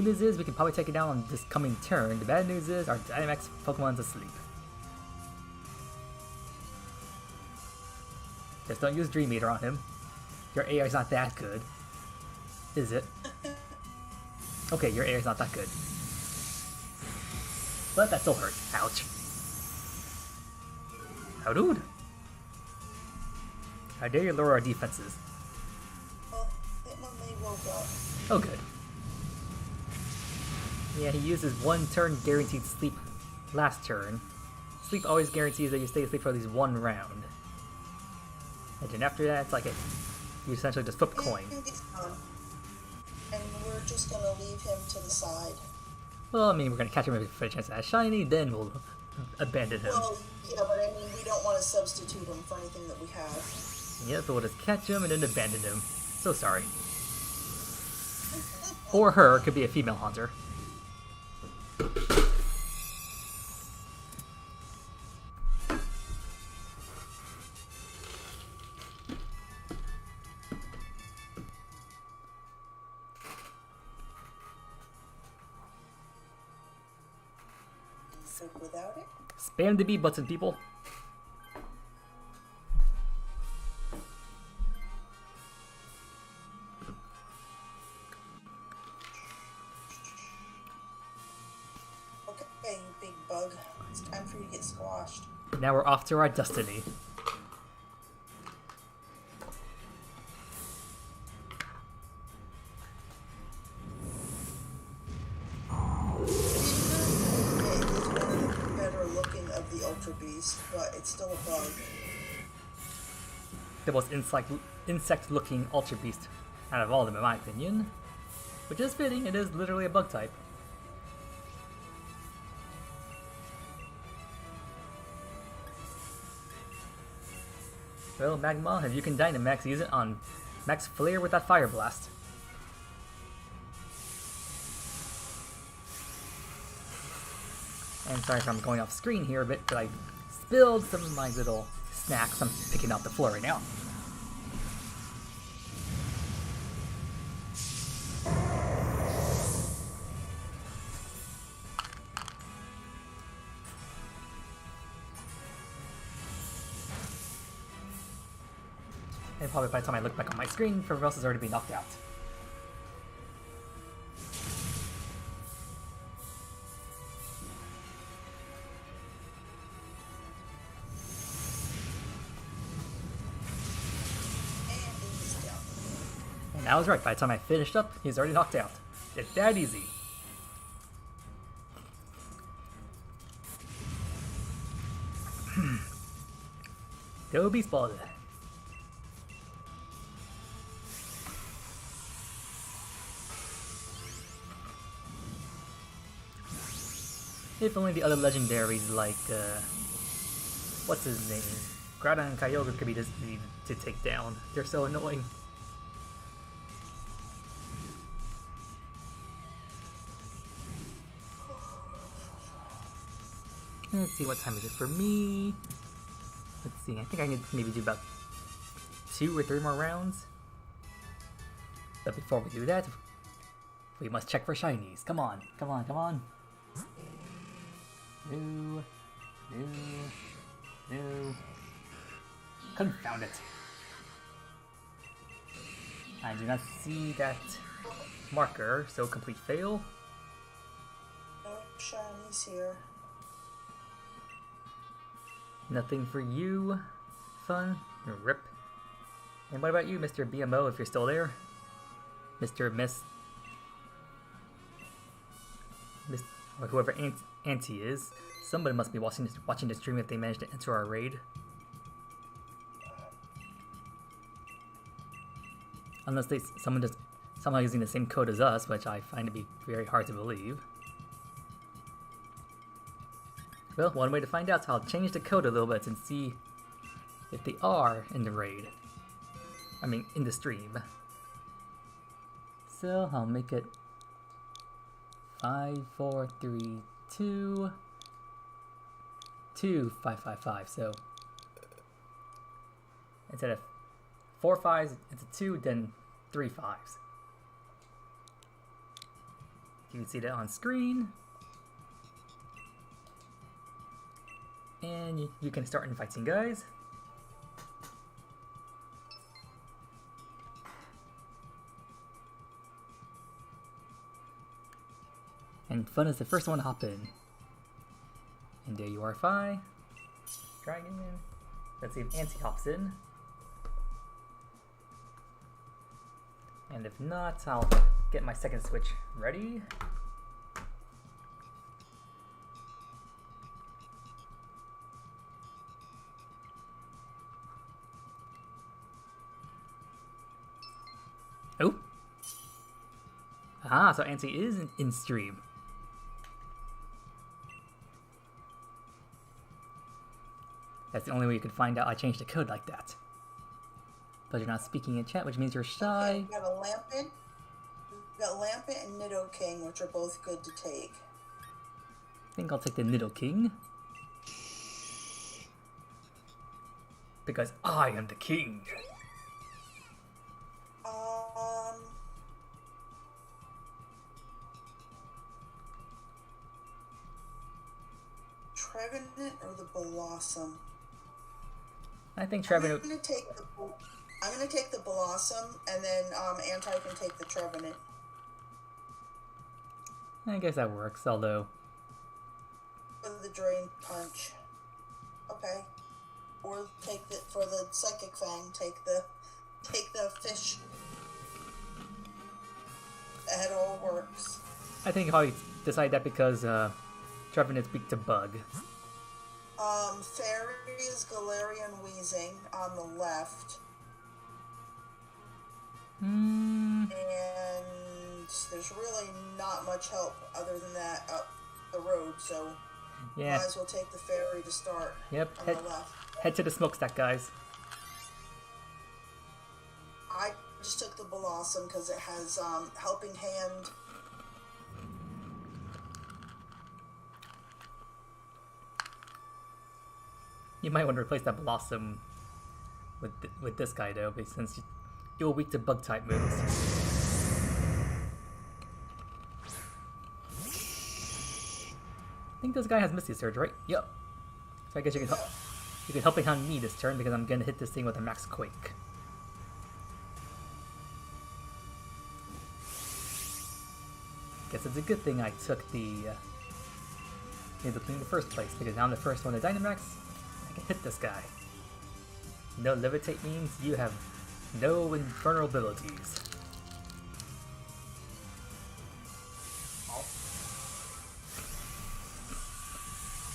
news is we can probably take it down on this coming turn. The bad news is our Dynamax Pokemon's asleep. Just don't use Dream Eater on him. Your AI's not that good. Is it? Okay, your AI's not that good. But that still hurt. Ouch. How dude? How dare you lower our defenses? Well, Hitmonlee woke up. Oh good. Yeah, he uses 1 turn guaranteed sleep last turn. Sleep always guarantees that you stay asleep for at least 1 round. And then after that, it's like you essentially just flip a coin. And we're just gonna leave him to the side. Well, I mean, we're gonna catch him for a chance at shiny, then we'll abandon him. Well, yeah, but I mean, we don't want to substitute him for anything that we have. Yeah, so we'll just catch him and then abandon him. So sorry. Or her, could be a female hunter. Without it? Spam the B button, people. Okay, you big bug. It's time for you to get squashed. Now we're off to our destiny. But it's still a bug. The most insect-looking Ultra Beast out of all of them, in my opinion. Which is fitting, it is literally a bug type. Well, Magma, if you can Dynamax, use it on Max Flare with that Fire Blast. And sorry if I'm going off screen here a bit, but I spilled some of my little snacks I'm picking off the floor right now. And probably by the time I look back on my screen, everyone else has already been knocked out. And I was right, by the time I finished up, he's already knocked out. It's that easy. Go Beast Ball. If only the other legendaries like, what's his name? Grata and Kyogre could be this easy to take down. They're so annoying. Let's see, what time is it for me? Let's see, I think I can maybe do about 2 or 3 more rounds. But before we do that, we must check for shinies. Come on, come on, come on. No. Confound it. I do not see that marker, so complete fail. No shinies here. Nothing for you. Fun. Rip. And what about you, Mr. BMO, if you're still there? Mr. Miss... or whoever Auntie is. Somebody must be watching the stream if they managed to enter our raid. Unless someone just somehow using the same code as us, which I find to be very hard to believe. Well, one way to find out is I'll change the code a little bit and see if they are in the raid. I mean, in the stream. So I'll make it 5432 2555. So instead of 4 5s, it's a 2, then 3 5s. You can see that on screen. And you can start inviting guys. And Fun is the first one to hop in. And there you are, Fi. Dragon. Let's see if Auntie hops in. And if not, I'll get my second switch ready. Oh. Ah, so Ansi is in stream. That's the only way you could find out I changed the code like that. But you're not speaking in chat, which means you're shy. Okay, we got a Lampent. We got Lampent and Nido King, which are both good to take. I think I'll take the Nido King. Because I am the king. Trevenant or the Blossom? I think Trevenant. I'm gonna take the Blossom, and then Anti can take the Trevenant. I guess that works, although. For the Drain Punch. Okay. Or take the for the Psychic Fang. Take the fish. That all works. I think how you decide that because Trevenant's weak to bug. Fairy is Galarian Weezing on the left. And there's really not much help other than that up the road, so yeah. Might as well take the Fairy to start. Yep, on the left. Head to the smokestack, guys. I just took the Blossom because it has Helping Hand. You might want to replace that Blossom with this guy though, because since you're weak to bug type moves. I think this guy has Misty Surge, right? Yep. So I guess you can help hand me this turn because I'm gonna hit this thing with a Max Quake. Guess it's a good thing I took the Nido King in the first place, because now I'm the first one to Dynamax. I can hit this guy. No Levitate means you have no infernal abilities.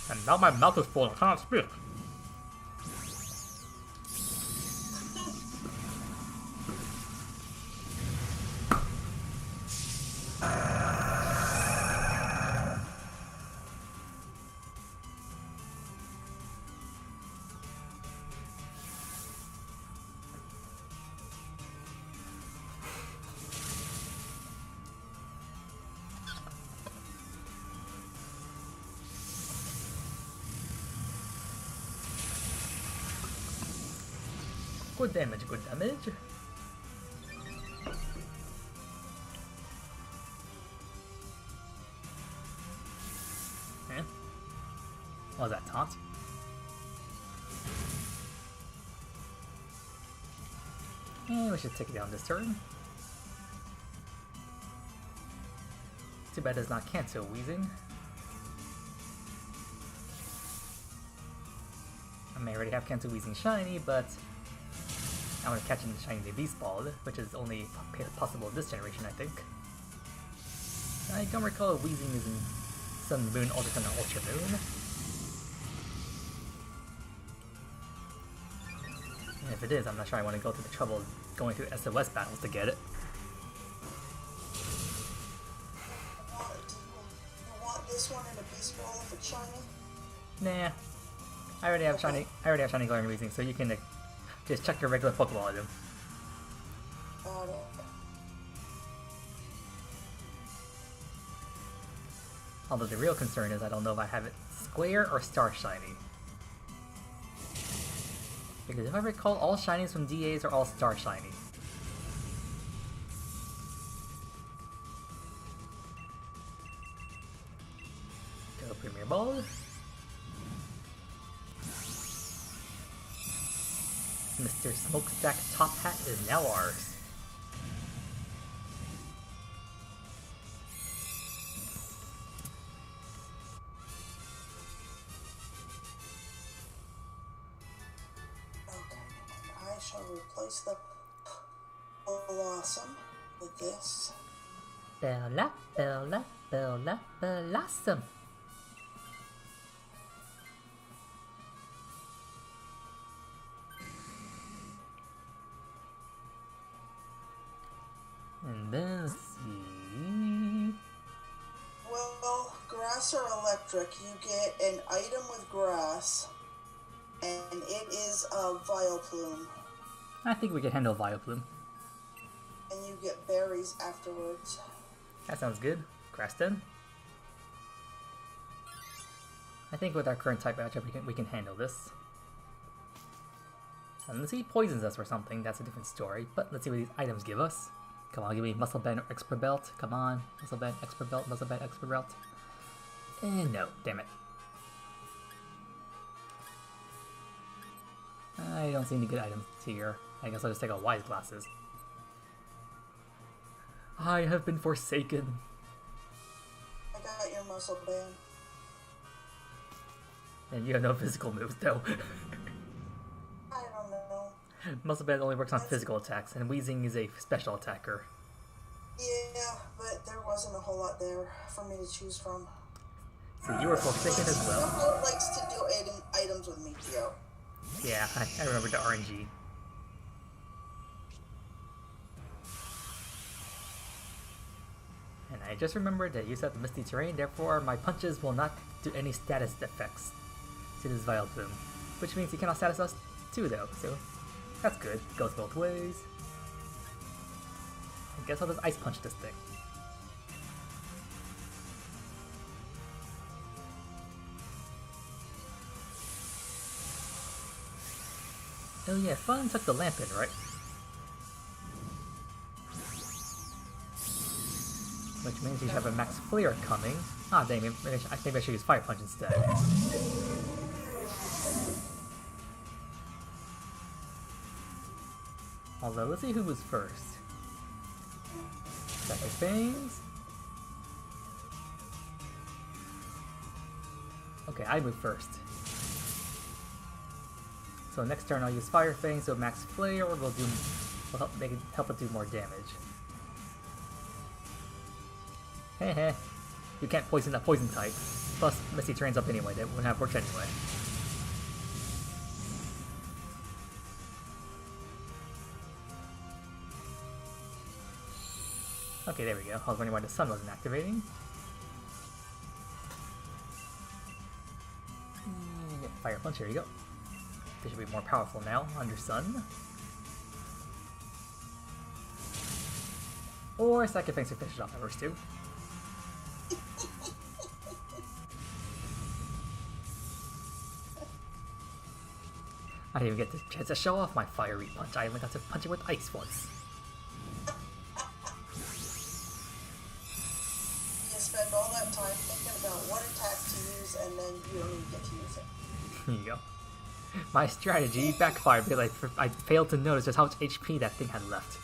And now my mouth is full, I can't speak. Good damage, good damage. Eh? What was that, taunt? We should take it down this turn. Too bad it's not cancel Weezing. I may already have cancel Weezing shiny, but I want to catch in the shiny Beast Ball, which is only possible this generation, I think. I don't recall if Weezing is in Sun, Moon, Ultra Sun, or Ultra Moon. And if it is, I'm not sure I want to go through the trouble of going through SOS battles to get it. You want this one in a Beast Ball if it's shiny? Nah. I already have shiny Galarian Weezing, so you can just check your regular Pokeball at him. Although the real concern is I don't know if I have it Square or Star Shiny. Because if I recall, all shinies from D.A.s are all Star Shiny. Go Premier Ball. Mr. Smokestack Top Hat is now ours. Okay, I shall replace the Blossom with this. Bella, Bella, Bella, Blossom. grass or electric, you get an item with grass, and it is a Vileplume. I think we can handle Vileplume. And you get berries afterwards. That sounds good. Grass then. I think with our current type matchup, we can handle this. Unless he poisons us or something, that's a different story. But let's see what these items give us. Come on, give me Muscle Band or Expert Belt. Come on, Muscle Band, Expert Belt, Muscle Band, Expert Belt. And no, damn it. I don't see any good items here. I guess I'll just take out Wise Glasses. I have been forsaken. I got your Muscle Band. And you have no physical moves, though. I don't know. Muscle Band only works on physical attacks, and Weezing is a special attacker. Yeah, but there wasn't a whole lot there for me to choose from. So you were forsaken as well. Someone likes to do items with me, Geo. Yeah, I remember the RNG. And I just remembered that you said Misty Terrain, therefore my punches will not do any status effects to this Vileplume. Which means he cannot status us too though, so that's good. Goes both ways. I guess I'll just Ice Punch this thing. Oh yeah, Fun took the lamp in, right? Which means you have a Max Flare coming. Ah, dang, maybe I should use Fire Punch instead. Although, let's see who was first. Second Fangs. Okay, I move first. So next turn I'll use Fire Fang, so Max Flare will help it do more damage. Heh. You can't poison that poison type. Plus, Misty Terrain's up anyway, that wouldn't have worked anyway. Okay, there we go. I was wondering why the sun wasn't activating. Fire Punch, here you go. This should be more powerful now, under Sun. Or Second Fangs to finish off the first two. I didn't even get the chance to show off my fiery punch. I only got to punch it with ice once. You spend all that time thinking about what attack to use, and then you don't even get to use it. Here you go. My strategy backfired because I failed to notice just how much HP that thing had left.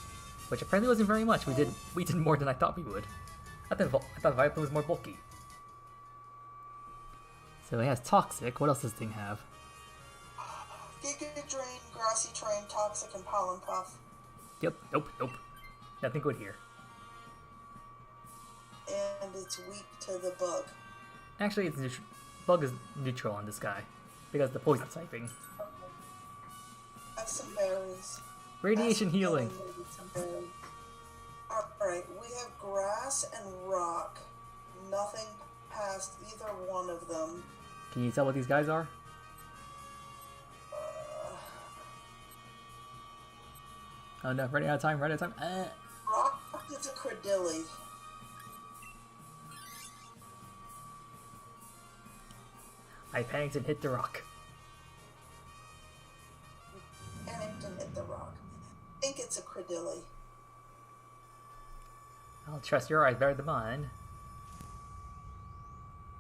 Which apparently wasn't very much. We did more than I thought we would. I thought Vileplume was more bulky. So it has Toxic. What else does this thing have? Giga Drain, Grassy Train, Toxic, and Pollen Puff. Yep, nope. Nothing good here. And it's weak to the bug. Actually, it's neutral. Bug is neutral on this guy. Because of the poison typing. Okay. Have some berries. Radiation healing. Alright, we have grass and rock. Nothing past either one of them. Can you tell what these guys are? Oh no, running out of time. Rock is a Credilli. I panicked and hit the rock. Panicked and hit the rock. I think it's a Credilli. I'll trust your eyes better than mine.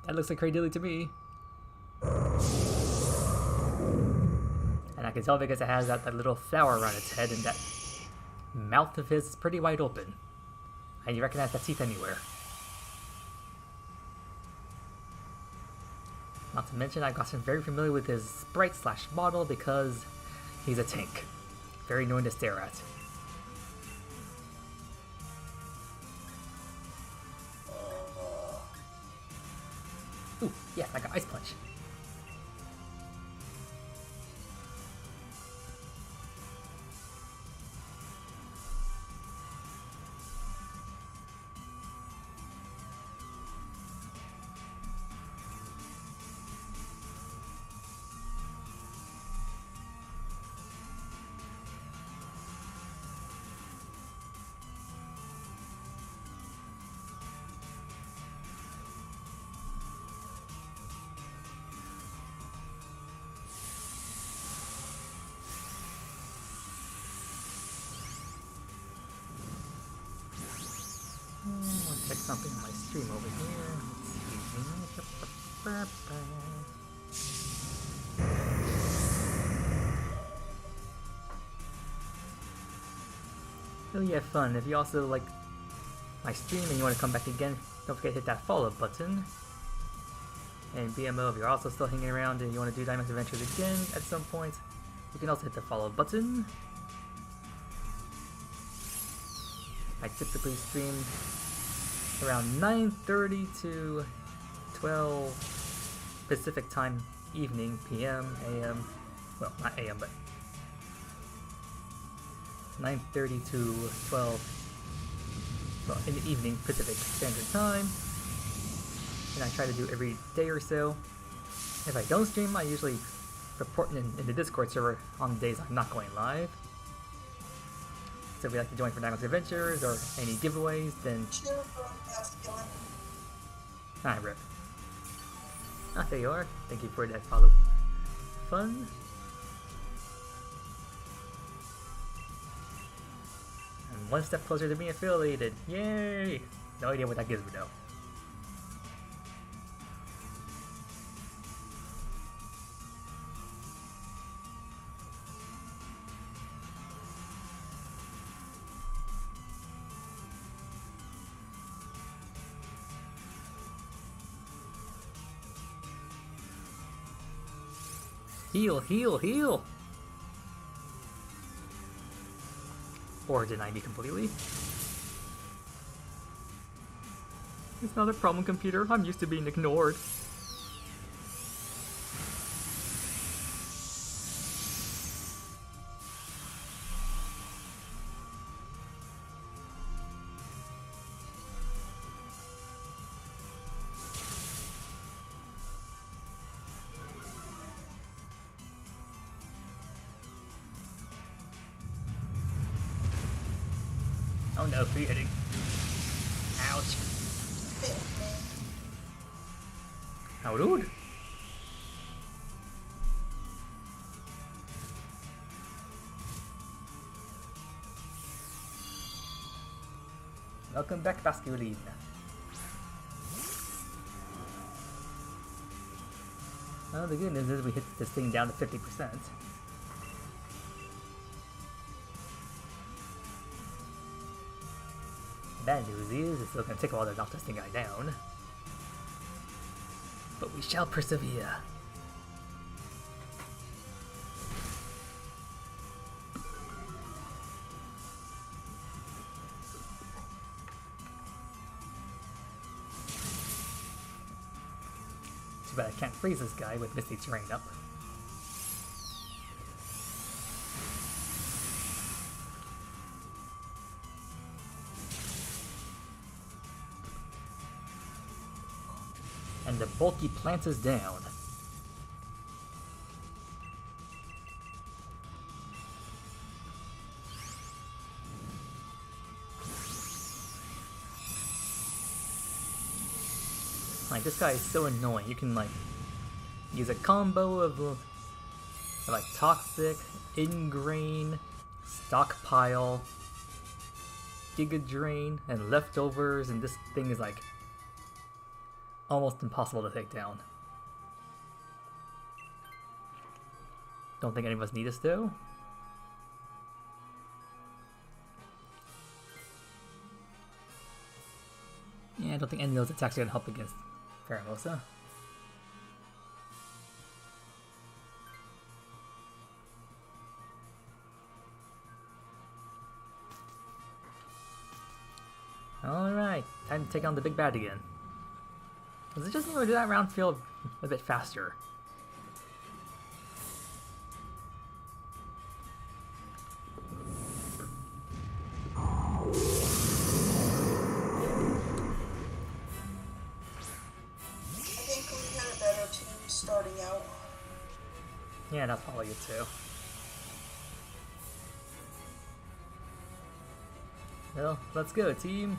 That looks like Cradilly to me. And I can tell because it has that little flower around its head and that mouth of his is pretty wide open. And you recognize that teeth anywhere. Not to mention I've gotten very familiar with his sprite / model because he's a tank. Very annoying to stare at. Ooh, yes, I got Ice Punch. something on my stream over here. Let's see. Really have fun. If you also like my stream and you want to come back again, don't forget to hit that follow button. And BMO, if you're also still hanging around and you want to do D.A.s Adventures again at some point, you can also hit the follow button. I typically stream around 9:30 to 12 Pacific time, evening, PM, AM, well, not AM, but 9:30 to 12, well, in the evening Pacific Standard Time, and I try to do every day or so. If I don't stream, I usually report in the Discord server on the days I'm not going live. So if you'd like to join for D.A.s Adventures or any giveaways, then... Hi, Rip. Ah, there you are. Thank you for that follow. Fun. And one step closer to being affiliated. Yay! No idea what that gives me though. Heal, heal, heal! Or deny me completely. It's not a problem, computer. I'm used to being ignored. Oh no, free hitting. Ouch. How rude. Welcome back, Vasculine. Well, the good news is we hit this thing down to 50%. Bad news is, it's still gonna take a while to knock this thing guy down. But we shall persevere. Too bad I can't freeze this guy with Misty Terrain up. And the bulky plants us down. Like, this guy is so annoying. You can, like, use a combo of like, Toxic, Ingrain, Stockpile, Giga Drain, and Leftovers, and this thing is, like, almost impossible to take down. Don't think any of us need us, though. Yeah, I don't think any of those attacks are going to help against Faramosa. Alright, time to take on the big bad again. Does it just need to do that round feel a bit faster? Starting out. Yeah, that's probably it too. Well, let's go, team.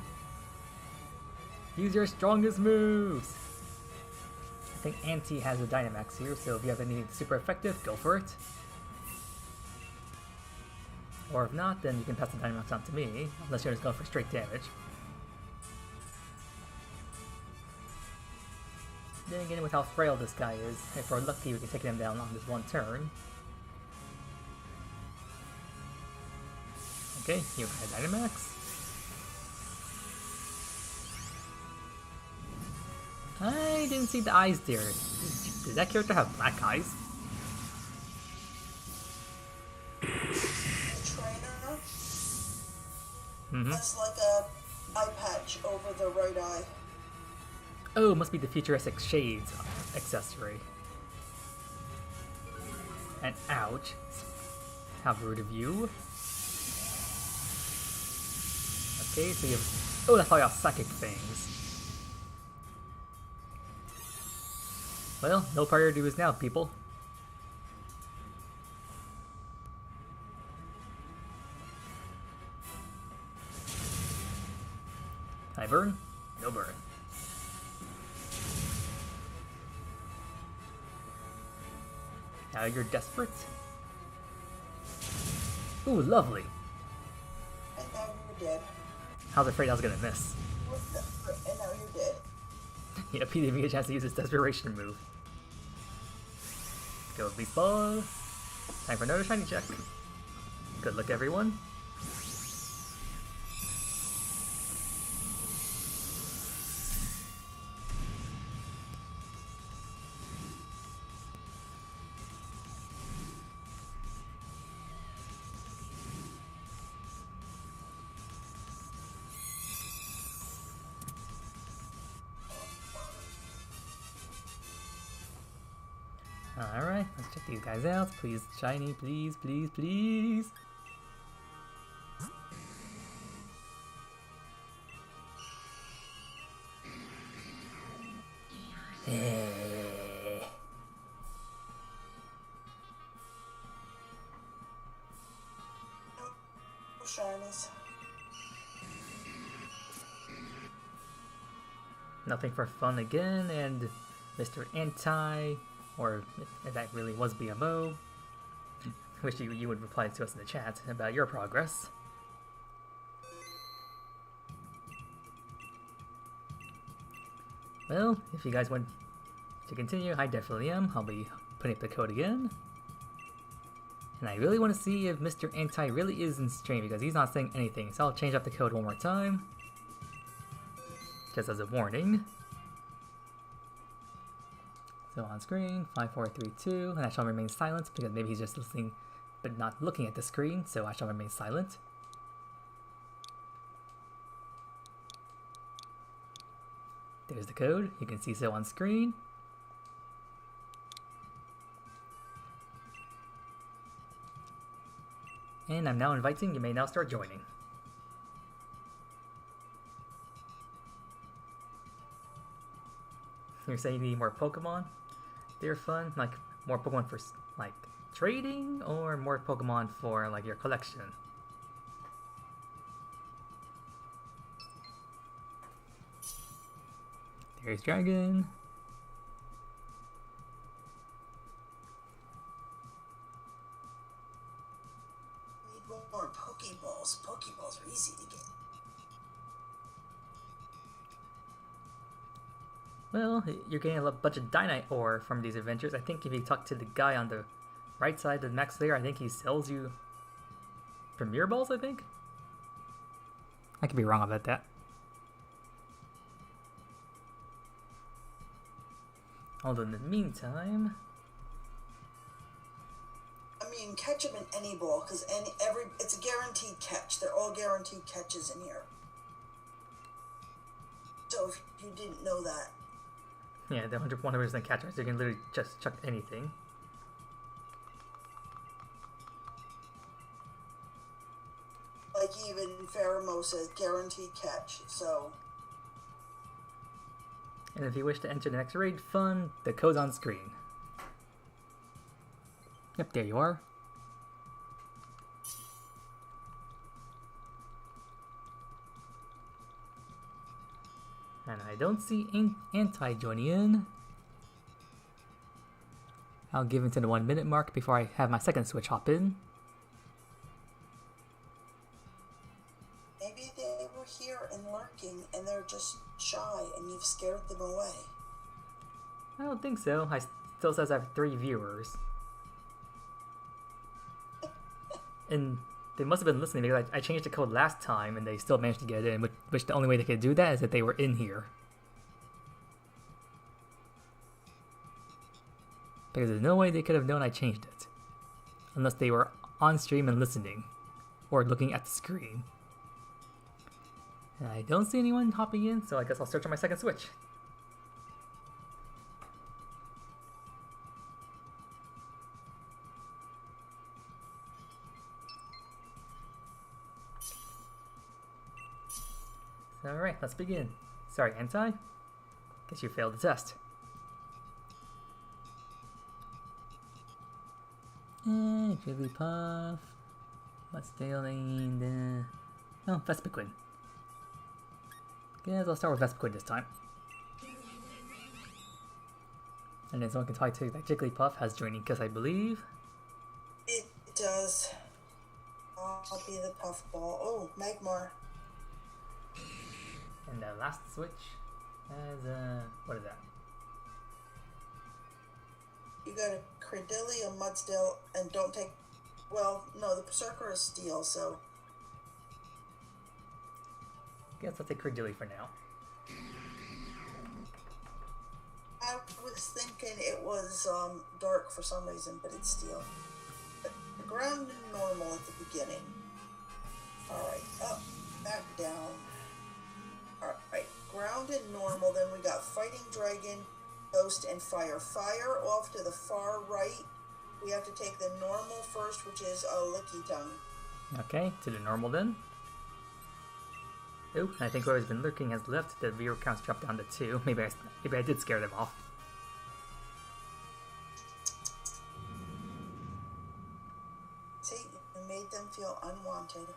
Use your strongest moves. I think Anti has a Dynamax here, so if you have anything super effective, go for it. Or if not, then you can pass the Dynamax on to me, unless you're just going for straight damage. Then again, with how frail this guy is, if we're lucky, we can take him down on this one turn. Okay, you got Dynamax. I didn't see the eyes there. Did that character have black eyes? The trainer Mm-hmm. has like a eye patch over the right eye. Oh, it must be the futuristic shades accessory. And ouch. How rude of you. Okay, so you have... Oh, that's probably all psychic things. Well, no prior to us now, people. Can I burn? No burn. Now you're desperate? Ooh, lovely. And now you're dead. I was afraid I was gonna miss. And now you're dead. Yeah, Pete gave me a chance to use his desperation move. Go Beast Ball. Time for another shiny check. Good luck, everyone. Alright, let's check these guys out. Please, shiny, please, please, please. No shinies. Nothing for fun again, and Mr. Anti, or if that really was BMO. Wish you would reply to us in the chat about your progress. Well, if you guys want to continue, I definitely am. I'll be putting up the code again. And I really want to see if Mr. Anti really is in stream because he's not saying anything, so I'll change up the code one more time. Just as a warning. So on screen, 5432, and I shall remain silent because maybe he's just listening but not looking at the screen, so I shall remain silent. There's the code, you can see so on screen. And I'm now inviting, you may now start joining. You're saying you need more Pokemon? They're fun? Like, more Pokemon for, like, trading? Or more Pokemon for, like, your collection? There's Dragon. Need more Pokeballs. Pokeballs are easy to get. Well, you're getting a bunch of Dynite ore from these adventures. I think if you talk to the guy on the right side of the max layer, I think he sells you Premier Balls, I think? I could be wrong about that. Although in the meantime... I mean, catch them in any ball, because it's a guaranteed catch. They're all guaranteed catches in here. So if you didn't know that. Yeah, the 100% catch rate, so you can literally just chuck anything. Like even Pheromone says guaranteed catch, so... And if you wish to enter the next raid fun, the code's on screen. Yep, there you are. And I don't see Anti joining in. I'll give it to the 1 minute mark before I have my second switch hop in. Maybe they were here and lurking and they're just shy and you've scared them away. I don't think so. I still says I have 3 viewers. And they must have been listening because I changed the code last time and they still managed to get in, which the only way they could do that is that they were in here. Because there's no way they could have known I changed it. Unless they were on stream and listening. Or looking at the screen. And I don't see anyone hopping in, so I guess I'll search on my second switch. Alright, let's begin. Sorry, Anti? Guess you failed the test. Jigglypuff. What's failing? Oh, Vespiquen. Guess I'll start with Vespiquen this time. And then someone can talk to that Jigglypuff has joining, because I believe... It does. I'll be the puffball. Oh, Magmar. And the last switch has, what is that? You got a Credilli, a Mudsdale, and don't take... Well, no, the Berserker is Steel, so... Guess I'll take Credilli for now. I was thinking it was dark for some reason, but it's Steel. Ground and normal at the beginning. Alright, up, back, down. Alright, ground and normal, then we got Fighting Dragon, Ghost, and Fire. Fire off to the far right. We have to take the normal first, which is a Licky Tongue. Okay, to the normal then. Oh, I think whoever's been lurking has left. The viewer counts dropped down to 2. Maybe I did scare them off. See, you made them feel unwanted.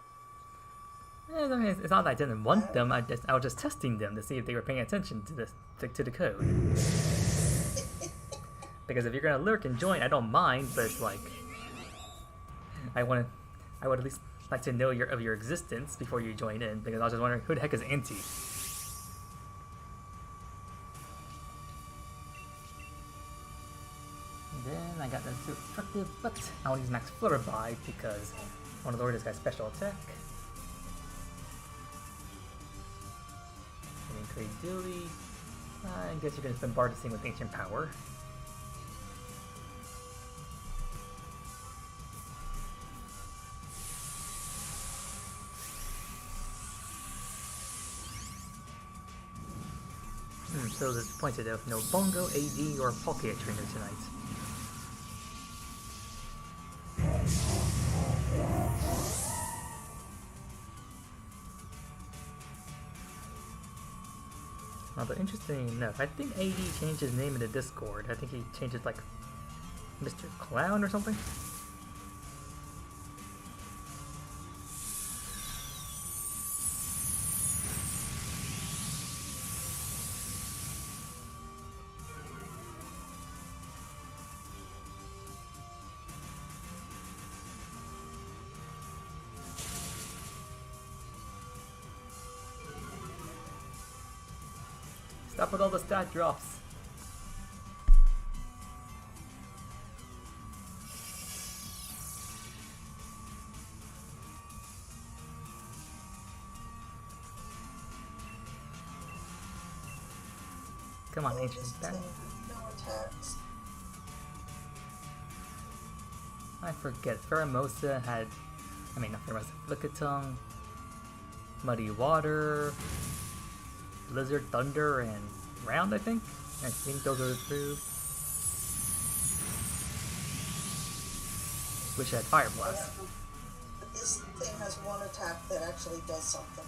I mean, it's not that I didn't want them. I was just testing them to see if they were paying attention to the code. Because if you're gonna lurk and join, I don't mind, but it's like I would at least like to know of your existence before you join in. Because I was just wondering who the heck is Auntie. And then I got that too destructive, but I'll use Max Flutterby because I want to lower this guy's special attack. And then Cradilly. I guess you can spend Bardicing with Ancient Power. So disappointed of no Bongo, AD, or Palkia trainer tonight. Although interesting enough, I think AD changed his name in the Discord. I think he changed it like Mr. Clown or something. Stop with all the stat drops. Come on, Ancient Bang. No attacks. I forget. Pheromosa had... I mean, not Pheromosa. Lickitung, Muddy Water, Blizzard, Thunder, and Round, I think? I think those are the 2. Which had Fire Blast. But this thing has one attack that actually does something.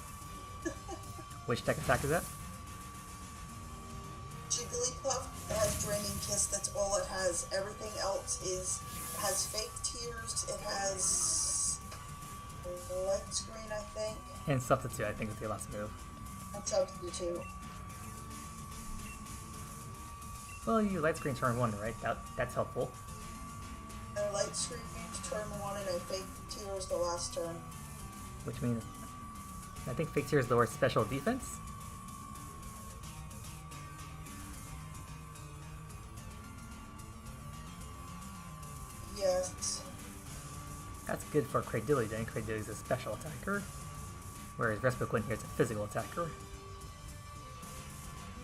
Which tech attack is that? Jigglypuff has Draining Kiss, that's all it has. Everything else has Fake Tears, it has Light Screen, I think. And Substitute, I think, is the last move. And Substitute. Well, you Light Screen turn 1, right? That's helpful. And Light Screen turn 1 and I Fake Tears the last turn. Which means... I think Fake Tears lowers special defense? Yes. That's good for Cradilly then. Cradilly's a special attacker. Whereas Respiquin here is a physical attacker.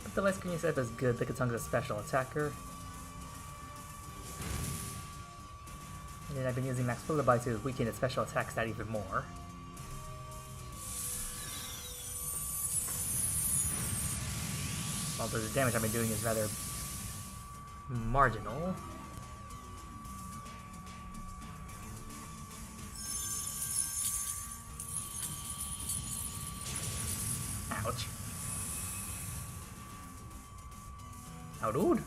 But the light screen setup is good. Lickitung's a special attacker. And then I've been using Max Flillaby to weaken its special attack stat even more. Although the damage I've been doing is rather marginal. Ouch. How dude?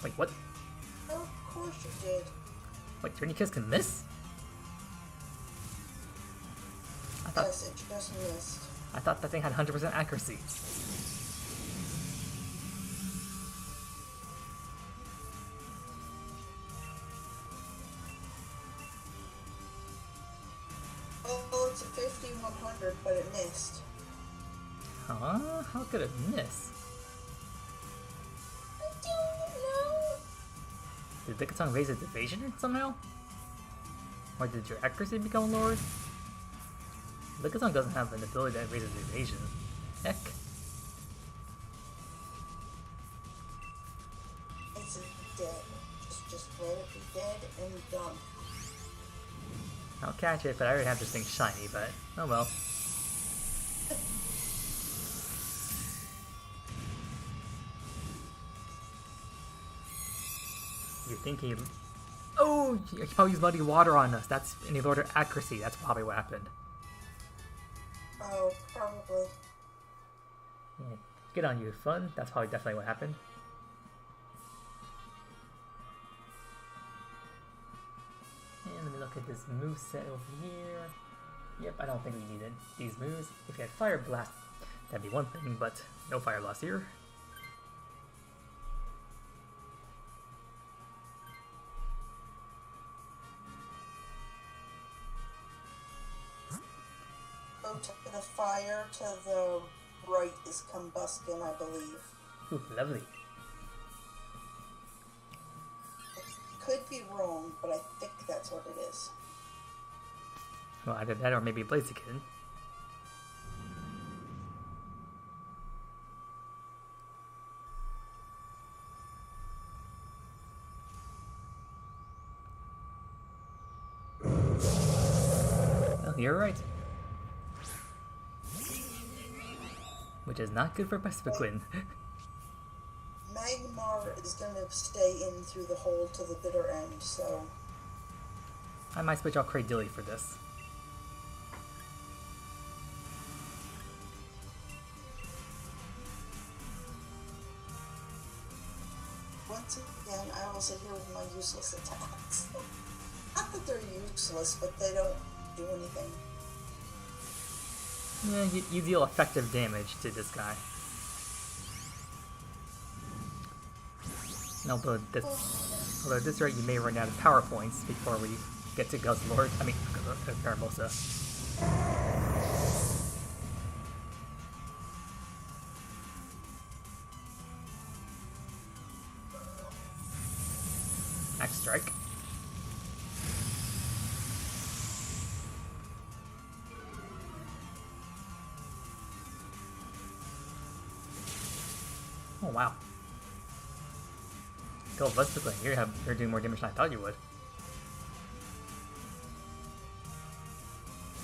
Wait, what? Of course you did. Wait, Tourniquets can miss? Yes, it just missed. I thought that thing had 100% accuracy. Oh, it's a 50-100, but it missed. Huh? How could it miss? I don't know. Did Lickitung raise its evasion somehow? Or did your accuracy become lowered? Lickitung doesn't have an ability that raises evasion. Heck. It's dead. Just let it be dead and done. I'll catch it, but I already have this thing shiny, but oh well. You think he... Oh! He probably used muddy water on us. That's... And he lowered our accuracy. That's probably what happened. Oh, probably. Yeah. Good on you, fun. That's probably definitely what happened. And let me look at this moveset over here. Yep, I don't think we needed these moves. If we had Fire Blast, that'd be one thing, but no Fire Blast here. Go to the fire to the right is combustion, I believe. Ooh, lovely. Could be wrong, but I think that's what it is. Well, either that or maybe Blaziken. Well, you're right. Which is not good for Respiquin. Magmar is going to stay in through the hole to the bitter end, so... I might switch out Cradilly for this. Once again, I will sit here with my useless attacks. Not that they're useless, but they don't do anything. Yeah, you deal effective damage to this guy. And although at this rate you may run out of power points before we get to Guzzlord. I mean, Paramosa. Axe Strike. Oh wow. Go Vesticling, you're doing more damage than I thought you would.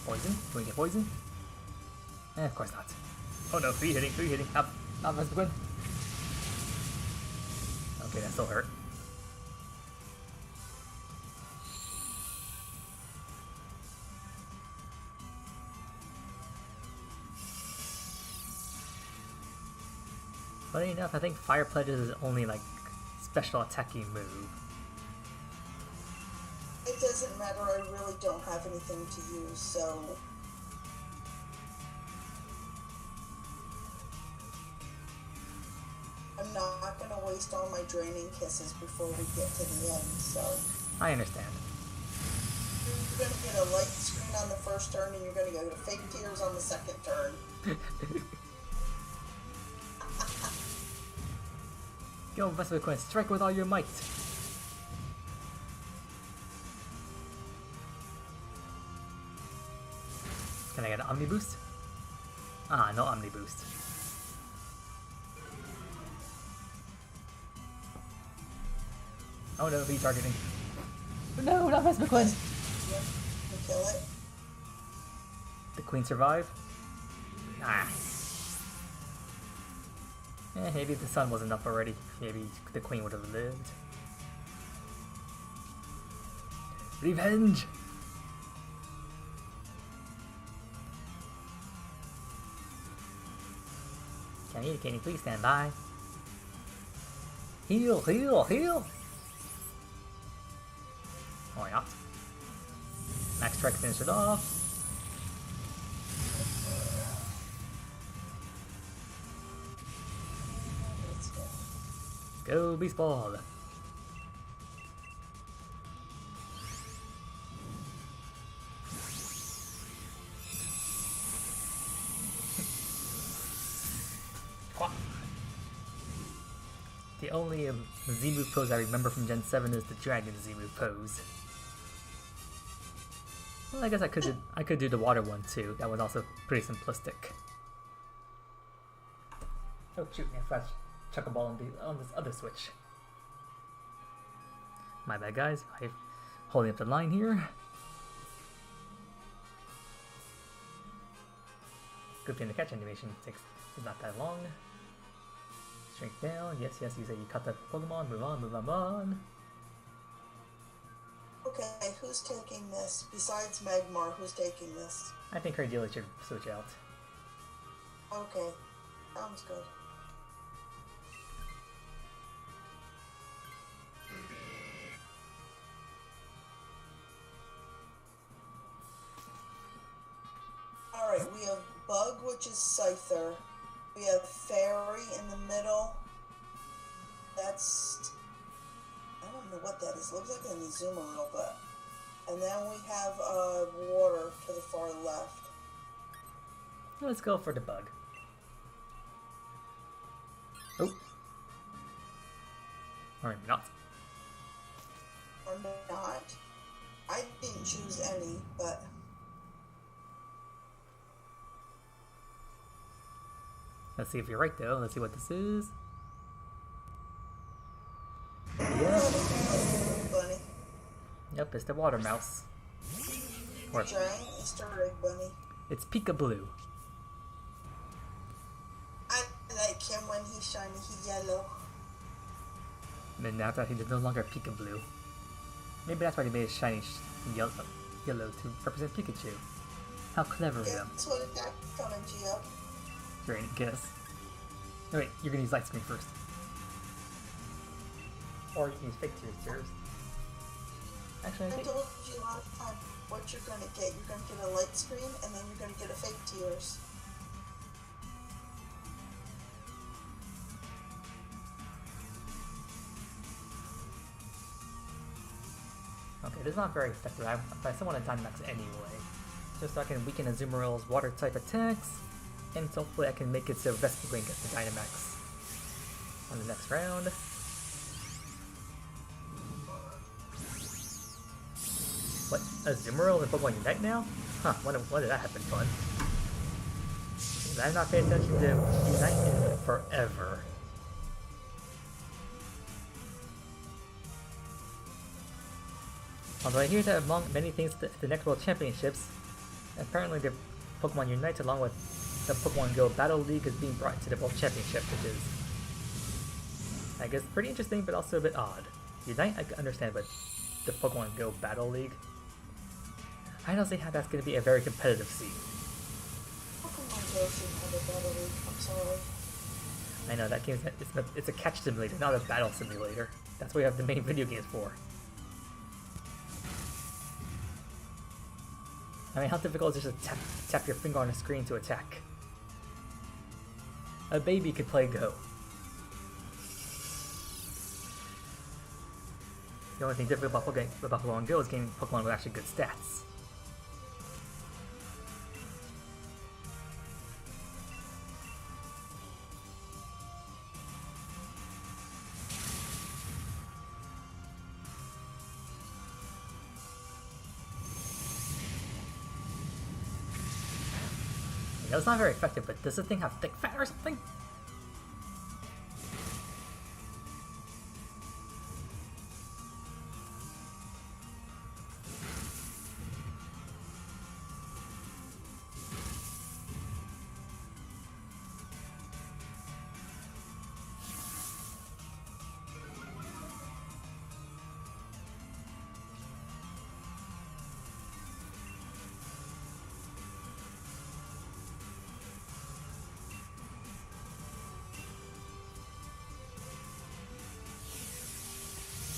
Poison? Can we get poison? Of course not. Oh no, 3 hitting, 3 hitting. Up, Vesticling. Okay, that still hurt. Funny enough, I think Fire Pledges is only like special attacking move. It doesn't matter, I really don't have anything to use, so... I'm not going to waste all my draining kisses before we get to the end, so... I understand. You're going to get a light screen on the first turn, and you're going to go to fake tears on the second turn. Go, Vespa Queen, strike with all your might! Can I get an Omni Boost? Ah, no Omni Boost. Oh no, he's targeting. No, not Vespa Queen! Yep, we'll kill it. The Queen survived? Ah. Maybe the sun wasn't up already. Maybe the Queen would have lived. Revenge! Can you please stand by? Heal, heal, heal! Or not. Max Strike finished it off. Go Beast Ball! The only Z-move pose I remember from Gen 7 is the Dragon Z-move pose. Well, I guess I could do the water one too. That was also pretty simplistic. Oh shoot, I forgot to chuck a ball on this other switch. My bad guys, I'm holding up the line here. Good thing the catch animation is not that long. Shrink down, yes, you say you cut the Pokemon, move on, move on, move on. Okay, who's taking this? Besides Magmar, who's taking this? I think her dealer should switch out. Okay, sounds good. Alright, we have Bug, which is Scyther. We have Fairy in the middle. That's... I don't know what that is. Looks like an Azumarill, but... And then we have Water to the far left. Let's go for the Bug. Oh. Or maybe not. Or not. I didn't choose any, but... Let's see if you're right though. Let's see what this is. Bunny. Yep, it's the water mouse. Or Giant Easter egg bunny. it's Pika Blue. I like him when he's shiny, he's yellow. And now that he's no longer Pika Blue. Maybe that's why they made it shiny yellow to represent Pikachu. How clever of them. Guess what attack coming, Geo? Great guess. No, wait, you're gonna use light screen first. Or you can use fake tears. Actually, I I think... told you last time what you're gonna get. You're gonna get a light screen and then you're gonna get a fake tears. Okay, this is not very effective, but I still want to Dynamax anyway. Just so I can weaken Azumarill's water type attacks, and so hopefully I can make it so Vespiquen gets the Dynamax on the next round. What? Azumarill and Pokemon Unite now? Huh, when did that happen, fun? I've not paid attention to Unite in forever. Although I hear that among many things, the next World Championships, apparently the Pokemon Unite along with the Pokemon Go Battle League is being brought to the World Championship, which is, I guess, pretty interesting, but also a bit odd. Unite, I can understand, but the Pokemon Go Battle League, I don't see how that's going to be a very competitive scene. Pokemon Go shouldn't have a battle league. I'm sorry. I know, that game, it's a catch simulator, not a battle simulator. That's what you have the main video games for. I mean, how difficult is it just to tap your finger on a screen to attack? A baby could play Go. The only thing difficult about Pokemon Go is getting Pokemon with actually good stats. know it's not very effective, but does the thing have thick fat or something?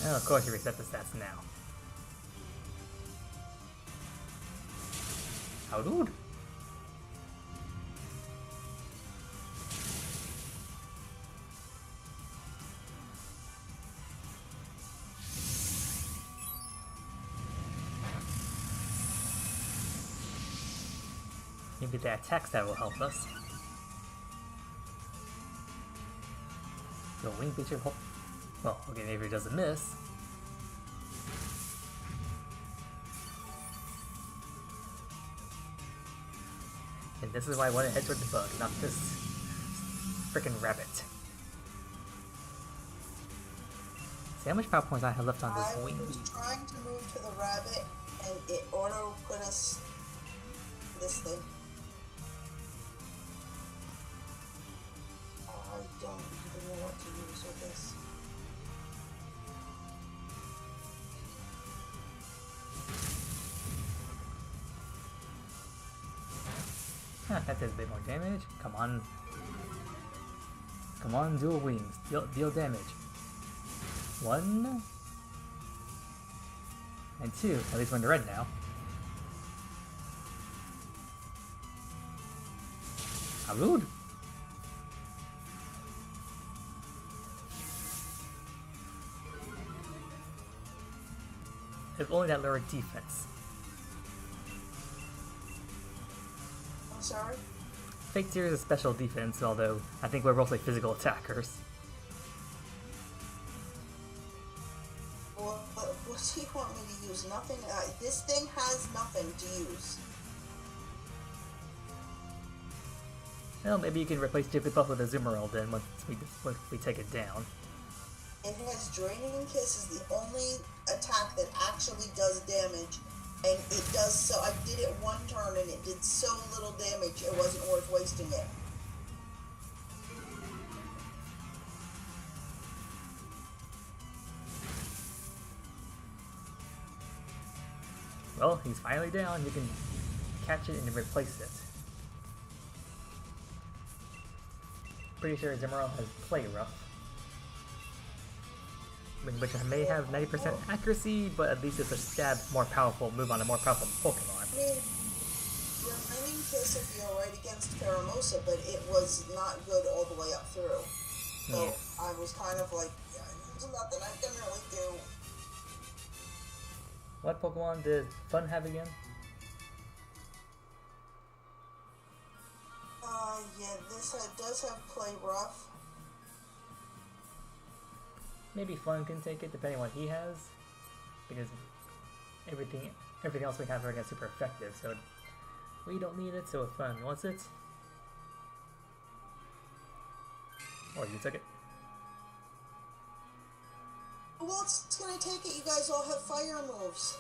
Oh, of course you reset the stats now. How rude! Maybe the attack stat will help us. Your wing feature hope. Well, okay, maybe it doesn't miss. And this is why I want to head toward the bug, not this freaking rabbit. See how much power points I have left on this wing. I was trying to move to the rabbit, and it auto put us this thing. I don't even know what to use with this. That does a bit more damage. Come on. Come on, dual wings. Deal damage. 1 and 2. At least we're in the red now. How rude! If only that lowered defense. I'm sorry? Fake Tear is a special defense, although I think we're mostly physical attackers. Well, what do you want me to use? Nothing? This thing has nothing to use. Well, maybe you can replace Jigglypuff with a Zoomerl then once we take it down. It has Draining Kiss is the only attack that actually does damage, and it does so. I did it one turn and it did so little damage it wasn't worth wasting it. Well, he's finally down. You can catch it and replace it. Pretty sure Zoomerl has Play Rough, which may have 90% accuracy, but at least it's a stab more powerful move on a more powerful Pokemon. I mean, Draining Kiss would be alright against Caramosa, but it was not good all the way up through. So Yeah. I was kind of like, yeah, there's nothing I can really do. What Pokemon did Fun have again? Yeah, this does have Play Rough. Maybe Fun can take it depending on what he has, because everything else we have are against super effective, so we don't need it, so if Fun wants it. Or you took it. Who else is gonna take it? You guys all have fire moves.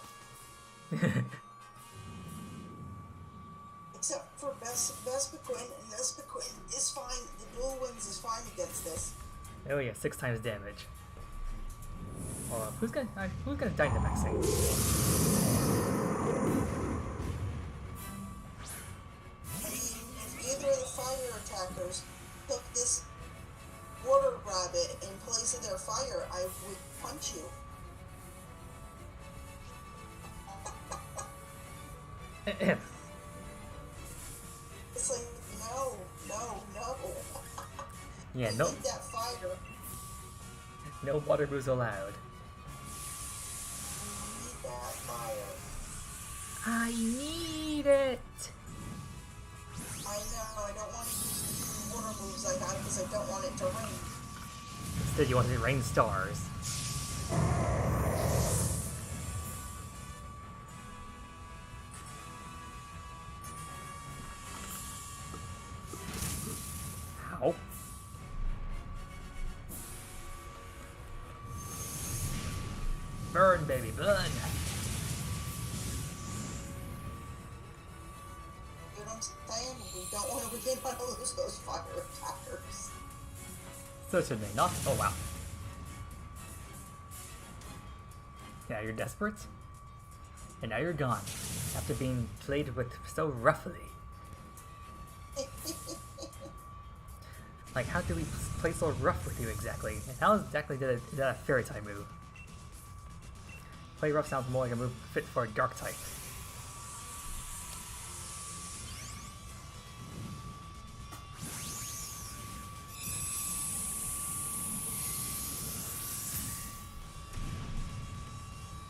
Except for Vespiquen, and Vespiquen is fine. The dual wings is fine against this. Oh yeah, 6 times damage. Who's gonna Dynamax it? I mean, if either of the fire attackers took this water rabbit in place of their fire, I would punch you. It's like, no. Yeah, no, Need that fire. no water moves allowed. Need that fire. I need it! I know, I don't want to use the water moves I got because I don't want it to rain. Instead you want it to rain stars. Burn, baby, burn! You know what I'm saying? We don't want to lose those fire attackers. Certainly not. Oh wow. Now you're desperate, and now you're gone, after being played with so roughly. Like, how did we play so rough with you exactly? And how exactly did that a fairy type move? Play rough sounds more like a move fit for a dark type.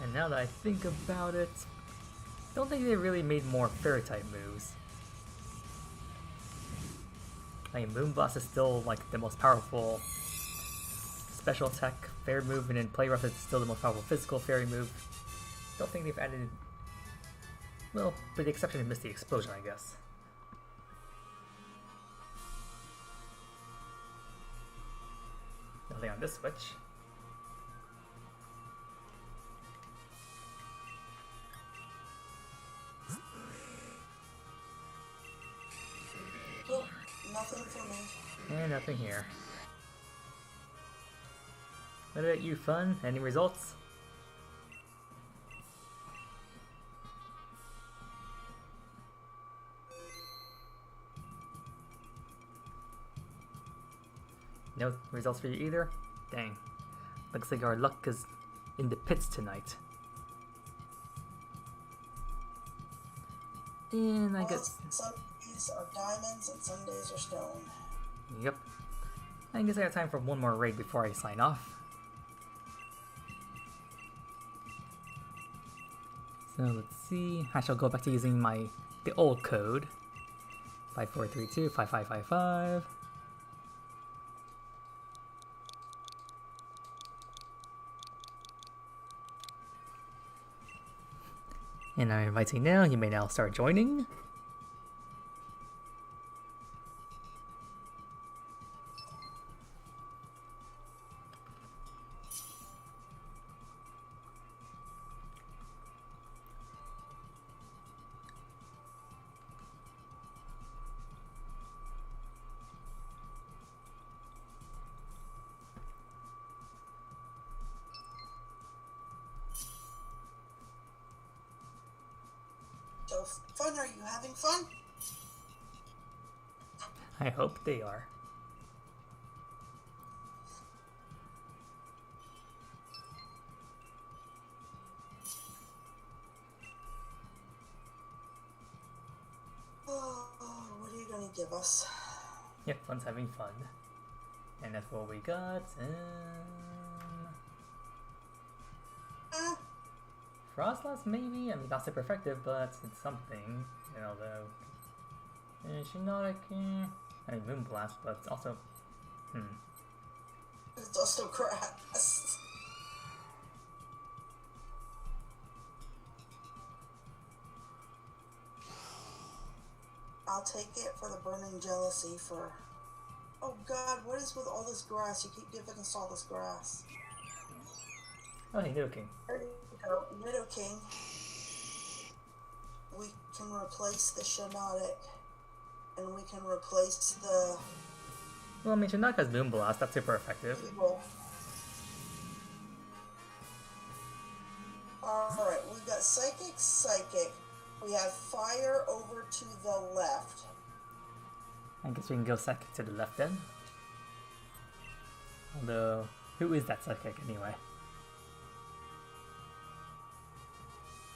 And now that I think about it, don't think they really made more fairy type moves. I mean, Moonblast is still like the most powerful special attack fairy move, and then Play Rough is still the most powerful physical fairy move. Don't think they've added, well, with the exception of Misty Explosion, I guess. Nothing on this switch. Well, nothing for me. And nothing here. What about you, Fun? Any results? No results for you either? Dang. Looks like our luck is in the pits tonight. And I guess... Some days are diamonds and some days are stone. Yep. I guess I have time for one more raid before I sign off. So let's see. I shall go back to using the old code. 5432 5555. And I'm inviting now. You may now start joining. So, Fun, are you having fun? I hope they are. Oh, what are you gonna give us? Yep, Fun's having fun. And that's what we got. Frostlass, maybe? I mean, not super effective, but it's something. You know, though. Shinotic, I mean, Moonblast, but it's also. It's also grass. I'll take it for the burning jealousy for... Oh god, what is with all this grass? You keep giving us all this grass. Oh, hey, Nidoking. There you go, Nidoking. We can replace the Shinotic. And we can replace the... Well, I mean, Shinnok has Moonblast, that's super effective. Evil. Alright, we've got Psychic, Psychic. We have Fire over to the left. I guess we can go Psychic to the left then. Although, who is that Psychic anyway?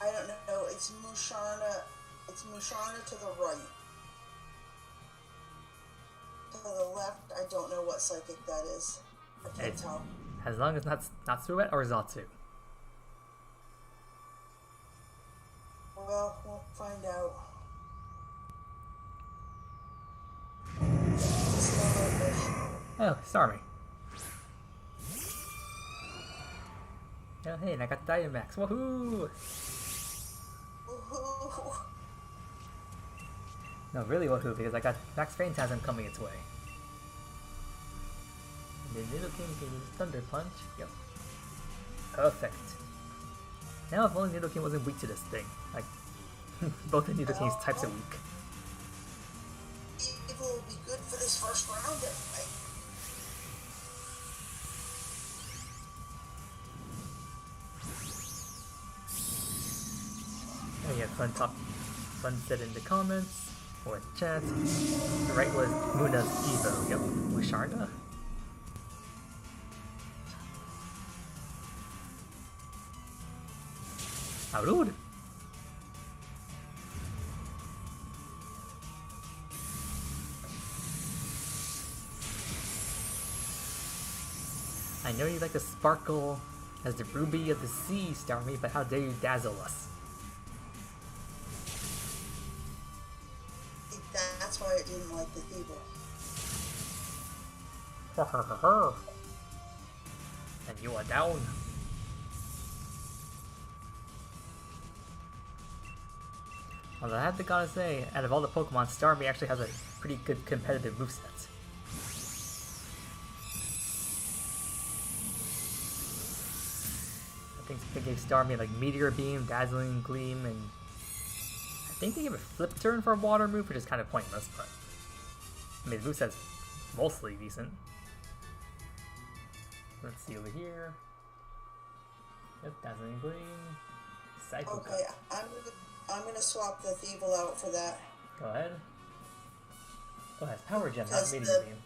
I don't know, it's Musharna. It's Musharna to the right. To the left, I don't know what Psychic that is. I can't tell. As long as not Natsuet or Zatsu. Well, we'll find out. Oh, Starmie. Oh, hey, and I got the Dynamax. Woohoo! Woohoo! No, really woohoo, because I got Max Phantasm coming its way. And then Nidoking can use Thunder Punch. Yep. Perfect. Now if only Nidoking wasn't weak to this thing. Like, both of Nidoking's types are weak. Evil will be good for this first round anyway. And you had fun said in the comments or chat. The right was Muna's Evo. Yep, Musharna. How rude! I know you like to sparkle as the ruby of the sea, Starmie, but how dare you dazzle us? That's why I didn't like the Thievul. And you are down. Although I have to gotta say, out of all the Pokemon, Starmie actually has a pretty good competitive moveset. I think they gave Starmie like Meteor Beam, Dazzling Gleam, and I think they gave a Flip Turn for a water move, which is kind of pointless, but I mean the moveset's mostly decent. Let's see over here. Yep, Dazzling Gleam. Psycho Okay, I'm gonna swap the Thievul out for that. Go ahead. Oh, it has Power Gem, not Because Meteor Beam.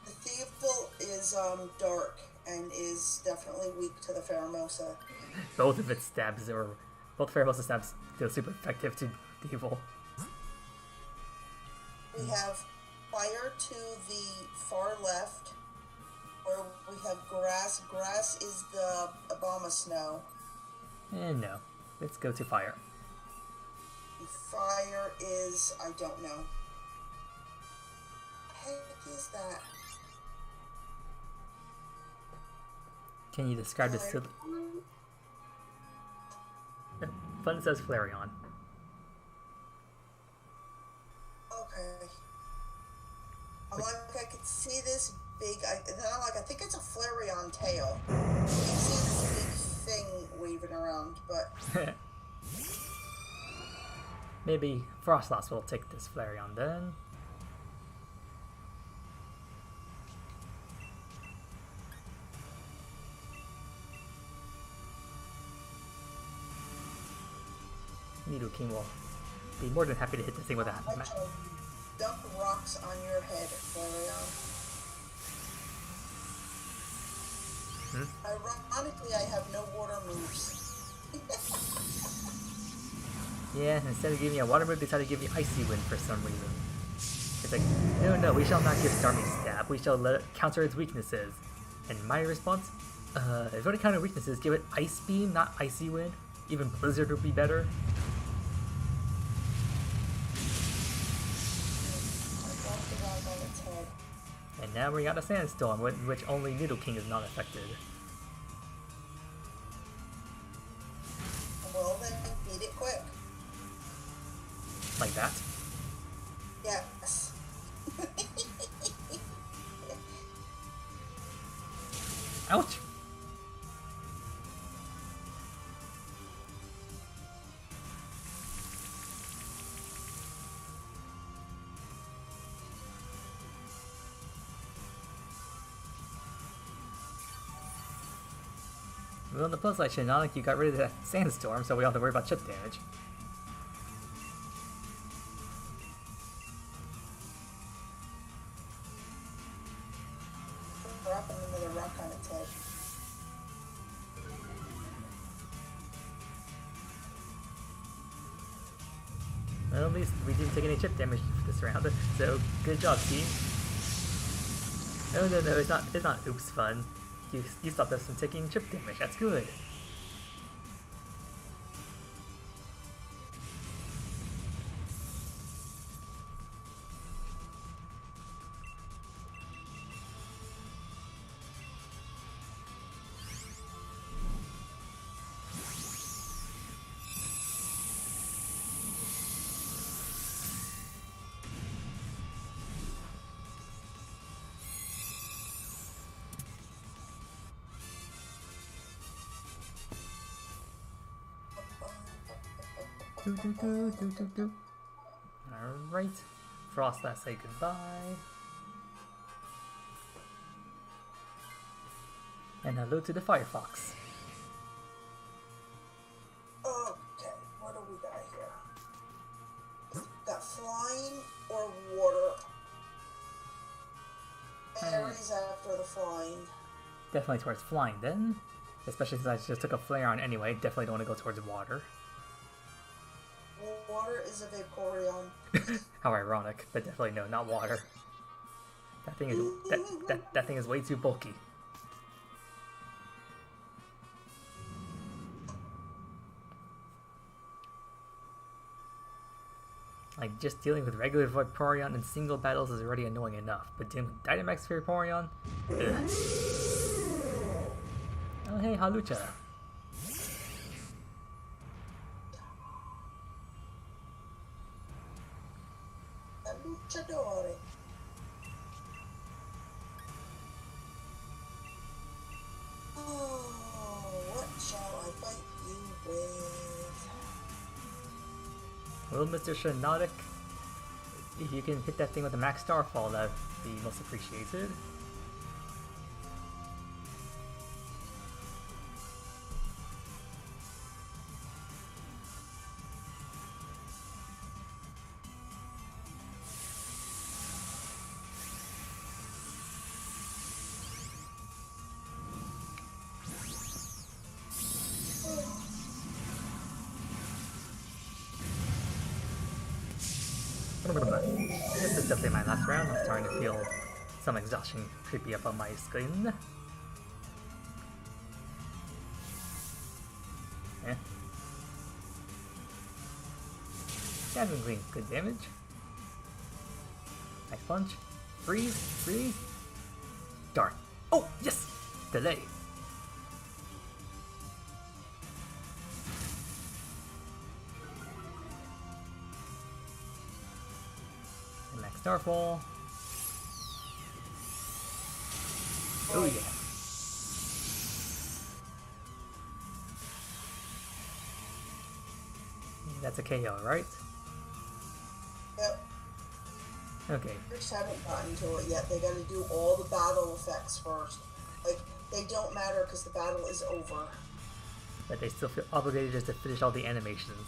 The Thievul is dark and is definitely weak to the Pheromosa. Both of its stabs, or both Pheromosa stabs, feel super effective to Thievul. We have fire to the far left, where we have grass. Grass is the Obama Snow. And no, let's go to fire. Fire is, I don't know. Heck is that? Can you describe this to Fun says Flareon. Okay. I'm like, I could see this big, then I'm like, I think it's a Flareon tail. You see this big thing weaving around, but... Maybe Frostlass will take this Flareon then. Nidoking will be more than happy to hit this thing with a dump rocks on your head, Flareon. Ironically, I have no water moves. Yeah, instead of giving me a water move, they decided to give me Icy Wind for some reason. It's like, no, we shall not give Starmie Stab. We shall let it counter its weaknesses. And my response, if you want to counter weaknesses, give it Ice Beam, not Icy Wind. Even Blizzard would be better. And now we got a Sandstorm, which only Nidoking is not affected. Well, then beat it quick. Like that? Yes. Ouch! Well, on the plus side, Shinnok, you got rid of that Sandstorm, so we don't have to worry about chip damage. Dropping another rock on its head. Well, at least we didn't take any chip damage this round, so good job, team. No, it's not oops fun. You stopped us from taking chip damage, that's good. Alright. Frost, let's say goodbye. And hello to the Firefox. Okay, what do we got here? Got flying or water? Aries after the flying. Definitely towards flying then. Especially since I just took a flare on anyway. Definitely don't want to go towards water. Water is a Vaporeon. How ironic, but definitely no, not water. That thing is that thing is way too bulky. Like, just dealing with regular Vaporeon in single battles is already annoying enough, but dealing with Dynamax Vaporeon? Ugh. Oh hey, Halucha. Luchadore. Oh, what shall I fight you with? Well, Mr. Shinotic, if you can hit that thing with a Max Starfall, that would be most appreciated. This is definitely my last round. I'm starting to feel some exhaustion creepy up on my skin. Eh. Dazzling Gleam, good damage. Nice punch. Freeze, freeze. Dart. Oh, yes! Delay. Starfall. Oh yeah. That's a KO, right? Yep. Okay. Just haven't gotten to it yet. They gotta do all the battle effects first. Like, they don't matter because the battle is over. But they still feel obligated just to finish all the animations.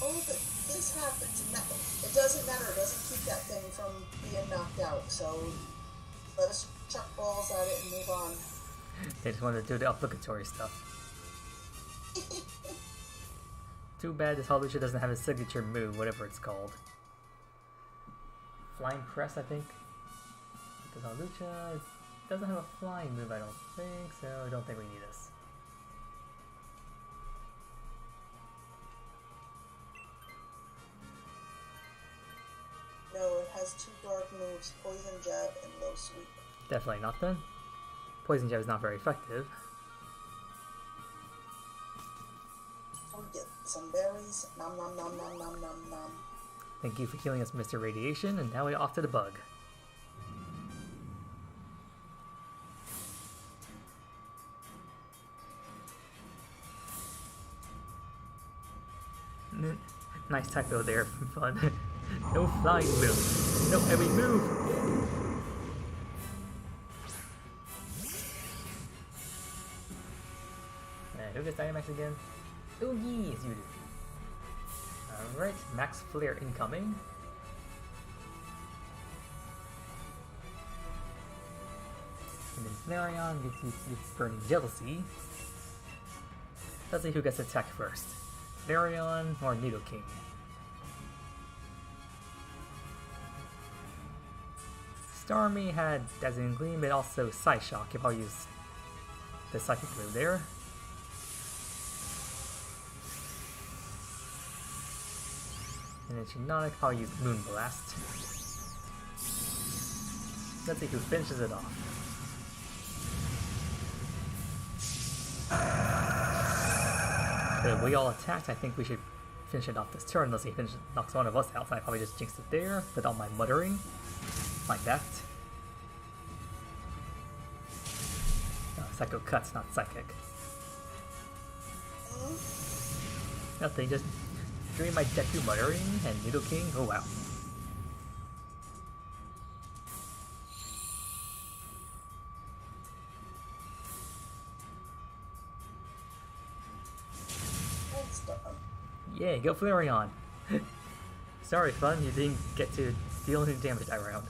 Oh, but this happens, and that, it doesn't matter. It doesn't keep that thing from being knocked out. So let us chuck balls at it and move on. They just want to do the obligatory stuff. Too bad this Halucha doesn't have a signature move, whatever it's called. Flying Press, I think. Because Halucha doesn't have a flying move, I don't think, so I don't think we need this. No, it has two dark moves, Poison Jab and Low Sweep. Definitely not then. Poison Jab is not very effective. We get some berries. Nom nom nom nom nom nom nom. Thank you for healing us, Mr. Radiation, and now we're off to the bug. Nice typo there, fun. No flying move. No heavy move. Who gets Dynamax again? Oh yes, you do. Alright, Max Flare incoming. And then Flareon gets Burning Jealousy. Let's see who gets attacked first. Flareon or Nidoking? Starmie had Dazzling Gleam, but also Psyshock if I'll use the Psychic move there. And then Shiinotic, I'll use Moonblast. Let's see who finishes it off. But we all attacked, I think we should finish it off this turn unless he knocks one of us out. So I probably just jinxed it there with all my muttering. Like that. Psycho Cuts, not Psychic. Nothing, just hearing my Deku muttering and Noodle King. Oh wow. That's done. Yay, go Flareon! Sorry, Fun, you didn't get to deal any damage that round.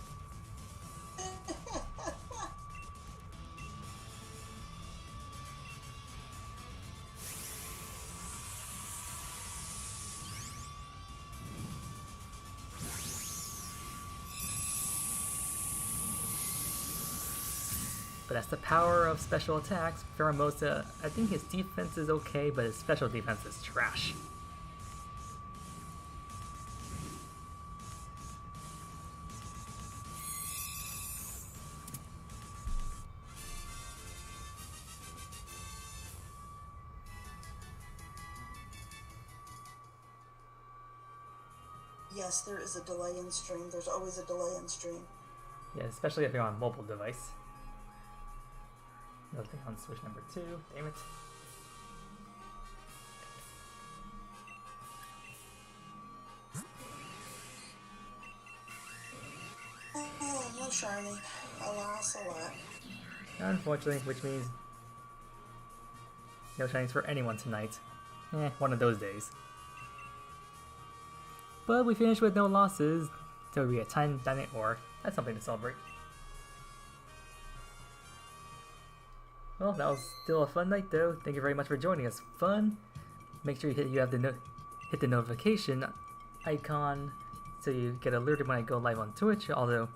But that's the power of special attacks. Pheromosa, I think his defense is okay, but his special defense is trash. Yes, there is a delay in stream. There's always a delay in stream. Yeah, especially if you're on a mobile device. Nothing on switch number 2, damn it. Oh, no shiny. Alas, alack. Unfortunately, which means no shinies for anyone tonight. One of those days. But we finished with no losses, so we get time dynamic ore. That's something to celebrate. Well, that was still a fun night though. Thank you very much for joining us. Fun. Make sure you hit the notification icon so you get alerted when I go live on Twitch. Although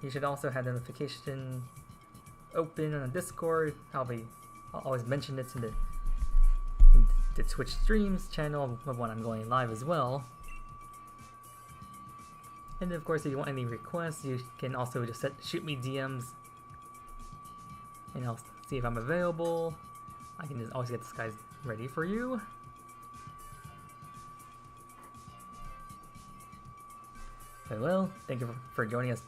you should also have the notification open on the Discord. I'll always mention it in the Twitch streams channel when I'm going live as well. And of course, if you want any requests, you can also just shoot me DMs. And I'll see if I'm available. I can just always get this guy ready for you. But well, thank you for joining us,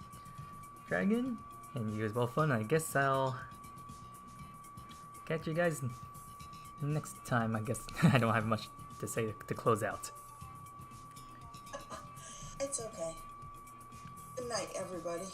Dragon, and you as well, Fun. I guess I'll catch you guys next time. I guess I don't have much to say to close out. It's okay. Good night, everybody.